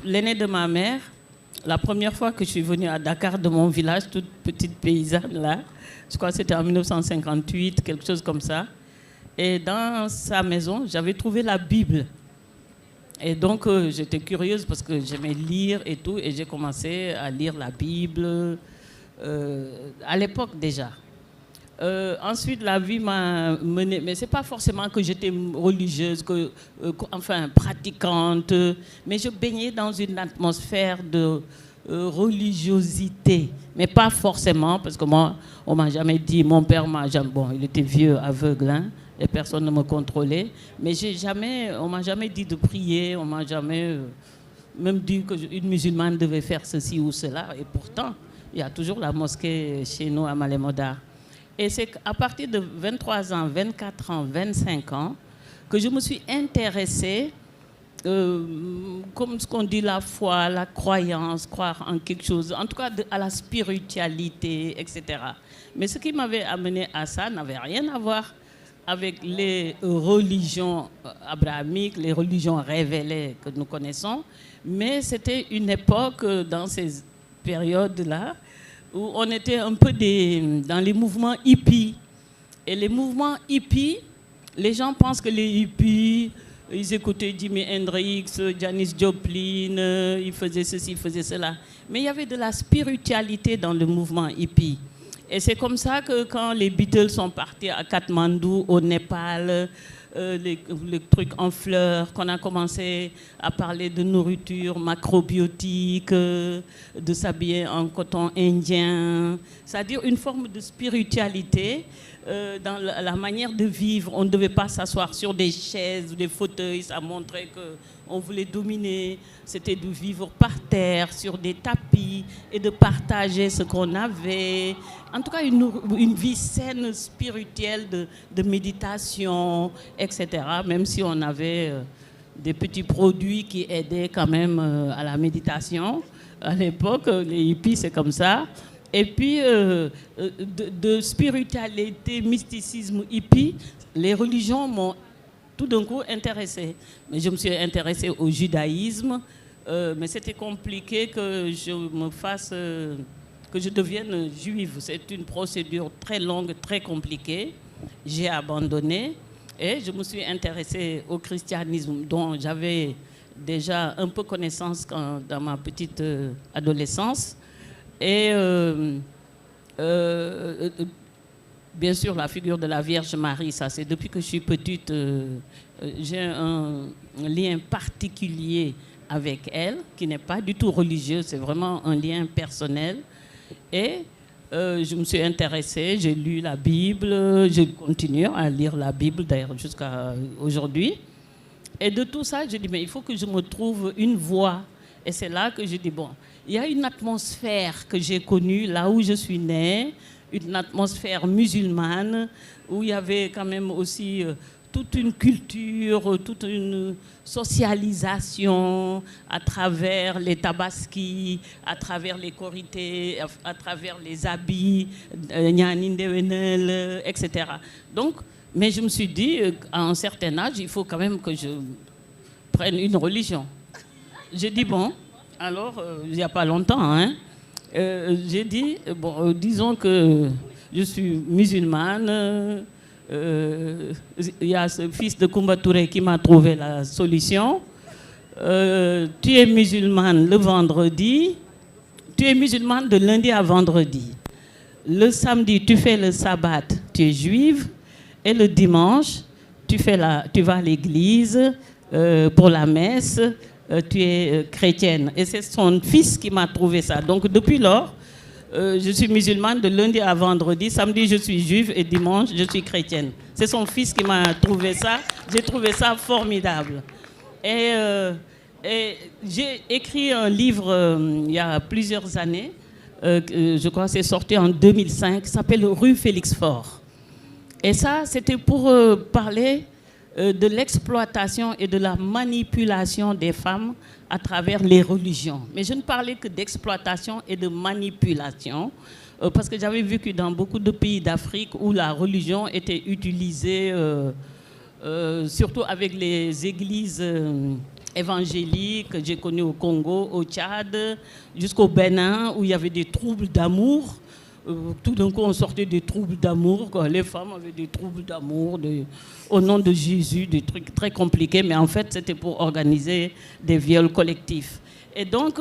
l'aîné de ma mère, la première fois que je suis venue à Dakar de mon village, toute petite paysanne là, je crois que c'était en 1958, quelque chose comme ça. Et dans sa maison, j'avais trouvé la Bible. Et donc, j'étais curieuse parce que j'aimais lire et tout. Et j'ai commencé à lire la Bible à l'époque déjà. Ensuite, la vie m'a menée. Mais ce n'est pas forcément que j'étais religieuse, enfin pratiquante. Mais je baignais dans une atmosphère de religiosité. Mais pas forcément, parce que moi, on ne m'a jamais dit, mon père m'a jamais... Bon, il était vieux, aveugle, hein, et personne ne me contrôlait. Mais on ne m'a jamais dit de prier, on ne m'a jamais même dit qu'une musulmane devait faire ceci ou cela. Et pourtant, il y a toujours la mosquée chez nous à Malem Hodar. Et c'est à partir de 23 ans, 24 ans, 25 ans, que je me suis intéressée comme ce qu'on dit, la foi, la croyance, croire en quelque chose, en tout cas à la spiritualité, etc. Mais ce qui m'avait amené à ça n'avait rien à voir avec les religions abrahamiques, les religions révélées que nous connaissons, mais c'était une époque, dans ces périodes-là, où on était un peu dans les mouvements hippies. Et les mouvements hippies, les gens pensent que les hippies, ils écoutaient Jimi Hendrix, Janis Joplin, ils faisaient ceci, ils faisaient cela. Mais il y avait de la spiritualité dans le mouvement hippie. Et c'est comme ça que quand les Beatles sont partis à Katmandou, au Népal, les trucs en fleurs, qu'on a commencé à parler de nourriture macrobiotique, de s'habiller en coton indien, c'est-à-dire une forme de spiritualité dans la manière de vivre. On ne devait pas s'asseoir sur des chaises ou des fauteuils, ça montrait qu'on voulait dominer. C'était de vivre par terre, sur des tapis, et de partager ce qu'on avait. En tout cas, une vie saine, spirituelle, de méditation, etc. Même si on avait des petits produits qui aidaient quand même à la méditation. À l'époque, les hippies, c'est comme ça. Et puis, de spiritualité, mysticisme hippie, les religions m'ont tout d'un coup intéressée. Mais je me suis intéressée au judaïsme, mais c'était compliqué que je devienne juive. C'est une procédure très longue, très compliquée. J'ai abandonné et je me suis intéressée au christianisme, dont j'avais déjà un peu connaissance dans ma petite adolescence. Et bien sûr, la figure de la Vierge Marie, ça c'est depuis que je suis petite, j'ai un lien particulier avec elle, qui n'est pas du tout religieux, c'est vraiment un lien personnel. Et je me suis intéressée, j'ai lu la Bible, je continue à lire la Bible d'ailleurs jusqu'à aujourd'hui. Et de tout ça, je dis, mais il faut que je me trouve une voie. Et c'est là que je dis, bon, il y a une atmosphère que j'ai connue là où je suis née, une atmosphère musulmane, où il y avait quand même aussi toute une culture, toute une socialisation à travers les tabaskis, à travers les korités, à travers les habits, etc. Donc, mais je me suis dit, à un certain âge, il faut quand même que je prenne une religion. J'ai dit, bon, alors, il n'y a pas longtemps, hein, j'ai dit, bon, disons que je suis musulmane, il y a ce fils de Koumba Touré qui m'a trouvé la solution. Tu es musulmane le vendredi, tu es musulmane de lundi à vendredi. Le samedi, tu fais le sabbat, tu es juive, et le dimanche, tu vas à l'église pour la messe, tu es chrétienne. Et c'est son fils qui m'a trouvé ça. Donc depuis lors, je suis musulmane de lundi à vendredi, samedi je suis juive et dimanche je suis chrétienne. C'est son fils qui m'a trouvé ça. J'ai trouvé ça formidable. Et j'ai écrit un livre il y a plusieurs années, je crois que c'est sorti en 2005, qui s'appelle Rue Félix Faure. Et ça, c'était pour parler de l'exploitation et de la manipulation des femmes à travers les religions. Mais je ne parlais que d'exploitation et de manipulation, parce que j'avais vécu dans beaucoup de pays d'Afrique où la religion était utilisée, surtout avec les églises évangéliques que j'ai connues au Congo, au Tchad, jusqu'au Bénin, où il y avait des troubles d'amour. Tout d'un coup, on sortait des troubles d'amour. Les femmes avaient des troubles d'amour au nom de Jésus, des trucs très compliqués. Mais en fait, c'était pour organiser des viols collectifs. Et donc,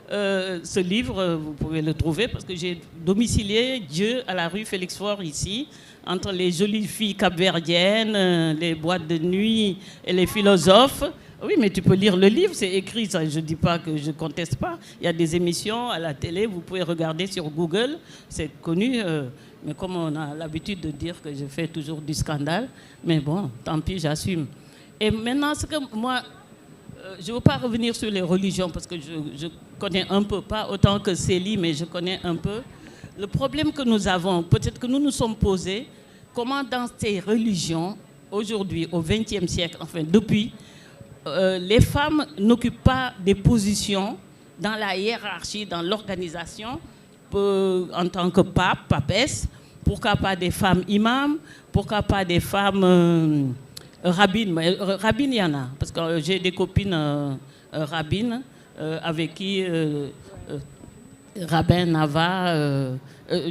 ce livre, vous pouvez le trouver parce que j'ai domicilié Dieu à la rue Félix Faure ici, entre les jolies filles capverdiennes, les boîtes de nuit et les philosophes. Oui, mais tu peux lire le livre, c'est écrit, ça, je ne dis pas que je ne conteste pas. Il y a des émissions à la télé, vous pouvez regarder sur Google, c'est connu, mais comme on a l'habitude de dire que je fais toujours du scandale, mais bon, tant pis, j'assume. Et maintenant, ce que moi, je ne veux pas revenir sur les religions, parce que je connais un peu, pas autant que Célie, mais je connais un peu. Le problème que nous avons, peut-être que nous nous sommes posés, comment dans ces religions, aujourd'hui, au XXe siècle, enfin depuis, les femmes n'occupent pas des positions dans la hiérarchie, dans l'organisation, en tant que pape, papesse. Pourquoi pas des femmes imams? Pourquoi pas des femmes rabbines? Rabbines, il y en a, parce que j'ai des copines rabbines avec qui Rabbin Nava,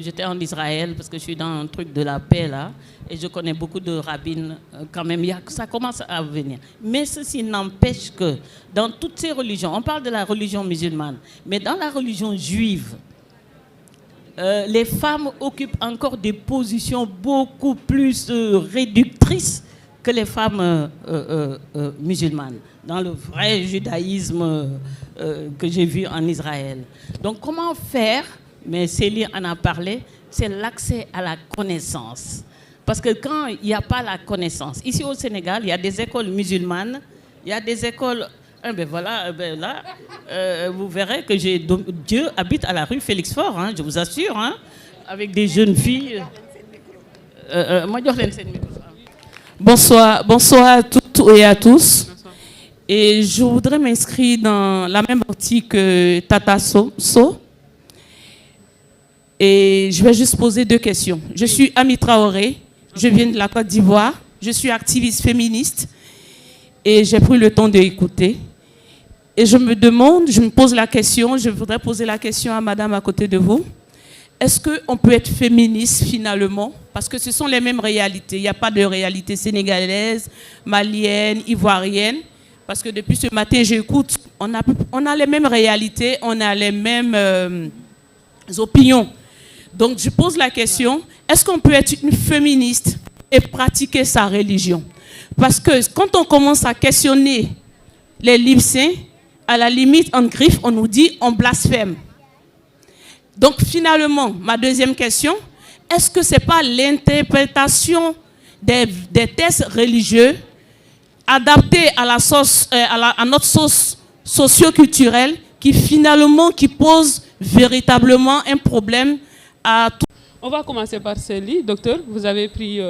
j'étais en Israël parce que je suis dans un truc de la paix là, et je connais beaucoup de rabbines quand même, ça commence à venir. Mais ceci n'empêche que dans toutes ces religions, on parle de la religion musulmane, mais dans la religion juive, les femmes occupent encore des positions beaucoup plus réductrices que les femmes musulmanes, dans le vrai judaïsme que j'ai vu en Israël. Donc comment faire? Mais Céline en a parlé, c'est l'accès à la connaissance. Parce que quand il n'y a pas la connaissance, ici au Sénégal, il y a des écoles musulmanes, il y a des écoles... ben voilà, ben là, vous verrez que Dieu habite à la rue Félix-Faure, hein, je vous assure, hein, avec des jeunes filles. Bonsoir à toutes et à tous. Et je voudrais m'inscrire dans la même partie que Tata So. Et je vais juste poser 2 questions. Je suis Ami Traoré, je viens de la Côte d'Ivoire, je suis activiste féministe et j'ai pris le temps d'écouter. Et je me pose la question, je voudrais poser la question à madame à côté de vous. Est-ce qu'on peut être féministe finalement? Parce que ce sont les mêmes réalités. Il n'y a pas de réalité sénégalaise, malienne, ivoirienne. Parce que depuis ce matin, j'écoute, on a les mêmes réalités, on a les mêmes opinions. Donc je pose la question, est-ce qu'on peut être une féministe et pratiquer sa religion? Parce que quand on commence à questionner les livres saints, à la limite, en griffe, on nous dit on blasphème. Donc finalement, ma deuxième question, est-ce que ce n'est pas l'interprétation des textes religieux adaptés à notre sauce socio-culturelle qui pose véritablement un problème à tout? On va commencer par Célie. Docteur, vous avez pris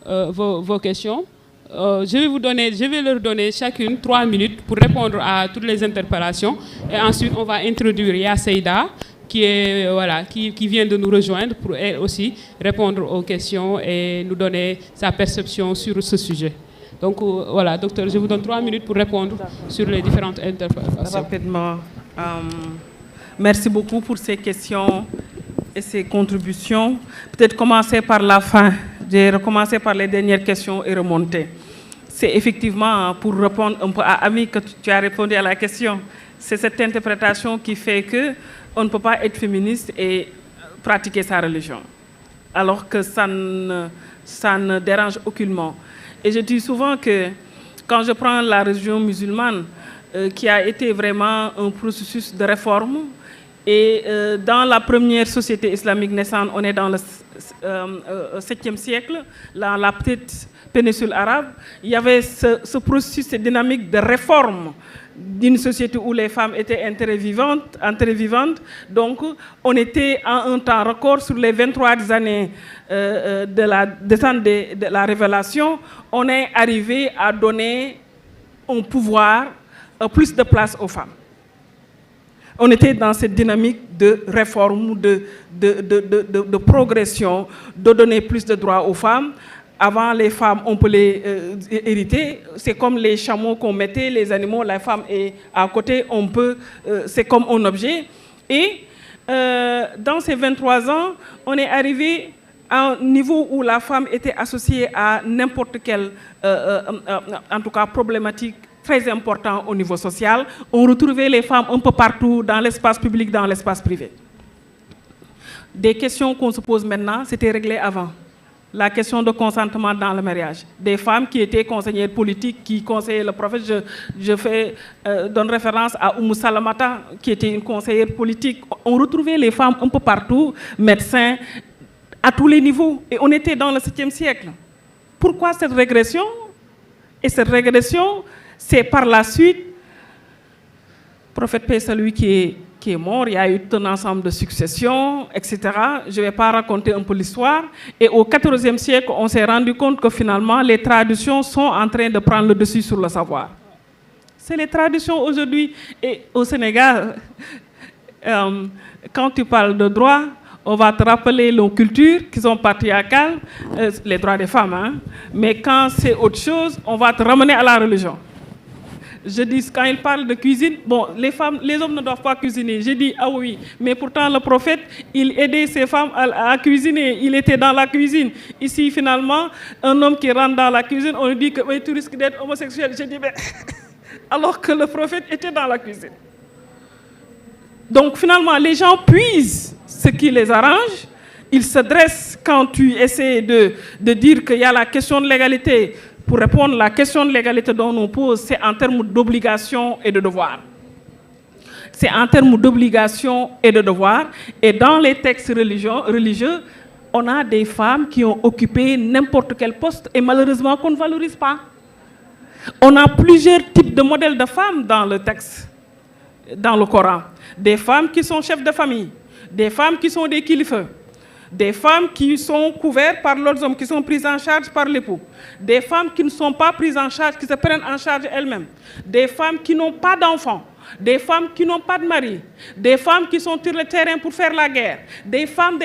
vos questions. Je vais leur donner chacune 3 minutes pour répondre à toutes les interpellations. Et ensuite, on va introduire Yaseida, qui vient de nous rejoindre pour elle aussi répondre aux questions et nous donner sa perception sur ce sujet. Donc voilà, docteur, je vous donne 3 minutes pour répondre sur les différentes interpellations. Rapidement, merci beaucoup pour ces questions et ces contributions. Peut-être commencer par la fin. J'ai recommencé par les dernières questions et remonter. C'est effectivement, pour répondre un peu à Ami, que tu as répondu à la question. C'est cette interprétation qui fait qu'on ne peut pas être féministe et pratiquer sa religion. Alors que ça ne dérange aucunement. Et je dis souvent que quand je prends la religion musulmane, qui a été vraiment un processus de réforme, et dans la première société islamique naissante, on est dans le 7e siècle, dans la petite péninsule arabe, il y avait ce processus, cette dynamique de réforme d'une société où les femmes étaient intervivantes. Donc, on était en un temps record sur les 23 années de la descente de la révélation. On est arrivé à donner un pouvoir, plus de place aux femmes. On était dans cette dynamique de réforme, de progression, de donner plus de droits aux femmes. Avant, les femmes, on peut les hériter. C'est comme les chameaux qu'on mettait, les animaux, la femme est à côté, c'est comme un objet. Et dans ces 23 ans, on est arrivé à un niveau où la femme était associée à n'importe quelle, en tout cas, problématique très important au niveau social. On retrouvait les femmes un peu partout, dans l'espace public, dans l'espace privé. Des questions qu'on se pose maintenant, c'était réglé avant. La question de consentement dans le mariage. Des femmes qui étaient conseillères politiques, qui conseillaient le prophète. Je donne référence à Salamata, qui était une conseillère politique. On retrouvait les femmes un peu partout, médecins, à tous les niveaux. Et on était dans le 7e siècle. Pourquoi cette régression? Et cette régression, c'est par la suite, le prophète paix, celui qui est mort, il y a eu tout un ensemble de successions, etc. Je ne vais pas raconter un peu l'histoire. Et au XIVe siècle, on s'est rendu compte que finalement, les traditions sont en train de prendre le dessus sur le savoir. C'est les traditions aujourd'hui. Et au Sénégal, quand tu parles de droit, on va te rappeler nos cultures qui sont patriarcales, les droits des femmes. Hein? Mais quand c'est autre chose, on va te ramener à la religion. Je dis, quand il parle de cuisine, bon, les hommes ne doivent pas cuisiner. J'ai dit, ah oui, mais pourtant le prophète, il aidait ses femmes à cuisiner. Il était dans la cuisine. Ici, finalement, un homme qui rentre dans la cuisine, on lui dit que tu risques d'être homosexuel. J'ai dit, mais alors que le prophète était dans la cuisine. Donc finalement, les gens puisent ce qui les arrange. Ils se dressent quand tu essaies de dire qu'il y a la question de l'égalité. Pour répondre à la question de l'égalité dont on pose, c'est en termes d'obligation et de devoir. C'est en termes d'obligation et de devoir. Et dans les textes religieux, on a des femmes qui ont occupé n'importe quel poste et malheureusement qu'on ne valorise pas. On a plusieurs types de modèles de femmes dans le texte, dans le Coran. Des femmes qui sont chefs de famille, des femmes qui sont des kilifeux, des femmes qui sont couvertes par leurs hommes, qui sont prises en charge par l'époux, des femmes qui ne sont pas prises en charge, qui se prennent en charge elles-mêmes, des femmes qui n'ont pas d'enfants, des femmes qui n'ont pas de mari, des femmes qui sont sur le terrain pour faire la guerre, des femmes,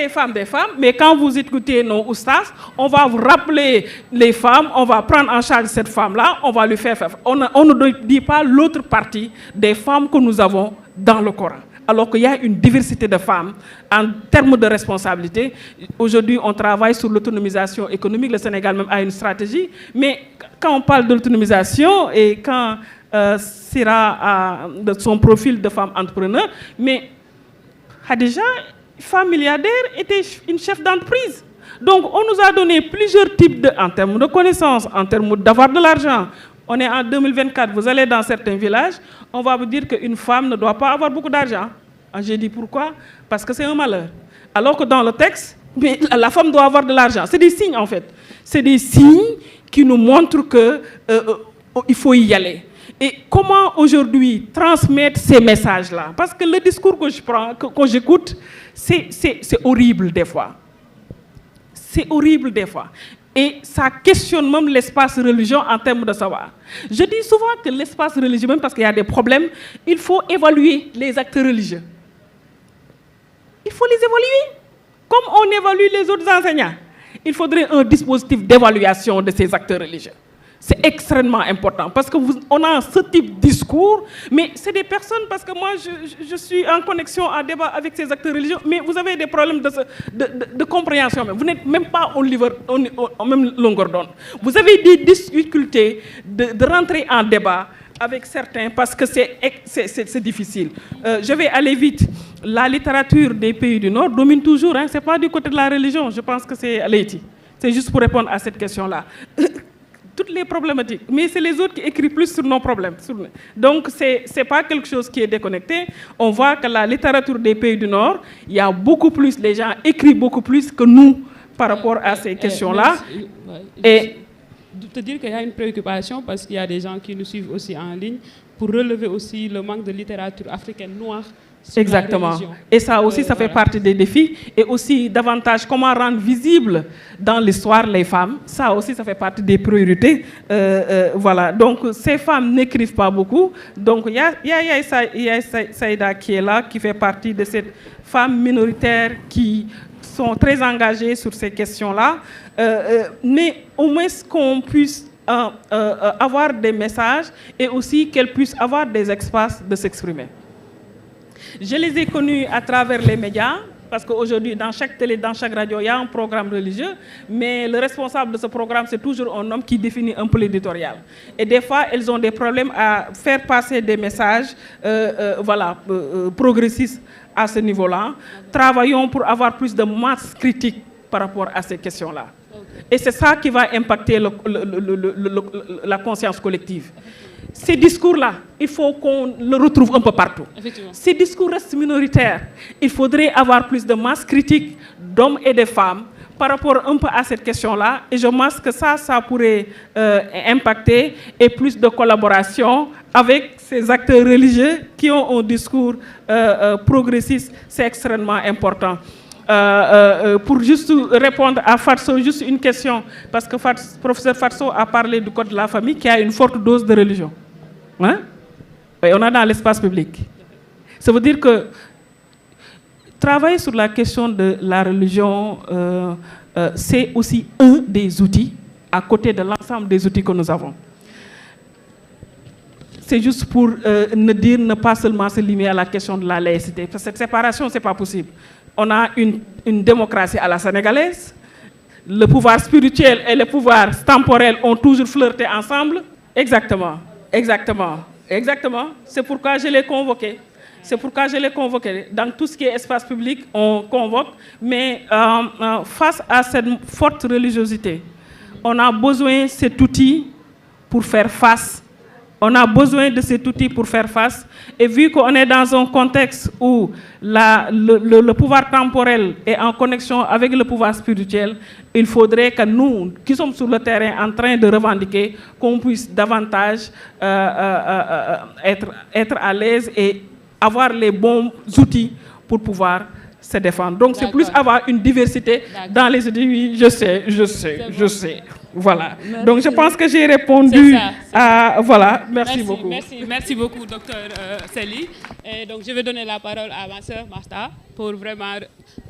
mais quand vous écoutez nos oustas, on va vous rappeler les femmes, on va prendre en charge cette femme-là, on va lui faire... On ne dit pas l'autre partie des femmes que nous avons dans le Coran. Alors qu'il y a une diversité de femmes en termes de responsabilité. Aujourd'hui, on travaille sur l'autonomisation économique. Le Sénégal même a une stratégie. Mais quand on parle de l'autonomisation et quand Sira a de son profil de femme entrepreneur, mais Khadija, femme milliardaire, était une chef d'entreprise. Donc, on nous a donné plusieurs types en termes de connaissances, en termes d'avoir de l'argent. On est en 2024, vous allez dans certains villages, on va vous dire qu'une femme ne doit pas avoir beaucoup d'argent. J'ai dit pourquoi? Parce que c'est un malheur. Alors que dans le texte, mais la femme doit avoir de l'argent. C'est des signes en fait. C'est des signes qui nous montrent qu'il faut y aller. Et comment aujourd'hui transmettre ces messages-là? Parce que le discours que je prends, que j'écoute, c'est horrible des fois. C'est horrible des fois. Et ça questionne même l'espace religieux en termes de savoir. Je dis souvent que l'espace religieux, même parce qu'il y a des problèmes, il faut évaluer les actes religieux. Il faut les évaluer. Comme on évalue les autres enseignants, il faudrait un dispositif d'évaluation de ces actes religieux. C'est extrêmement important parce qu'on a ce type de discours, mais c'est des personnes, parce que moi je suis en connexion, en débat avec ces acteurs religieux, mais vous avez des problèmes de compréhension. Vous n'êtes même pas en même longueur d'onde. Vous avez des difficultés de rentrer en débat avec certains parce que c'est difficile. Je vais aller vite. La littérature des pays du Nord domine toujours, hein, ce n'est pas du côté de la religion, je pense que c'est Leïti. C'est juste pour répondre à cette question-là. Toutes les problématiques, mais c'est les autres qui écrivent plus sur nos problèmes. Donc, ce n'est pas quelque chose qui est déconnecté. On voit que la littérature des pays du Nord, il y a beaucoup plus, les gens écrivent beaucoup plus que nous par rapport à ces questions-là. Et de te dire qu'il y a une préoccupation parce qu'il y a des gens qui nous suivent aussi en ligne pour relever aussi le manque de littérature africaine noire. Exactement. Et ça aussi, ça fait partie des défis. Et aussi, davantage, comment rendre visible dans l'histoire les femmes. Ça aussi, ça fait partie des priorités. Voilà. Donc, ces femmes n'écrivent pas beaucoup. Donc, il y a Saïda qui est là, qui fait partie de ces femmes minoritaires qui sont très engagées sur ces questions-là. Mais au moins qu'on puisse avoir des messages et aussi qu'elles puissent avoir des espaces de s'exprimer. Je les ai connus à travers les médias, parce qu'aujourd'hui, dans chaque télé, dans chaque radio, il y a un programme religieux, mais le responsable de ce programme, c'est toujours un homme qui définit un peu l'éditorial. Et des fois, elles ont des problèmes à faire passer des messages progressistes à ce niveau-là. Travaillons pour avoir plus de masse critique par rapport à ces questions-là. Et c'est ça qui va impacter la conscience collective. Ces discours-là, il faut qu'on le retrouve un peu partout. Ces discours restent minoritaires. Il faudrait avoir plus de masse critique d'hommes et de femmes par rapport un peu à cette question-là. Et je pense que ça pourrait impacter et plus de collaboration avec ces acteurs religieux qui ont un discours progressiste. C'est extrêmement important. Pour juste répondre à Fatso, juste une question, parce que le professeur Fatso a parlé du code de la famille qui a une forte dose de religion. Hein? Et on a dans l'espace public. Ça veut dire que travailler sur la question de la religion, c'est aussi un des outils, à côté de l'ensemble des outils que nous avons. C'est juste pour ne pas seulement se limiter à la question de la laïcité. Parce que cette séparation, ce n'est pas possible. On a une démocratie à la sénégalaise. Le pouvoir spirituel et le pouvoir temporel ont toujours flirté ensemble. Exactement, exactement, exactement. C'est pourquoi je l'ai convoqué. C'est pourquoi je l'ai convoqué. Dans tout ce qui est espace public, on convoque. Mais face à cette forte religiosité, on a besoin de cet outil pour faire face. On a besoin de cet outil pour faire face. Et vu qu'on est dans un contexte où le pouvoir temporel est en connexion avec le pouvoir spirituel, il faudrait que nous, qui sommes sur le terrain en train de revendiquer, qu'on puisse davantage être à l'aise et avoir les bons outils pour pouvoir se défendre. Donc c'est plus avoir une diversité dans les outils. Oui, je sais. Voilà. Merci. Donc je pense que j'ai répondu à... Voilà, merci beaucoup. Merci beaucoup, docteur Sely. Et donc je vais donner la parole à ma sœur Martha pour vraiment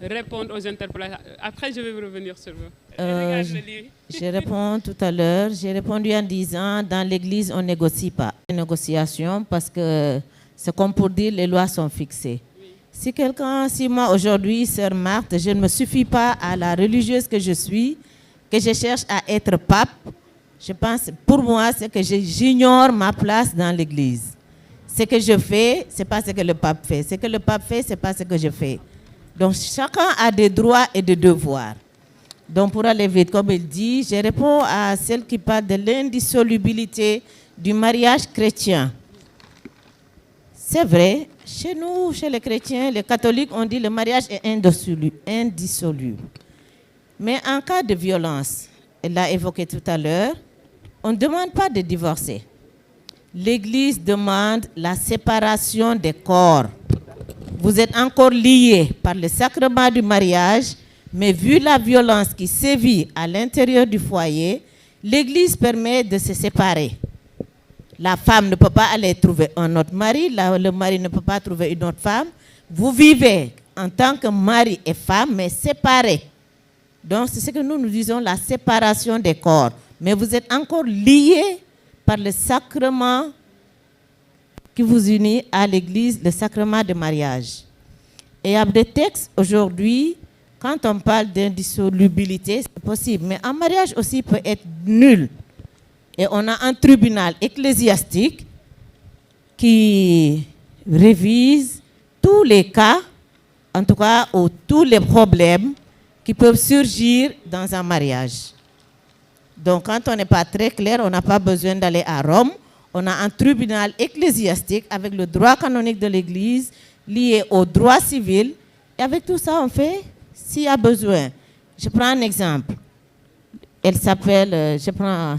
répondre aux interpellations. Après, je vais revenir sur vous. Je réponds tout à l'heure. J'ai répondu en disant, dans l'Église, on ne négocie pas. Une négociation parce que c'est comme pour dire, les lois sont fixées. Si moi aujourd'hui, sœur Marthe, je ne me suffis pas à la religieuse que je suis, que je cherche à être pape, je pense, pour moi, c'est que j'ignore ma place dans l'Église. Ce que je fais, ce n'est pas ce que le pape fait. Ce que le pape fait, ce n'est pas ce que je fais. Donc, chacun a des droits et des devoirs. Donc, pour aller vite, comme il dit, je réponds à celle qui parle de l'indissolubilité du mariage chrétien. C'est vrai, chez nous, chez les chrétiens, les catholiques, on dit que le mariage est indissoluble. Mais en cas de violence, elle l'a évoqué tout à l'heure, on ne demande pas de divorcer. L'Église demande la séparation des corps. Vous êtes encore liés par le sacrement du mariage, mais vu la violence qui sévit à l'intérieur du foyer, l'Église permet de se séparer. La femme ne peut pas aller trouver un autre mari, le mari ne peut pas trouver une autre femme. Vous vivez en tant que mari et femme, mais séparés. Donc, c'est ce que nous disons, la séparation des corps. Mais vous êtes encore liés par le sacrement qui vous unit à l'Église, le sacrement de mariage. Et il y a des textes aujourd'hui, quand on parle d'indissolubilité, c'est possible. Mais un mariage aussi peut être nul. Et on a un tribunal ecclésiastique qui révise tous les cas, en tout cas, ou tous les problèmes qui peuvent surgir dans un mariage. Donc, quand on n'est pas très clair, on n'a pas besoin d'aller à Rome. On a un tribunal ecclésiastique avec le droit canonique de l'Église lié au droit civil. Et avec tout ça, on fait s'il y a besoin. Je prends un exemple. Elle s'appelle, je prends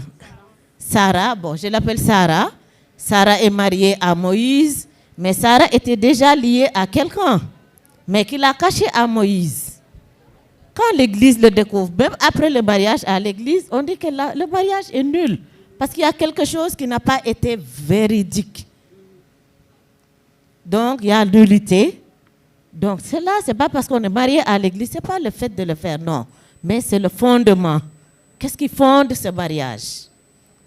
Sarah. Bon, je l'appelle Sarah. Sarah est mariée à Moïse, mais Sarah était déjà liée à quelqu'un, mais qui l'a caché à Moïse. Quand l'Église le découvre, même après le mariage à l'Église, on dit que le mariage est nul, parce qu'il y a quelque chose qui n'a pas été véridique. Donc, il y a nullité. Donc, cela, ce n'est pas parce qu'on est marié à l'Église, ce n'est pas le fait de le faire, non. Mais c'est le fondement. Qu'est-ce qui fonde ce mariage?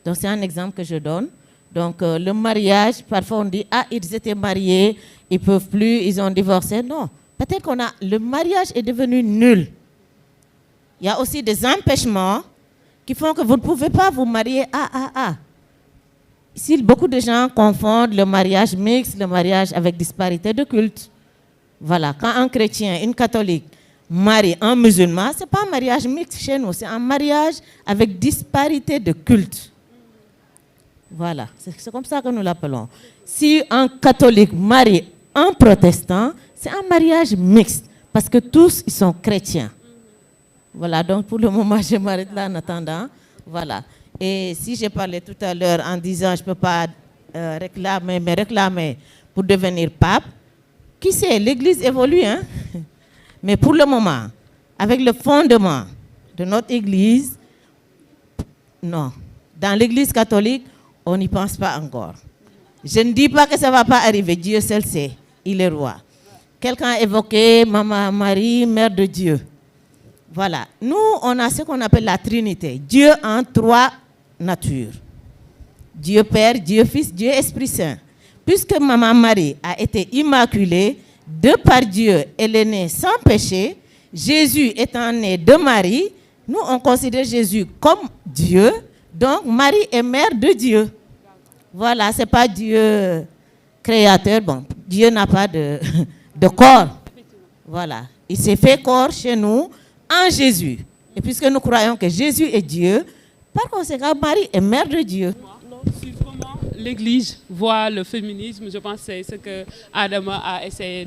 Donc, c'est un exemple que je donne. Donc, le mariage, parfois on dit, ah, ils étaient mariés, ils ne peuvent plus, ils ont divorcé. Non. Peut-être le mariage est devenu nul. Il y a aussi des empêchements qui font que vous ne pouvez pas vous marier Ici, beaucoup de gens confondent le mariage mixte, le mariage avec disparité de culte. Voilà, quand un chrétien, une catholique marie un musulman, ce n'est pas un mariage mixte chez nous, c'est un mariage avec disparité de culte. Voilà, c'est comme ça que nous l'appelons. Si un catholique marie un protestant, c'est un mariage mixte, parce que tous, ils sont chrétiens. Voilà, donc pour le moment, je m'arrête là en attendant. Voilà. Et si j'ai parlé tout à l'heure en disant je ne peux pas réclamer pour devenir pape, qui sait, l'Église évolue, hein? Mais pour le moment, avec le fondement de notre Église, non. Dans l'Église catholique, on n'y pense pas encore. Je ne dis pas que ça ne va pas arriver, Dieu seul sait, il est roi. Quelqu'un a évoqué Maman Marie, Mère de Dieu. Voilà, nous on a ce qu'on appelle la Trinité, Dieu en 3 natures. Dieu Père, Dieu Fils, Dieu Esprit Saint. Puisque Maman Marie a été immaculée, de par Dieu, elle est née sans péché, Jésus étant né de Marie, nous on considère Jésus comme Dieu, donc Marie est mère de Dieu. Voilà, ce n'est pas Dieu créateur, bon, Dieu n'a pas de corps. Voilà, il s'est fait corps chez nous en Jésus. Et puisque nous croyons que Jésus est Dieu, par conséquent, Marie est mère de Dieu. Comment l'Église voit le féminisme, je pense que c'est ce que Adama a essayé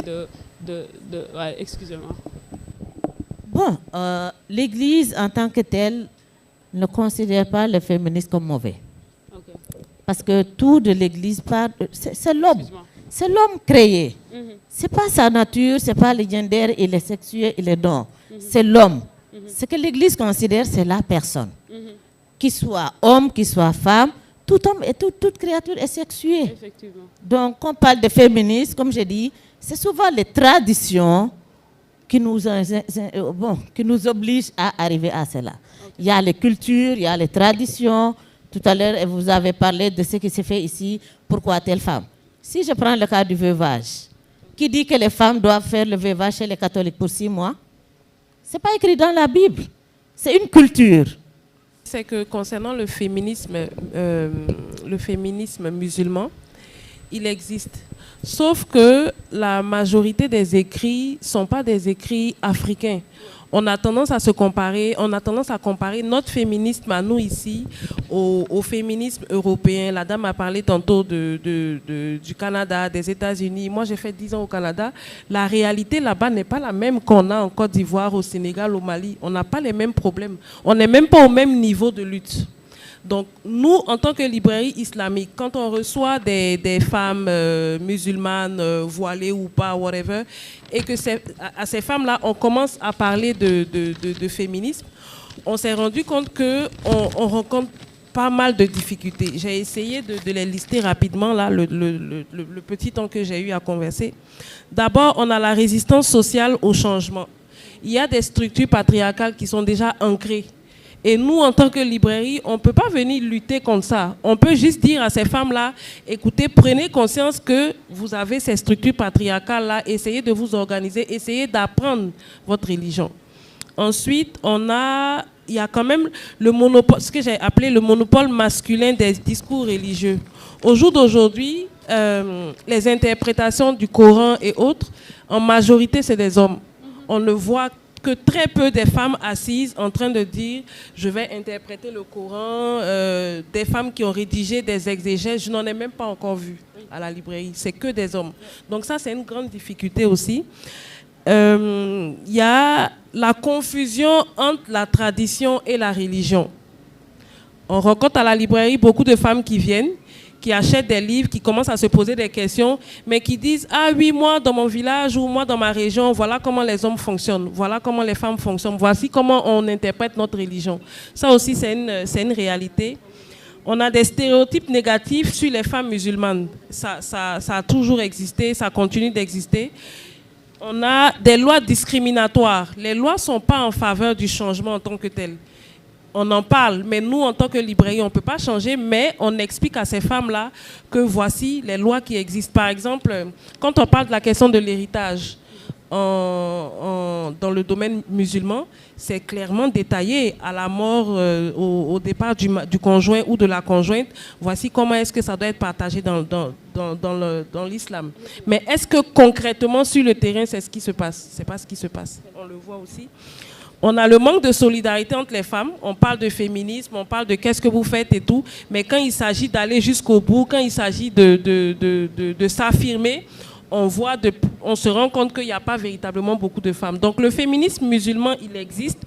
ouais, excusez-moi. Bon, l'Église en tant que telle ne considère pas le féminisme comme mauvais. Okay. Parce que tout de l'Église, c'est l'homme. C'est l'homme créé. Ce n'est pas sa nature, ce n'est pas le gender, il est sexué, il est don. C'est l'homme. Ce que l'Église considère, c'est la personne. Qu'il soit homme, qu'il soit femme, tout homme et toute créature est sexuée. Effectivement. Donc, quand on parle de féminisme, comme je dis, c'est souvent les traditions qui nous obligent à arriver à cela. Okay. Il y a les cultures, il y a les traditions. Tout à l'heure, vous avez parlé de ce qui s'est fait ici, pourquoi telle femme. Si je prends le cas du veuvage, qui dit que les femmes doivent faire le veuvage chez les catholiques pour 6 mois? Ce n'est pas écrit dans la Bible. C'est une culture. C'est que concernant le féminisme musulman, il existe. Sauf que la majorité des écrits ne sont pas des écrits africains. On a tendance à comparer notre féminisme à nous ici au féminisme européen. La dame a parlé tantôt du Canada, des États-Unis. Moi, j'ai fait 10 ans au Canada. La réalité là-bas n'est pas la même qu'on a en Côte d'Ivoire, au Sénégal, au Mali. On n'a pas les mêmes problèmes. On n'est même pas au même niveau de lutte. Donc, nous, en tant que librairie islamique, quand on reçoit des femmes musulmanes, voilées ou pas, whatever, et que à ces femmes-là, on commence à parler de féminisme, on s'est rendu compte qu'on rencontre pas mal de difficultés. J'ai essayé de les lister rapidement, là, le petit temps que j'ai eu à converser. D'abord, on a la résistance sociale au changement. Il y a des structures patriarcales qui sont déjà ancrées. Et nous, en tant que librairie, on ne peut pas venir lutter contre ça. On peut juste dire à ces femmes-là, écoutez, prenez conscience que vous avez ces structures patriarcales-là, essayez de vous organiser, essayez d'apprendre votre religion. Ensuite, il y a quand même le monopole, ce que j'ai appelé le monopole masculin des discours religieux. Au jour d'aujourd'hui, les interprétations du Coran et autres, en majorité, c'est des hommes. On ne voit que très peu des femmes assises en train de dire je vais interpréter le Coran, des femmes qui ont rédigé des exégèses, je n'en ai même pas encore vu à la librairie, c'est que des hommes. Donc ça, c'est une grande difficulté aussi. Il y a la confusion entre la tradition et la religion. On rencontre à la librairie beaucoup de femmes qui viennent, qui achètent des livres, qui commencent à se poser des questions, mais qui disent « Ah oui, moi, dans mon village ou moi, dans ma région, voilà comment les hommes fonctionnent, voilà comment les femmes fonctionnent, voici comment on interprète notre religion. » Ça aussi, c'est une réalité. On a des stéréotypes négatifs sur les femmes musulmanes. Ça a toujours existé, ça continue d'exister. On a des lois discriminatoires. Les lois ne sont pas en faveur du changement en tant que tel. On en parle, mais nous, en tant que librairie, on ne peut pas changer, mais on explique à ces femmes-là que voici les lois qui existent. Par exemple, quand on parle de la question de l'héritage dans le domaine musulman, c'est clairement détaillé à la mort, au départ du conjoint ou de la conjointe. Voici comment est-ce que ça doit être partagé dans l'islam. Mais est-ce que concrètement, sur le terrain, c'est ce qui se passe? Ce n'est pas ce qui se passe. On le voit aussi. On a le manque de solidarité entre les femmes. On parle de féminisme, on parle de qu'est-ce que vous faites et tout. Mais quand il s'agit d'aller jusqu'au bout, quand il s'agit de s'affirmer, on se rend compte qu'il n'y a pas véritablement beaucoup de femmes. Donc le féminisme musulman, il existe,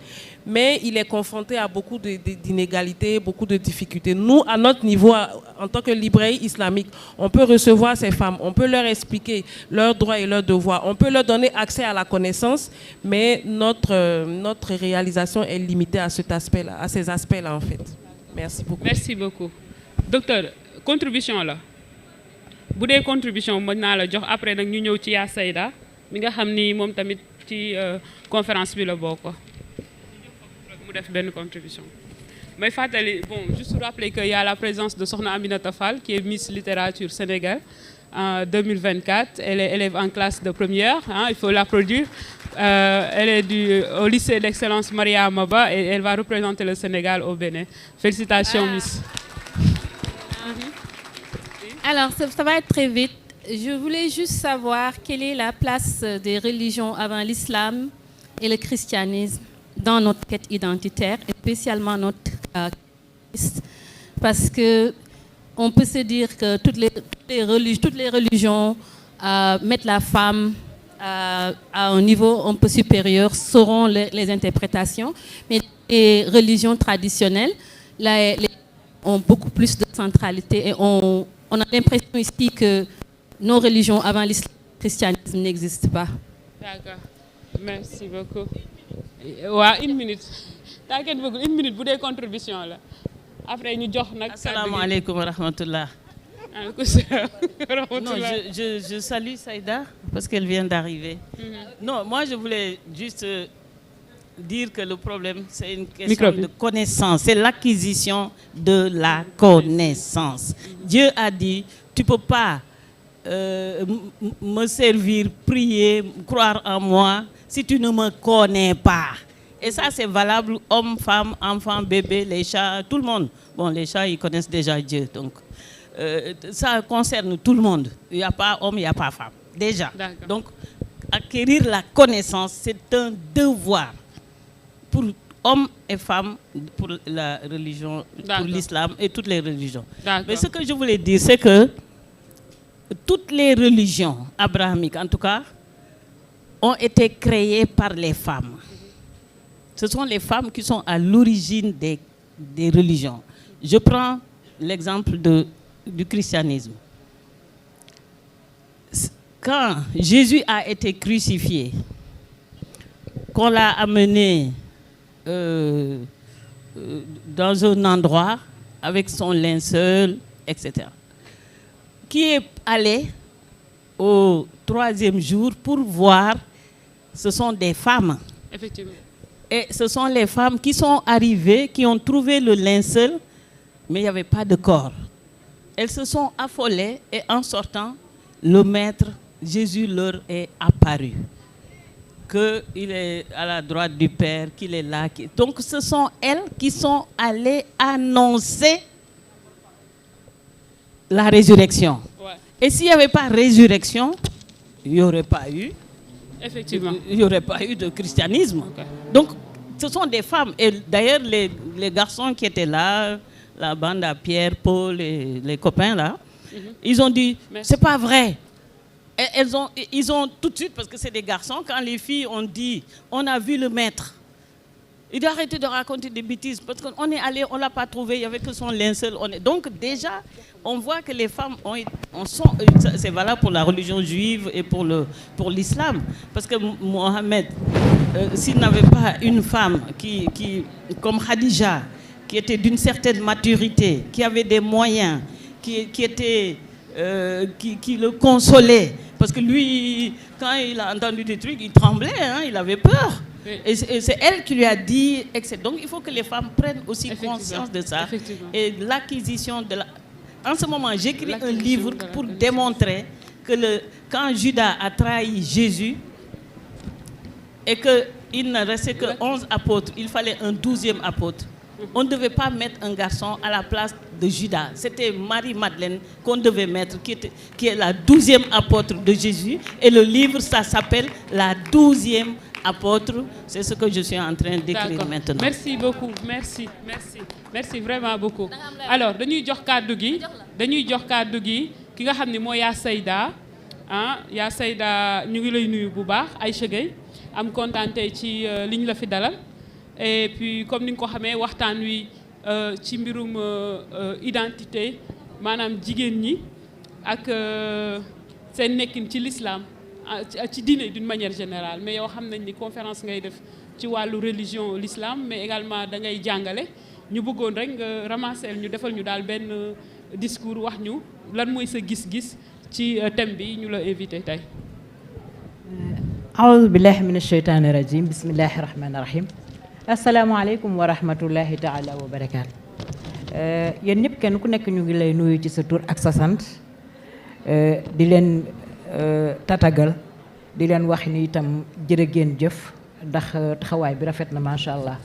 mais il est confronté à beaucoup d'inégalités, beaucoup de difficultés. Nous, à notre niveau, en tant que librairie islamique, on peut recevoir ces femmes, on peut leur expliquer leurs droits et leurs devoirs, on peut leur donner accès à la connaissance, mais notre réalisation est limitée à cet aspect-là, à ces aspects-là, en fait. Merci beaucoup. Merci beaucoup. Docteur, contribution là. bu dee contribution mën naa la jox après nag ñu ñëw ci yaa Sayda mi nga xam ni moom tamit ci conférence bi la bokk mu def benn contribution. Mais fàttali, bon, juste rappeler qu'il y a la présence de Sokhna Aminata Fall qui est Miss Littérature Sénégal en 2024. Elle est élève en classe de première, hein, il faut l'applaudir. Elle est au lycée d'excellence Maria Maba et elle va représenter le Sénégal au Bénin. Félicitations, Miss. Alors, ça va être très vite. Je voulais juste savoir quelle est la place des religions avant l'islam et le christianisme dans notre quête identitaire, et spécialement notre parce que on peut se dire que toutes les religions mettent la femme à un niveau un peu supérieur, seront les interprétations, mais les religions traditionnelles ont beaucoup plus de centralité et on a l'impression ici que nos religions avant l'islam et le christianisme n'existent pas. D'accord, merci beaucoup. Ouais, une minute. T'inquiète beaucoup, une minute pour des contributions là. Après nous jox nak. Assalamu alaikum wa rahmatullah. Non, je salue Saïda parce qu'elle vient d'arriver. Non, moi je voulais juste dire que le problème c'est une question de connaissance, c'est l'acquisition de la connaissance. Dieu a dit, tu peux pas me servir, prier, croire en moi si tu ne me connais pas. Et ça, c'est valable, hommes, femmes, enfants, bébés, les chats, tout le monde. Bon, les chats, ils connaissent déjà Dieu. Donc, ça concerne tout le monde. Il n'y a pas homme, il n'y a pas femme. Déjà. Donc, acquérir la connaissance, c'est un devoir pour hommes et femmes, pour la religion, pour l'islam et toutes les religions. Mais ce que je voulais dire, c'est que toutes les religions abrahamiques, en tout cas, ont été créées par les femmes. Ce sont les femmes qui sont à l'origine des religions. Je prends l'exemple du christianisme. Quand Jésus a été crucifié, qu'on l'a amené dans un endroit avec son linceul, etc. Qui est allé au 3e jour pour voir, ce sont des femmes. Effectivement. Et ce sont les femmes qui sont arrivées, qui ont trouvé le linceul, mais il n'y avait pas de corps. Elles se sont affolées et en sortant, le maître, Jésus leur est apparu. Qu'il est à la droite du Père, qu'il est là. Donc ce sont elles qui sont allées annoncer la résurrection. Ouais. Et s'il n'y avait pas résurrection, il n'y aurait pas eu. Effectivement. Il n'y aurait pas eu de christianisme. Okay. Donc, ce sont des femmes. Et d'ailleurs, les garçons qui étaient là, la bande à Pierre, Paul, les copains là, ils ont dit, c'est pas vrai. Et ils ont tout de suite, parce que c'est des garçons, quand les filles ont dit, on a vu le maître, il a arrêté de raconter des bêtises, parce qu'on est allé, on ne l'a pas trouvé, il n'y avait que son linceul. Donc déjà, on voit que les femmes c'est valable pour la religion juive et pour l'islam. Parce que Mohamed, s'il n'avait pas une femme comme Khadija, qui était d'une certaine maturité, qui avait des moyens, qui le consolait, parce que lui, quand il a entendu des trucs, il tremblait, hein, il avait peur. Et c'est elle qui lui a dit, etc. Donc il faut que les femmes prennent aussi conscience de ça. Et l'acquisition de la... En ce moment, j'écris un livre pour démontrer que quand Judas a trahi Jésus et qu'il ne restait que 11 apôtres, il fallait un 12e apôtre. On ne devait pas mettre un garçon à la place de Judas. C'était Marie-Madeleine qu'on devait mettre, qui est la 12e apôtre de Jésus. Et le livre, ça s'appelle La 12e apôtre. C'est ce que je suis en train d'écrire maintenant. Merci beaucoup. Merci vraiment beaucoup. Alors, dañuy jox kàddu gi ki nga xam ne mooy yaa Sayda yaa Sayda ñu ngi lay nuyu bu baax Aïcha Gueye am kontaan tey ci liñ la fi dalal. Et puis comme ni nga ko xamee waxtaan wi ci mbirum identité maanaam jigéen ñi ak seen nekkin ci l'islam ci diine d'une manière générale mais yow xam nañ ni conférence ngay def ci wàllu religion l'islam mais également da ngay jàngale ñu bëggoon rek nga ramasser ñu defal ñu daal benn discours wax ñu lan mooy sa gis-gis ci thème bi ñu la invité tey. aoudu billahi min asheytaani rajim bismillahi rahmani rahim asalaamaaleykum wa rahmatullahi taala wa barakaatu. Yéen ñëpp kenn ku nekk ñu ngi lay nuyu ci sa tur ak sa sant di leen tatagal di leen wax ni itam jërë ngeen jëf ndax taxawaay bi rafet na macha allah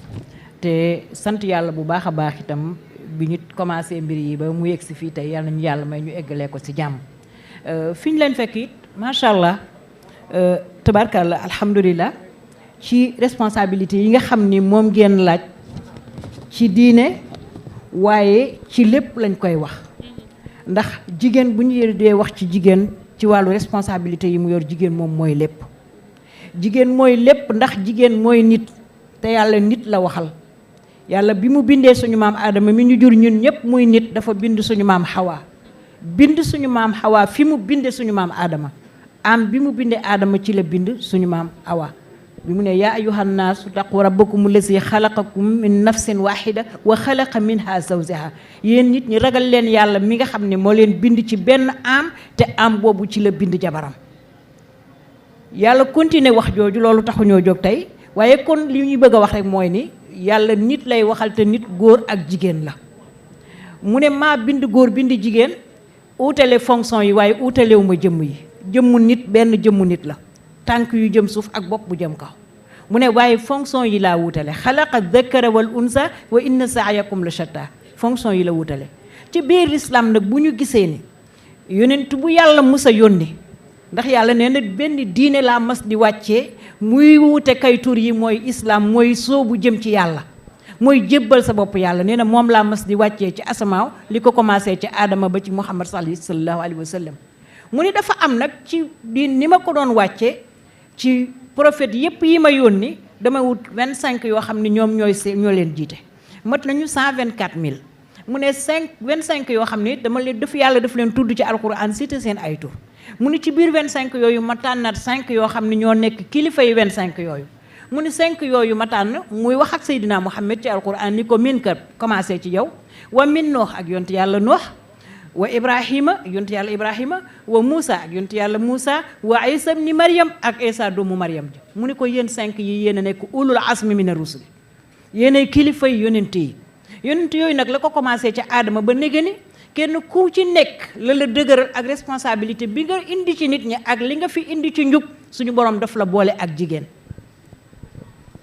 te sant yàlla bu baax a baax itam bi ñu commencé mbir yi ba mu yegg si fii tey yàlla nañu yàlla may ñu eggalee ko ci jàmm fi ñu leen fekk it macha allah tabarkalla alhamdulilah ci responsabilité yi nga xam ni moom ngeen laaj ci diine waaye ci lépp lañ koy wax ndax jigéen bu ñu dee wax ci jigéen ci wàllu responsabilité yi mu yor jigéen moom mooy lépp jigéen mooy lépp ndax jigéen mooy nit te yàlla nit la waxal yàlla bi mu bindee suñu maam Adama mi ñu jur ñun ñëpp muy nit dafa bind suñu maam Hawa bind suñu maam Hawa fi mu bindee suñu maam Adama am bi mu bindee Adama ci la bind suñu maam Hawa bi mu ne yaa ayyuhan naasu taqu rabbakum allazi xalaqakum min nafsin waxida wa xalaqa minha zawjaha yéen nit ñi ragal leen yàlla mi nga xam ne moo leen bind ci benn am te am boobu ci la bind jabaram yàlla continuer wax jooju loolu taxuñoo jóg tey waaye kon li ñuy bëgg a wax rek mooy ni yàlla nit lay waxal te nit góor ak jigéen la mu ne maa bind góor bind jigéen uutale fonction yi waaye uutalewu ma jëmm yi jëmmu nit benn jëmmu nit la tànk yu jëm suuf ak bopp bu jëm kaw mu ne waaye fonction yi laa wutale xalaqa dhakara wal unsa wa inna sa'yakum la shatta fonction yi la wutale ci biir islam nag bu ñu gisee ni yonent bu yàlla musa yónni ndax yàlla nee na benn diine laa mas di wàccee muy wute kay tur yi mooy islam mooy soobu jëm ci yàlla mooy jébbal sa bopp yàlla nee na moom laa mas di wàccee ci asamaaw li ko commencé ci aadama ba ci muhammad sallallahu alayhi wa sallam mu ni dafa am nag ci di ni ma ko doon wàccee ci prophète yépp yi ma yónni dama wut 25 yoo xam ne ñoom ñoo leen jiite mat nañu 124000 mu ne 25 yoo xam ne dama leen def yàlla daf leen tudd ci alquran cité seen ay tur mu ni ci biir 25 yooyu ma tànnaat 5 yoo xam ne ñoo nekk kilifa yi 25 yooyu mu ni 5 yooyu ma tànn muy wax ak Seydina Muhammad ci alquran ni ko min ka commencé ci yow wa min noox ak yonte yàlla noox wa ibrahima yonte yàlla ibrahima wa Moussa ak yonte yàlla Moussa wa Isa ibni Maryam ak Isa doomu Maryam ji mu ni ko yéen 5 yi yéen a nekk ulul asmi mina rusul yéenay kilifa yi yonent yi yonent yooyu nag la ko commencé ca aadama ba néga ni kenn ku ci nekk la la dëgëral ak responsabilité bi nga indi ci nit ñi ak li nga fi indi ci njub suñu borom daf la boole ak jigéen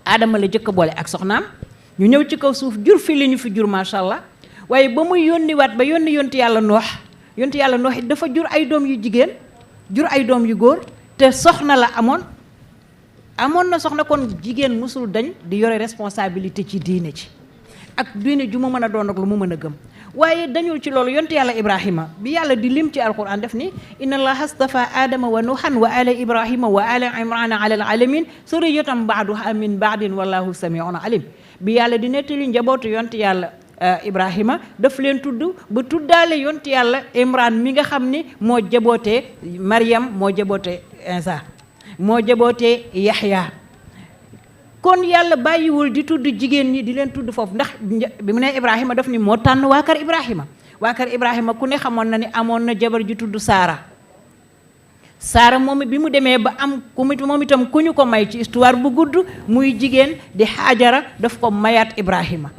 aadama la jëkk boole ak soxnaam ñu ñëw ci kaw suuf jur fi li ñu fi jur macha allah waaye ba muy yónniwaat ba yónni yontu yàlla noox it dafa jur ay doom yu jigéen jur ay doom yu góor te soxna la amoon na soxna kon jigéen musul dañ di yore responsabilité ci diine ci ak diine ju mu mën a doon ak lu mu mën a gëm waaye dañul ci loolu yonte yàlla ibrahima bi yàlla di lim ci alquran def ni inna allaha astafa adama wa nuhan wa ala ibrahima wa ala imrana ala alamin suriyatan ba'duha min ba'din wallahu sami'un alim bi yàlla di nettali njabootu yonte yàlla ibrahima daf leen tudd ba tuddaale yonte yàlla imran mi nga xam ni moo jabootee maryam moo jabootee insa moo jabootee yaxya kon yàlla bàyyiwul di tudd jigéen ñi di leen tudd foofu ndax bi mu ne ibrahima daf ni moo tànn waa kër ibrahima ku ne xamoon na ni amoon na jabar ji tudd saara moom bi mu demee ba am moom itam ku ñu ko may ci histoire bu gudd muy jigéen di xaajara daf ko mayaat ibrahima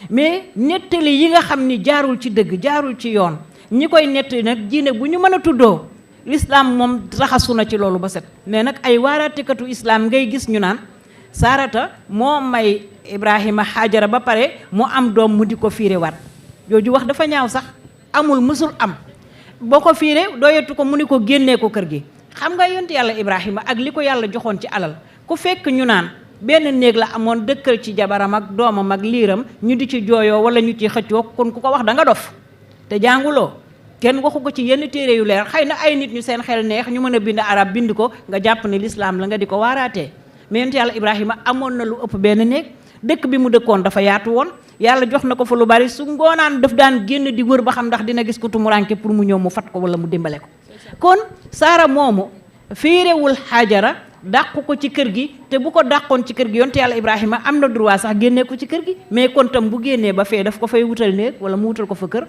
mais nettali yi nga xam ni jaarul ci dëgg jaarul ci yoon ñi koy nettali nag diine bu ñu mën a tuddoo l'islam moom raxasu na ci loolu ba set mais nag ay waaraatekatu islam ngay gis ñu naan saarata moo may ibrahima xaajara ba pare mu am doom mu di ko fiire waat jooju wax dafa ñaaw sax amul mësul am boo ko fiire doyetu ko mu ni ko génnee ko kër gi xam nga yonte yàlla ibrahima ak li ko yàlla joxoon ci alal ku fekk ñu naan benn néeg la amoon dëkkal ci jabaram ak doomam ak liiram ñu di ci jooyoo wala ñu ci xëccoo kon ku ko wax da nga dof te jànguloo kenn waxu ko ci yenn téere yu leer xëy na ay nit ñu seen xel neex ñu mën a bind arab bind ko nga jàpp ne lislaam la nga di ko waaraatee mais yonte yàlla ibrahima amoon na lu ëpp benn néeg dëkk bi mu dëkkoon dafa yaatu woon yàlla jox na ko fa lu bari su ngoonaan daf daan génn di wër ba xam ndax dina gis ko tumuranke pour mu ñëw mu fat ko wala mu dimbale ko kon saara moomu fiirewul xaajara dàq ko ci kër gi te bu ko dàqoon ci kër gi yonte yàlla Ibrahima am na droit sax génnee ko ci kër gi mais kon tam bu génnee ba fee daf ko fay wutal néeg wala mu wutal ko fa kër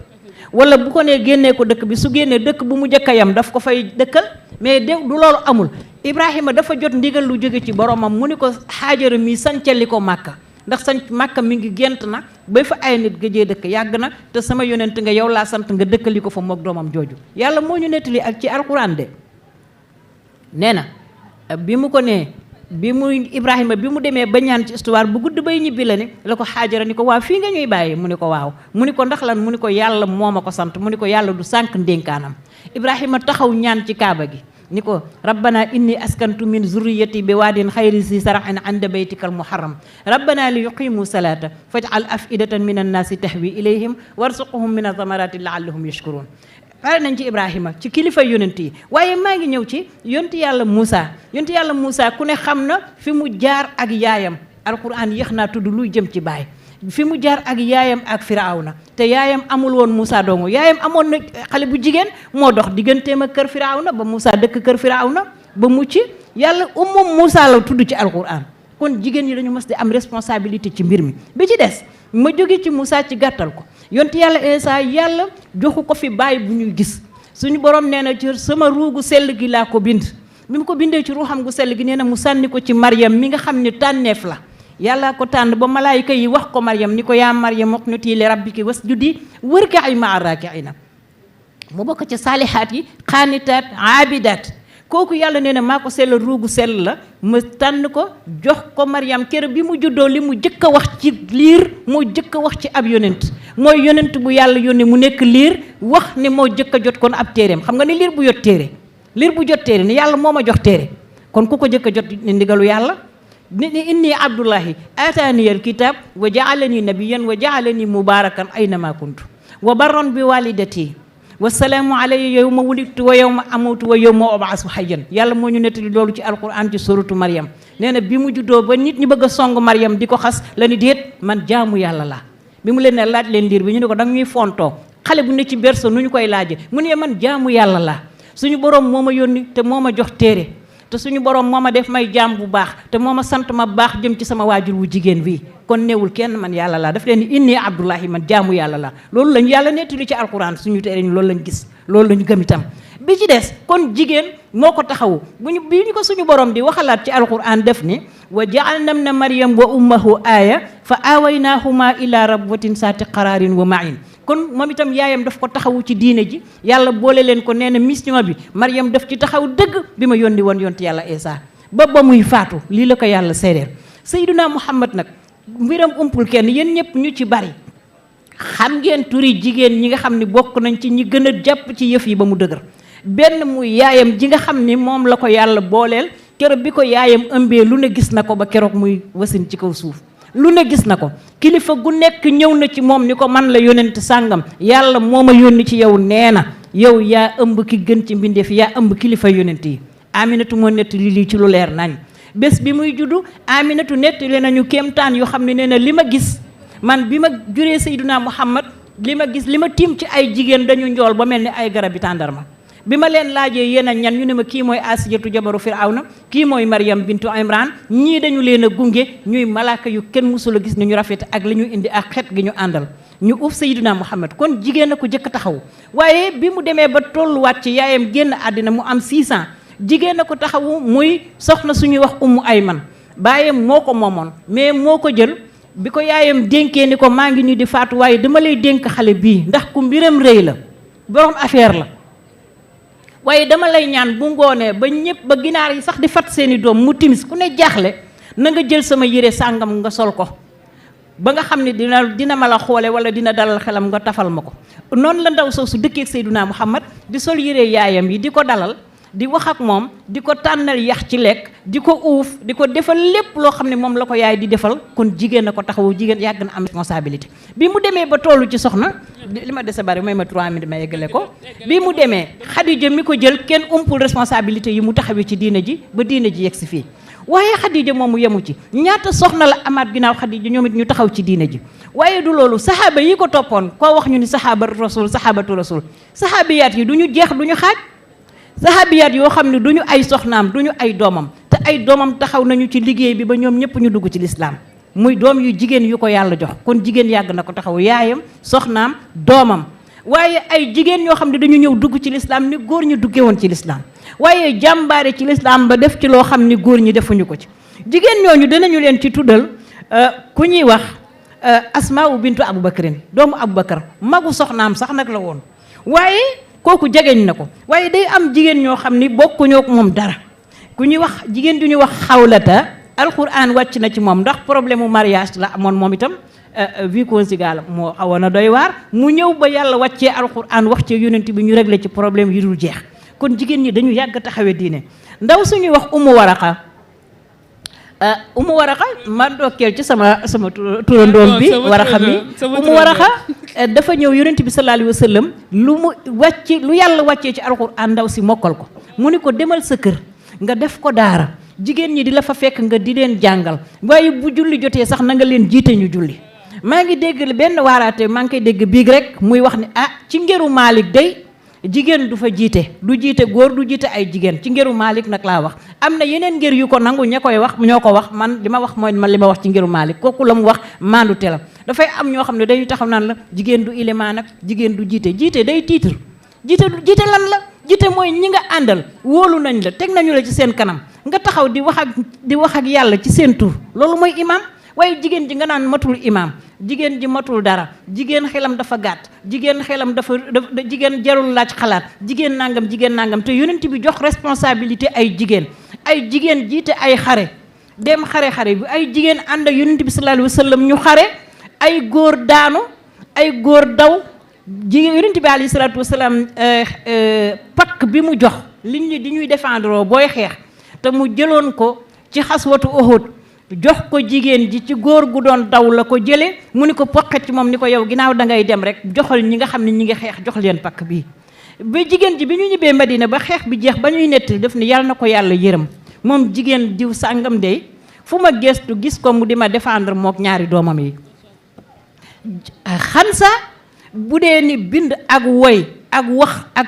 wala bu ko nee génnee ko dëkk bi su génnee dëkk bu mu jëkk a yam daf ko fay dëkkal mais du loolu amul Ibrahima dafa jot ndigal lu jóge ci boromam mu ni ko Haajara mi sancali ko Màkka ndax sanc Màkka mi ngi gent na ba fa ay nit gëjee dëkk yàgg na te sama yonent nga yow laa sant nga dëkkali ko fa mook doomam jooju yàlla moo ñu nettali ak ci alquran de nee na bi mu ko nee bi mu Ibrahima bi mu demee ba ñaan ci histoire bu gudd bay ñibbi la ne la ko Haajara ni ko waaw fii nga ñuy bàyyi mu ni ko waaw mu ni ko ndax lan mu ni ko yàlla moo ma ko sant mu ni ko yàlla du sànq ndénkaanam Ibrahima taxaw ñaan ci kaaba gi ni ko rabbana inni askantu min zurriyati bi waadin xayri si saraxin anda baytika al muharram rabbana li yuqimu salata faj'al afidatan min annaasi tahwi ilayhim warzuqhum min athamarati laallahum yashkurun pare nañ ci Ibrahima ci kilifa yonent yi waaye maa ngi ñëw ci yonti yàlla Moussa ku ne xam na fi mu jaar ak yaayam alquran yéex naa tudd luy jëm ci baay fi mu jaar ak yaayam ak Firawna te yaayam amul woon Moussa dongo yaayam amoon na xale bu jigéen moo dox digganteem ak kër Firawna ba Moussa dëkk kër Firawna ba mucc yàlla Moussa la tudd ci alquran kon jigéen ñi dañu mës di am responsabilité ci mbir mi bi ci des ma jóge ci Moussa ci gàttal ko yonti yàlla Isa yàlla joxu ko fi bàyyi bu ñuy gis suñu borom nee na ci sama ruugu sell gi laa ko bind bi mu ko bindee ci ruuxam gu sell gi nee na mu sànni ko ci Maryam mi nga xam ne tànneef la yàlla ko tànn ba malaayika yi wax ko Maryam ni ko yaa Maryam uqnutii li rabbiki wasjudi warka'i ma'a raaki'iina mu bokk ci saalihaat yi xaanitaat aabidaat kooku yàlla nee na maa ko sell ruugu sell la ma tànn ko jox ko Maryam kër bi mu juddoo li mu jëkk a wax ci liir moo jëkk a wax ci ab yonent mooy yonent bu yàlla yónni mu nekk liir wax ni moo jëkk a jot kon ab téereem xam nga ni liir bu jot téere ni yàlla moo ma jox téere kon ku ko jëkk a jot ni ndigalu yàlla ni inni abdullahi ataaniyal kitab wa jaalani nabiyan wa jaalani mubarakan aynama kuntu wa barran bi walidati wasalaamu alayya yawma wulidtu wa yawma amutu wa yawma ub'asu hayyan yàlla moo ñu nettali loolu ci alquran ci suratu Maryam nee na bi mu juddoo ba nit ñi bëgg a song Maryam di ko xas la ni déet man jaamu yàlla la bi mu leen ne laaj leen liir bi ñu ne ko danga ñuy fontoo xale bu ne ci berceau nu ñu koy laaje mu ne man jaamu yàlla la suñu borom moo ma yónni te moo ma jox téere te suñu borom moo ma def may jaam bu baax te moo ma sant ma baax jëm ci sama waajur wu jigéen bii kon neewul kenn man yàlla laa daf leen ni inni abdullahi man jaamu yàlla la loolu lañu yàlla nettali ci alquran suñu téere ñu loolu lañu gis loolu lañu gëm itam bi ci des kon jigéen moo ko taxawu bi ñu ko suñu borom di waxalaat ci alquran def ni wa ja'alna ibna maryam wa ummahu aaya fa aawaynahuma ila rabwatin saati qararin wa ma'in kon moom itam yaayam daf ko taxawu ci diine ji yàlla boole leen ko nee na mission bi Maryam daf ci taxaw dëgg bi ma yónni woon yonti yàlla Isa ba muy faatu lii la ko yàlla séeréer Seydina Muhammad nag mbiram umpul kenn yéen ñëpp ñu ci bari xam ngeen turi jigéen ñi nga xam ni bokk nañ ci ñi gën a jàpp ci yëf yi ba mu dëgër benn muy yaayam ji nga xam ni moom la ko yàlla booleel keroog bi ko yaayam ëmbee lu ne gis na ko ba keroog muy wasin ci kaw suuf lu ne gis na ko kilifa gu nekk ñëw na ci moom ni ko man la yonent sàngam yàlla moo ma yónni ci yow nee na yow yaa ëmb ki gën ci mbindeef yaa ëmb kilifa yonent yi Aminatu moo nettali lii ci lu leer nañ bés bi muy juddu Aminatu nettali nañu kéemtaan yoo xam ne nee na li ma gis man bi ma juree Seydina Muhammad li ma gis li ma tiim ci ay jigéen dañu njool ba mel ni ay garabi tàndarma bi ma leen laajee yéen a ñan ñu ne ma kii mooy Asiyatu jabaru Firawna kii mooy Maryam bintu Imran ñii dañu leen a gunge ñuy malaaka yu kenn mësul a gis ni ñu rafet ak li ñu indi ak xet gi ñu àndal ñu uuf Seydina Muhammad kon jigéen a ko jëkk taxaw waaye bi mu demee ba tolluwaat ci yaayam génn àddina mu am 6 ans jigéen a ko taxawu muy soxna suñuy wax Ummu Ayman baayam moo ko moomoon mais moo ko jël bi ko yaayam dénkee ni ko maa ngi nii di faatu waaye dama lay dénk xale bii ndax ku mbiram rëy la borom affaire la waaye dama lay ñaan bu ngoonee ba ñëpp ba ginaar yi sax di fat seeni doom mu timis ku ne jaaxle na nga jël sama yére sàngam nga sol ko ba nga xam ne dina ma la xoole wala dina dalal xelam nga tafal ma ko noonu la ndaw soosu dëkkeek Seydina Muhammad di sol yére yaayam yi di ko dalal di wax ak moom di ko tànnal yax ci lekk di ko uuf di ko defal lépp loo xam ne moom la ko yaay di defal kon jigéen na ko taxawu jigéen yàgg na am responsabilité bi mu demee ba tollu ci soxna li ma dese bari may ma 3 minutes ma yeggale ko bi mu demee Xadija mi ko jël kenn umpul responsabilité yi mu taxawee ci diina ji ba diina ji yegg si fii waaye Xadija moomu yemu ci ñaata soxna la amaat ginnaaw Xadija ñoom it ñu taxaw ci diina ji waaye du loolu saxaaba yi ko toppoon koo wax ñu ni saxaabatu rasul saxaabiyaat yi du ñu jeex du ñu xaaj saxaabiyaat yoo xam ne du ñu ay soxnaam du ñu ay doomam te ay doomam taxaw nañu ci liggéey bi ba ñoom ñëpp ñu dugg ci lislaam muy doom yu jigéen yu ko yàlla jox kon jigéen yàgg na ko taxaw yaayam soxnaam doomam waaye ay jigéen ñoo xam ne dañu ñëw dugg ci lislaam ni góor ñi duggee woon ci lislaam waaye jàmbaare ci lislaam ba def ci loo xam ni góor ñi defuñu ko ci jigéen ñooñu dinañu leen ci tuddal ku ñuy wax Asmaa bintu Abubakrin doomu Abubakar magu soxnaam sax nag la woon waaye kooku jegeñ na ko waaye day am jigéen ñoo xam ni bokkuñoo ak moom dara ku ñuy wax jigéen du ñuy wax Xawlata alquran wàcc na ci moom ndax problème mu mariage la amoon moom itam vie conjugale moo xawoon a doy waar mu ñëw ba yàlla wàccee alquran wax ci yonent bi ñu réglé ci problème yu dul jeex kon jigéen ñi dañu yàgg taxawee diine ndaw suñuy wax Umu Waraqa ma dokkeel ci sama turandoom bi Waraqa mi Umu Waraqa dafa ñëw yonent bi sallallahu alayhi wa sallam lu yàlla wàccee ci alquran ndaw si mokkal ko mu ni ko demal sa kër nga def ko daara jigéen ñi di la fa fekk nga di leen jàngal waaye bu julli jotee sax na nga leen jiite ñu julli maa ngi dégg benn waaraate maa ngi koy dégg biig rek muy wax ni ci ngeru Maalik day jigéen du fa jiite du jiite góor du jiite ay jigéen ci ngeru Maalik nag laa wax am na yeneen ngir yu ko nangu ñoo ko wax man li ma wax mooy man li ma wax ci ngeru Maalik kooku la mu wax maandu te la dafay am ñoo xam ne dañuy taxaw naan la jigéen du ilimaan ak jigéen du jiite day titre jiite lan la jiite mooy ñi nga àndal wóolu nañ la teg nañu la ci seen kanam nga taxaw di wax ak yàlla ci seen tur loolu mooy imaam waaye jigéen ji nga naan matul imaam jigéen ji matul dara jigéen xelam dafa gàtt jigéen xelam jigéen jarul laaj xalaat jigéen nangam te yonent bi jox responsabilité ay jigéen jiite ay xare dem xare bi ay jigéen ànd ak yonent bi sallallahu alayhi wa sallam ñu xare ay góor daanu ay góor daw jigéen yonent bi alayhi salaatu wa salaam pakk bi mu jox liñ ñi di ñuy défendre booy xeex te mu jëloon ko ci xaswatu Uhud jox ko jigéen ji ci góor gu doon daw la ko jële mu ni ko poqet ci moom ni ko yow ginnaaw da ngay dem rek joxal ñi nga xam ne ñi ngi xeex jox leen pakk bii ba jigéen ji bi ñu ñibbee Madina ba xeex bi jeex ba ñuy nettali def ni yàlla na ko yàlla yërëm moom jigéen diw sàngam de fu ma gestu gis ko mu di ma défendre mook ñaari doomam yi Xansa bu dee ni bind ak woy ak wax ak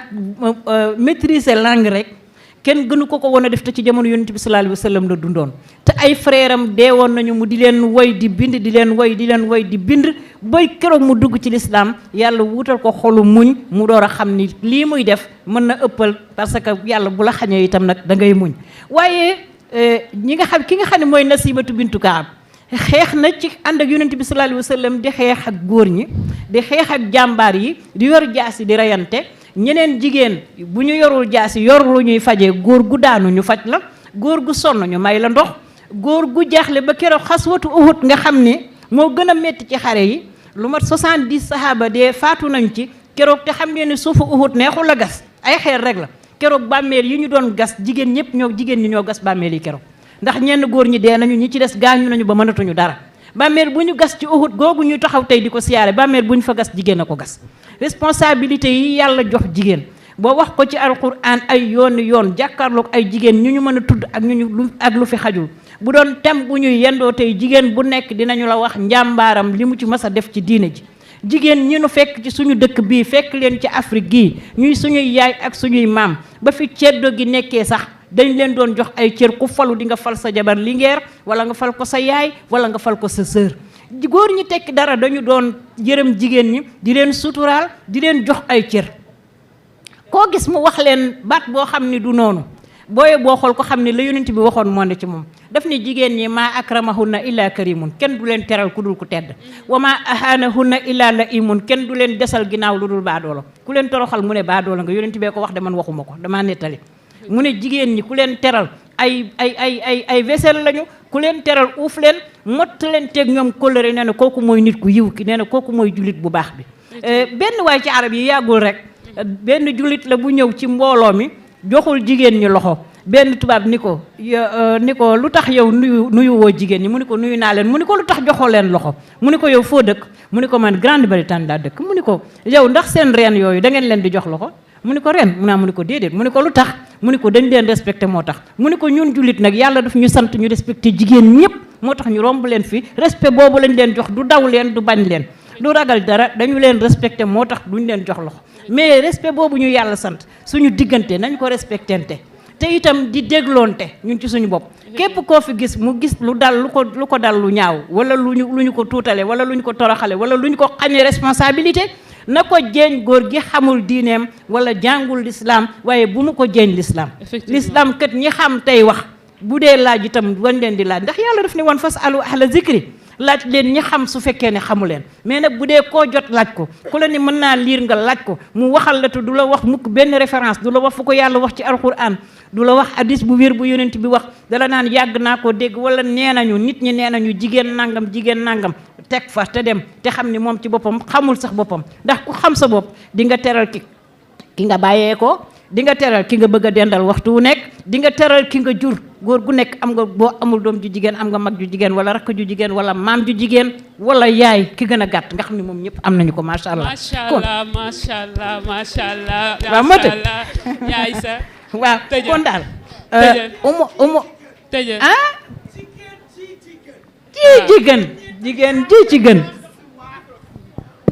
maîtriser langue rek kenn gënu ko woon a def te ci jamono yonent bi sallallahu alayhi wa sallam la dundoon te ay frère am deewoon nañu mu di leen woy di bind di leen woy di bind bay keroog mu dugg ci lislaam yàlla wutal ko xolu muñ mu door a xam ni lii muy def mën na ëppal parce que yàlla bu la xañee itam nag da ngay muñ waaye ki nga xam ne mooy Nasibatu bintu Kaab xeex na ci ànd ak yonent bi sallallahu alayhi wa sallam di xeex ak góor ñi di xeex ak jàmbaar yi di yor jaasi di reyante ñeneen jigéen bu ñu yorul jaasi yor lu ñuy fajee góor gu daanu ñu faj la góor gu sonn ñu may la ndox góor gu jaaxle ba keroog xaswatu Uhud nga xam ne moo gën a métti ci xare yi lu mat 70 sahaaba de faatu nañ ci keroog te xam ngeen ne suufu Uhud neexul a gas ay xeer rek la keroog bàmmeel yi ñu doon gas jigéen ñi ñoo gas bàmmeel yi keroog ndax ñenn góor ñi dee nañu ñi ci des gaañu nañu ba mënatuñu dara bàmmeel bu ñu gas ci Uhud googu ñu taxaw tey di ko siyaare bàmmeel bu ñu fa gas jigéen a ko gas responsabilité yi yàlla jox jigéen boo wax ko ci alquran ay yoon jàkkaarloog ay jigéen ñu mën a tudd ak lu fi xajul bu doon tem bu ñuy yendoo tey jigéen bu nekk dinañu la wax njàmbaaram li mu ci mës a def ci diine ji jigéen ñi nu fekk ci suñu dëkk bii fekk leen ci Afrique gii ñuy suñuy yaay ak suñuy maam ba fi ceddo gi nekkee sax dañ leen doon jox ay cër ku falu di nga fal sa jabar lingeer wala nga fal ko sa yaay wala nga fal ko sa sœur góor ñi tekki dara dañu doon yërëm jigéen ñi di leen suturaal di leen jox ay cër koo gis mu wax leen baat boo xam ni du noonu booye boo xool ko xam ne la yonent bi waxoon moo ne ci moom daf ni jigéen ñi maa akramahunna illa karimun kenn du leen teral ku dul ku tedd wa maa ahanahunna illa laimun kenn du leen desal ginnaaw lu dul baadoola ku leen toroxal mu ne baadoola nga yonent bee ko wax de man waxuma ko damaa nettali mu ne jigéen ñi ku leen teral ay vaisselle lañu ku leen teral uuf leen mott leen teeg ñoom kóllëre nee na kooku mooy nit ku yiw ki nee na kooku mooy jullit bu baax bi benn waay ci arab yi yàggul rek benn jullit la bu ñëw ci mbooloo mi joxul jigéen ñi loxo benn tubaab ni ko lu tax yow nuyu woo jigéen ñi mu ni ko nuyu naa leen mu ni ko lu tax joxoo leen loxo mu ni ko yow foo dëkk mu ni ko man Grande-Bretagne laa dëkk mu ni ko yow ndax seen reen yooyu da ngeen leen di jox loxo mu ni ko ren mu ni ko déedéet mu ni ko lu tax mu ni ko dañ leen respecté moo tax mu ni ko ñun jullit nag yàlla daf ñu sant ñu respecté jigéen ñëpp moo tax ñu romb leen fi respect boobu lañ leen jox du daw leen du bañ leen du ragal dara dañu leen respecté moo tax duñ leen jox loxo mais respect boobu ñu yàlla sant suñu diggante nañ ko respectante te itam di dégloonte ñun ci suñu bopp képp koo fi gis mu gis lu dal lu ko dal lu ñaaw wala lu ñu ko tuutale wala lu ñu ko toroxale wala lu ñu ko xañee responsabilité na ko jeeñ góor gi xamul diineem wala jàngul l'islam waaye bu mu ko jeeñ l'islam l'islam kat ñi xam tey wax bu dee laaj itam wan leen di laaj ndax yàlla daf ne woon fas alu ahla zikri laaj leen ñi xam su fekkee ne xamu leen mais nag bu dee koo jot laaj ko ku la ni mën naa liir nga laaj ko mu waxal la te du la wax mukk benn référence du la wax fu ko yàlla wax ci alquran du la wax hadis bu wér bu yonent bi wax dala naan yàgg naa ko dégg wala nee nañu nit ñi nee nañu jigéen nangam teg fa te dem te xam ni moom ci boppam xamul sax boppam ndax ku xam sa bopp di nga teral ki nga bàyyee ko di nga teral ki nga bëgg a dendal waxtu wu nekk di nga teral ki nga jur góor gu nekk am nga boo amul doom ju jigéen am nga mag ju jigéen wala rakk ju jigéen wala maam ju jigéen wala yaay ki gën a gàtt nga xam ne moom ñëpp am nañu ko macha allah. macha allah macha allah. waaw moo tax yaay sa. waaw kon daal. umu tëjee ah. jigéen ci gën.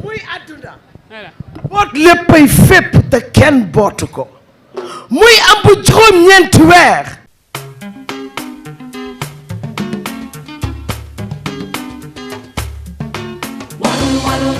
muy àdduna. boot léppay fépp te kenn bootu ko muy am bu juróom-ñeenti weer